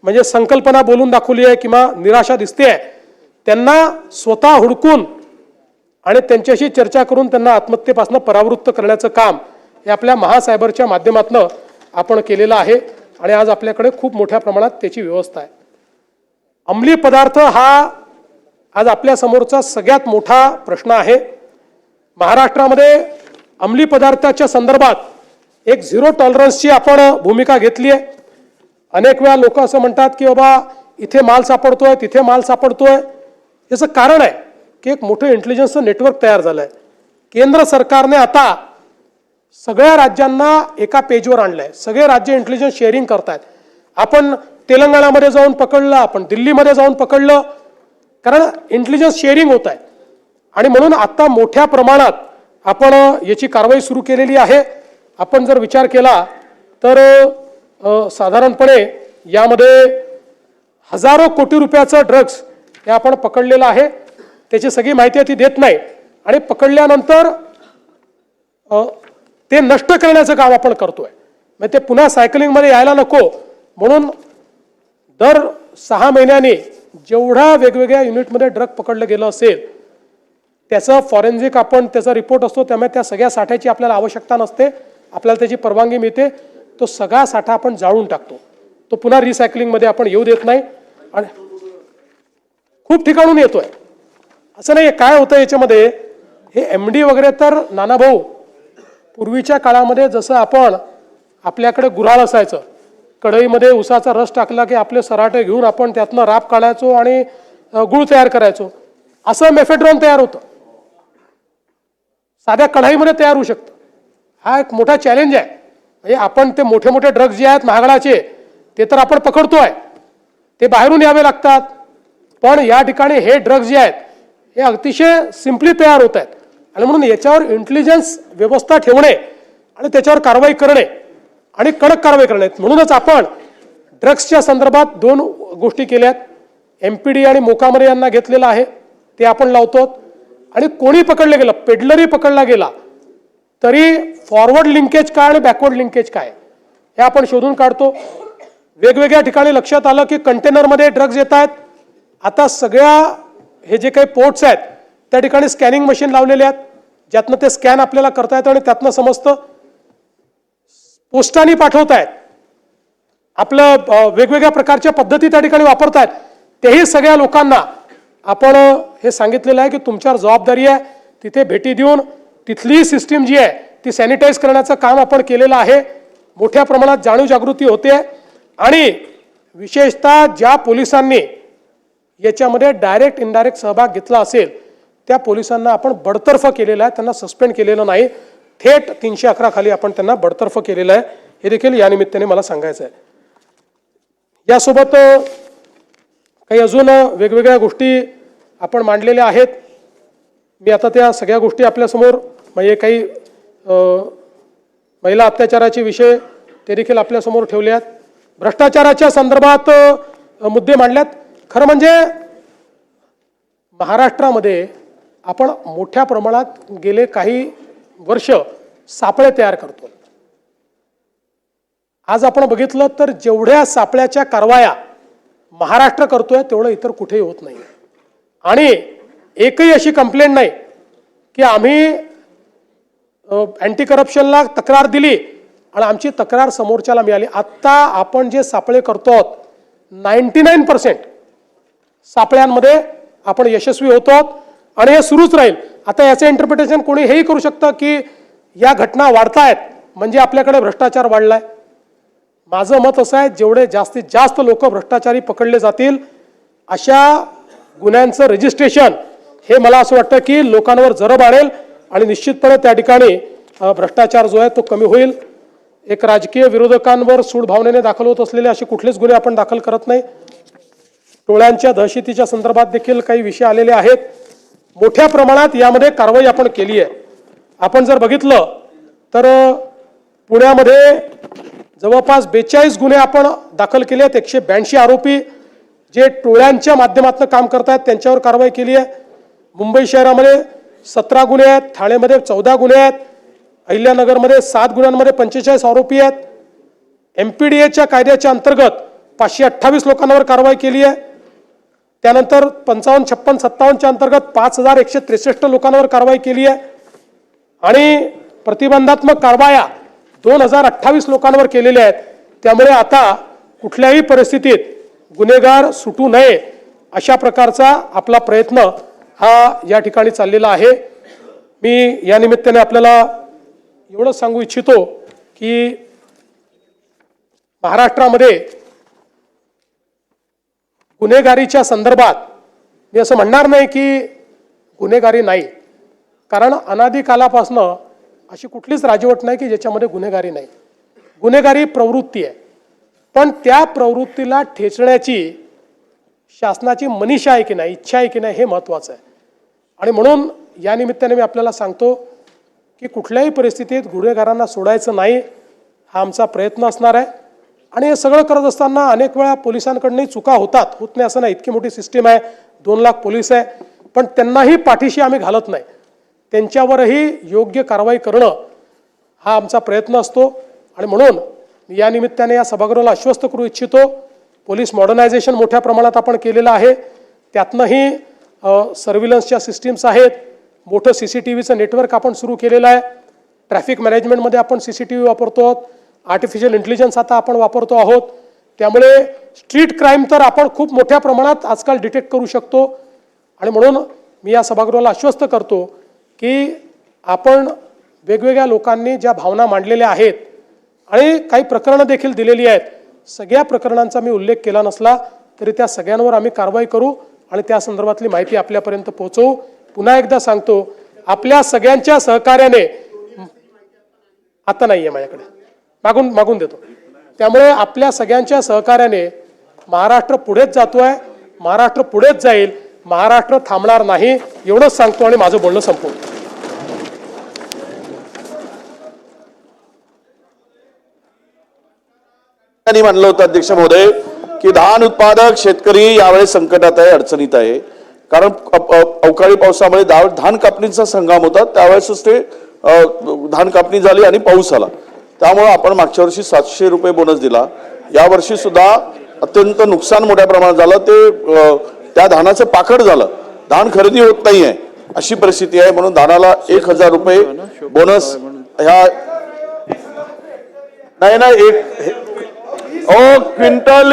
[SPEAKER 1] म्हणजे संकल्पना बोलून दाखवली आहे किंवा निराशा दिसते आहे. त्यांना स्वतः हुडकून आणि त्यांच्याशी चर्चा करून त्यांना आत्महत्येपासून परावृत्त करण्याचं काम हे आपल्या महासायबरच्या माध्यमातून आपण केलेलं आहे. आणि आज आपल्याकडे खूप मोठ्या प्रमाणात त्याची व्यवस्था आहे. अंमली पदार्थ हा आज आपल्या समोरचा सगळ्यात मोठा प्रश्न आहे. महाराष्ट्रामध्ये अंमली पदार्थाच्या संदर्भात एक 0 टॉलरन्सची आपण भूमिका घेतली आहे. अनेक वेळा लोक असं म्हणतात की बाबा इथे माल सापडतोय, तिथे माल सापडतोय. याचं कारण आहे की एक मोठं इंटेलिजन्सचं नेटवर्क तयार झालं आहे. केंद्र सरकारने आता सगळ्या राज्यांना एका पेजवर आणलंय. सगळे राज्य इंटेलिजन्स शेअरिंग करतायत. आपण तेलंगणामध्ये जाऊन पकडलं, आपण दिल्लीमध्ये जाऊन पकडलं, कारण इंटेलिजन्स शेअरिंग होत आहे. आणि म्हणून आता मोठ्या प्रमाणात आपण याची कारवाई सुरू केलेली आहे. आपण जर विचार केला तर साधारणपणे यामध्ये हजारो कोटी रुपयाचं ड्रग्स हे आपण पकडलेलं आहे. त्याची सगळी माहिती ती देत नाही. आणि पकडल्यानंतर ते नष्ट करण्याचं काम आपण करतोय. म्हणजे ते पुन्हा सायकलिंगमध्ये यायला नको म्हणून दर 6 महिन्यांनी जेवढा वेगवेगळ्या युनिटमध्ये ड्रग पकडलं गेलं असेल त्याचं फॉरेन्सिक आपण त्याचा रिपोर्ट असतो. त्यामुळे त्या सगळ्या साठ्याची आपल्याला आवश्यकता नसते. आपल्याला त्याची परवानगी मिळते. तो सगळा साठा आपण जाळून टाकतो. तो पुन्हा रिसायकलिंगमध्ये आपण येऊ देत नाही. आणि खूप ठिकाणून येतोय असं नाही. काय होतं याच्यामध्ये, हे MD वगैरे तर नाना भाऊ पूर्वीच्या काळामध्ये जसं आपण आपल्याकडे गुऱ्हाळ असायचं, कढईमध्ये उसाचा रस टाकला की आपले सराटे घेऊन आपण त्यातनं राब काढायचो आणि गुळ तयार करायचो. असं मेफेड्रॉन तयार होतं, साध्या कढाईमध्ये तयार होऊ शकतं. हा एक मोठा चॅलेंज आहे. म्हणजे आपण ते मोठे मोठे ड्रग्ज जे आहेत महागडाचे ते तर आपण पकडतोय, ते बाहेरून यावे लागतात. पण या ठिकाणी हे ड्रग्ज जे आहेत हे अतिशय सिम्पली तयार होत आहेत. आणि म्हणून याच्यावर इंटेलिजन्स व्यवस्था ठेवणे आणि त्याच्यावर कारवाई करणे आणि कडक कारवाई करणे. म्हणूनच आपण ड्रग्सच्या संदर्भात 2 गोष्टी केल्यात. MPD आणि मोकामरे यांना घेतलेलं आहे, ते आपण लावतो. आणि कोणी पकडलं गेलं, पेडलरी पकडला गेला तरी फॉरवर्ड लिंकेज काय आणि बॅकवर्ड लिंकेज काय हे आपण शोधून काढतो. वेगवेगळ्या ठिकाणी लक्षात आलं की कंटेनरमध्ये ड्रग्ज येत आहेत. आता सगळ्या हे जे काही पोर्ट्स आहेत त्या ठिकाणी स्कॅनिंग मशीन लावलेले आहेत, ज्यातनं ते स्कॅन आपल्याला करता येतं आणि त्यातनं समजतं. पोस्टाने पाठवतायत, आपलं वेगवेगळ्या प्रकारच्या पद्धती त्या ठिकाणी वापरतायत. तेही सगळ्या लोकांना आपण हे सांगितलेलं आहे की तुमच्यावर जबाबदारी आहे. तिथे भेटी देऊन तिथली सिस्टीम जी आहे ती सॅनिटाईज करण्याचं काम आपण केलेलं आहे. मोठ्या प्रमाणात जाणीव जागृती होते आणि विशेषतः ज्या पोलिसांनी याच्यामध्ये डायरेक्ट इनडायरेक्ट सहभाग घेतला असेल त्या पोलिसांना आपण बडतर्फ केलेलं आहे, त्यांना सस्पेंड केलेलं नाही. थेट 311 खाली आपण त्यांना बडतर्फ केलेलं आहे. हे देखील या निमित्ताने मला सांगायचं आहे. यासोबत काही अजून वेगवेगळ्या गोष्टी आपण मांडलेल्या आहेत. मी आता त्या सगळ्या गोष्टी आपल्यासमोर म्हणजे काही महिला अत्याचाराचे विषय ते देखील आपल्यासमोर ठेवले आहेत. भ्रष्टाचाराच्या संदर्भात मुद्दे मांडल्यात. खरं म्हणजे महाराष्ट्रामध्ये आपण मोठ्या प्रमाणात गेले काही वर्ष सापळे तयार करतो. आज आपण बघितलं तर जेवढ्या सापळ्याच्या कारवाया महाराष्ट्र करतोय तेवढं इतर कुठेही होत नाही. आणि एकही अशी कंप्लेंट नाही की आम्ही अँटी करप्शनला तक्रार दिली आणि आमची तक्रार समोरच्याला मिळाली. आत्ता आपण जे सापळे करतो आहोत 99% सापळ्यांमध्ये आपण यशस्वी होतो आणि हे सुरूच राहील. आता याचं इंटरप्रिटेशन कोणी हेही करू शकतं की या घटना वाढतायत म्हणजे आपल्याकडे भ्रष्टाचार वाढलाय. माझं मत असं आहे जेवढे जास्तीत जास्त लोक भ्रष्टाचारी पकडले जातील अशा गुन्ह्यांचं रजिस्ट्रेशन हे मला असं वाटतं की लोकांवर जरब आणेल आणि निश्चितपणे त्या ठिकाणी भ्रष्टाचार जो आहे तो कमी होईल. एक राजकीय विरोधकांवर सूड भावनेने दाखल होत असलेले असे कुठलेच गुन्हे आपण दाखल करत नाही. टोळ्यांच्या दहशतीच्या संदर्भात देखील काही विषय आलेले आहेत. मोठ्या प्रमाणात यामध्ये कारवाई आपण केली आहे. आपण जर बघितलं तर पुण्यामध्ये जवळपास 42 गुन्हे आपण दाखल केले आहेत. 182 आरोपी जे टोळ्यांच्या माध्यमातून काम करतायत त्यांच्यावर कारवाई केली आहे. मुंबई शहरामध्ये 17 गुन्हे आहेत, ठाणेमध्ये 14 गुन्हे आहेत, अहिल्यानगरमध्ये 7 गुन्ह्यांमध्ये 45 आरोपी आहेत. MPDAच्या कायद्याच्या अंतर्गत 528 लोकांवर कारवाई केली आहे. त्यानंतर 55, 56, 57च्या अंतर्गत 5163 लोकांवर कारवाई केली आहे आणि प्रतिबंधात्मक कारवाया 2028 लोकांवर केलेल्या आहेत. त्यामुळे आता कुठल्याही परिस्थितीत गुन्हेगार सुटू नये अशा प्रकारचा आपला प्रयत्न हा या ठिकाणी चाललेला आहे. मी या निमित्ताने आपल्याला एवढंच सांगू इच्छितो की महाराष्ट्रामध्ये गुन्हेगारीच्या संदर्भात मी असं म्हणणार नाही की गुन्हेगारी नाही, कारण अनादी कालापासनं अशी कुठलीच राजवट नाही की ज्याच्यामध्ये गुन्हेगारी नाही. गुन्हेगारी प्रवृत्ती आहे, पण त्या प्रवृत्तीला ठेचण्याची शासनाची मनीषा आहे की नाही, इच्छा आहे की नाही हे महत्त्वाचं आहे. आणि म्हणून या निमित्ताने मी आपल्याला सांगतो की कुठल्याही परिस्थितीत गुन्हेगारांना सोडायचं नाही हा आमचा प्रयत्न असणार आहे. आणि हे सगळं करत असताना अनेक वेळा पोलिसांकडूनही चुका होतात, होत नाही असं नाही. इतकी मोठी सिस्टीम आहे, 2 लाख पोलीस आहे, पण त्यांनाही पाठीशी आम्ही घालत नाही. त्यांच्यावरही योग्य कारवाई करणं हा आमचा प्रयत्न असतो. आणि म्हणून मी या निमित्ताने या सभागृहाला आश्वस्त करू इच्छितो, पोलीस मॉडर्नायझेशन मोठ्या प्रमाणात आपण केलेलं आहे. त्यातनंही सर्व्हिलन्सच्या सिस्टीम्स आहेत, मोठं CCTVचं नेटवर्क आपण सुरू केलेलं आहे. ट्रॅफिक मॅनेजमेंटमध्ये आपण CCTV वापरतो आहोत, आर्टिफिशियल इंटेलिजन्स आता आपण वापरतो आहोत. त्यामुळे स्ट्रीट क्राईम तर आपण खूप मोठ्या प्रमाणात आजकाल डिटेक्ट करू शकतो. आणि म्हणून मी या सभागृहाला आश्वस्त करतो की आपण वेगवेगळ्या लोकांनी ज्या भावना मांडलेल्या आहेत आणि काही प्रकरणं देखील दिलेली आहेत, सगळ्या प्रकरणांचा मी उल्लेख केला नसला तरी त्या सगळ्यांवर आम्ही कारवाई करू आणि त्या संदर्भातली माहिती आपल्यापर्यंत पोहोचवू. पुन्हा एकदा सांगतो, आपल्या सगळ्यांच्या सहकार्याने आता नाहीये माझ्याकडे, मागून देतो. त्यामुळे आपल्या सगळ्यांच्या सहकार्याने महाराष्ट्र पुढेच जातोय, महाराष्ट्र पुढेच जाईल, महाराष्ट्र थांबणार नाही एवढंच सांगतो आणि माझं बोलणं संपवतो.
[SPEAKER 3] त्यांनी म्हणलं होतं अध्यक्ष महोदय की धान उत्पादक शेतकरी यावेळेस संकटात आहे, अडचणीत आहे. कारण अवकाळी पावसामुळे धान कापणीचा हंगाम होता, त्यावेळेसच ते धान कापणी झाली आणि पाऊस आला. त्यामुळे आपण मागच्या वर्षी 700 रुपये बोनस दिला. यावर्षी सुद्धा अत्यंत नुकसान मोठ्या प्रमाणात झालं. ते त्या धानाचं पाकड झालं, धान खरेदी होत नाहीये अशी परिस्थिती आहे. म्हणून धानाला 1000 रुपये बोनस ह्या नाही क्विंटल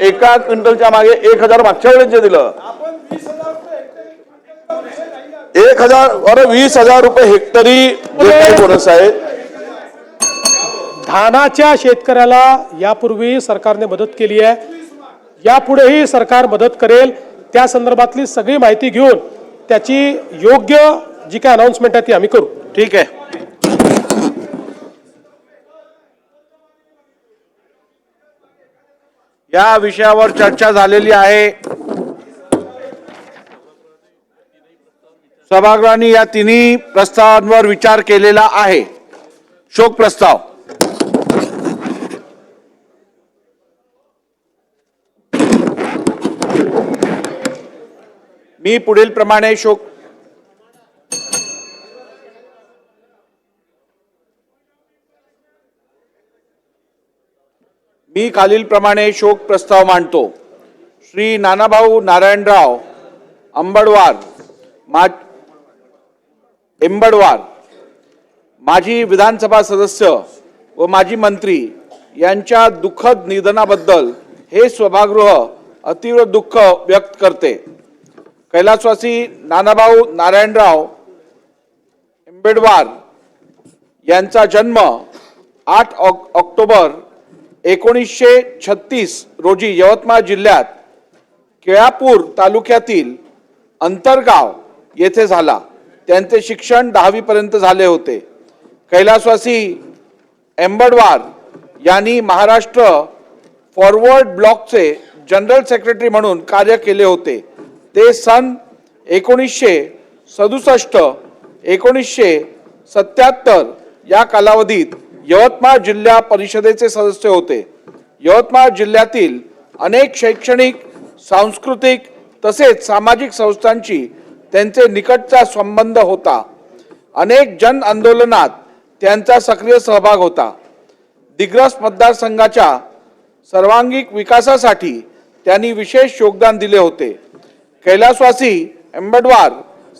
[SPEAKER 3] एका क्विंटलच्या मागे 1000 मागच्या वेळेस जे दिलं 20,000 रुपये हेक्टरी जे काही बोनस आहे.
[SPEAKER 1] धानाच्या शेतकऱ्याला यापूर्वी सरकारने मदत केली आहे, यापुढेही सरकार मदत करेल. त्या संदर्भातली सगळी माहिती घेऊन त्याची योग्य जी काय अनाउन्समेंट आहे ती आम्ही करू.
[SPEAKER 2] ठीक आहे. या विषयावर चर्चा झालेली आहे. सभागृहाने या तिन्ही प्रस्तावांवर विचार केलेला आहे. शोक प्रस्ताव. मी पुढील प्रमाणे खालील प्रमाणे शोक प्रस्ताव मांडतो. श्री नानाभाऊ नारायणराव एंबडवार माजी विधानसभा सदस्य व माजी मंत्री यांच्या दुःखद निधनाबद्दल हे सभागृह अतीव्र दुःख व्यक्त करते. कैलासवासी नानाभाऊ नारायणराव एंबेडवार यांचा जन्म 8 ऑक्टोबर 1936 रोजी यवतमाळ जिल्ह्यात केळापूर तालुक्यातील अंतरगाव येथे झाला. त्यांचे शिक्षण 10वी पर्यंत झाले होते. कैलासवासी एंबडवार यांनी महाराष्ट्र फॉरवर्ड ब्लॉकचे जनरल सेक्रेटरी म्हणून कार्य केले होते. ते सन 1967-1977 या कालावधीत यवतमाळ जिल्हा परिषदेचे सदस्य होते. यवतमाळ जिल्ह्यातील अनेक शैक्षणिक, सांस्कृतिक तसेच सामाजिक संस्थांशी त्यांचे निकटचा संबंध होता. अनेक जन आंदोलनात त्यांचा सक्रिय सहभाग होता. दिग्रस मतदारसंघाच्या सर्वांगीण विकासासाठी त्यांनी विशेष योगदान दिले होते. कैलासवासी एंबडवार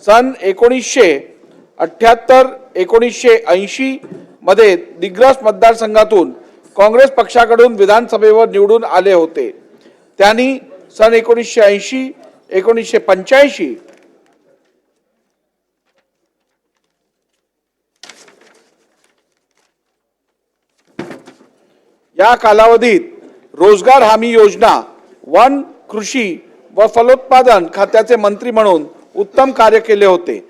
[SPEAKER 2] सन 1978-1980 मध्ये दिग्रस मतदारसंघातून काँग्रेस पक्षाकडून विधानसभेवर निवडून आले होते. त्यांनी सन 1980-1985 या कालावधीत रोजगार हमी योजना, वन, कृषी व फलोत्पादन खात्याचे मंत्री म्हणून उत्तम कार्य केले होते.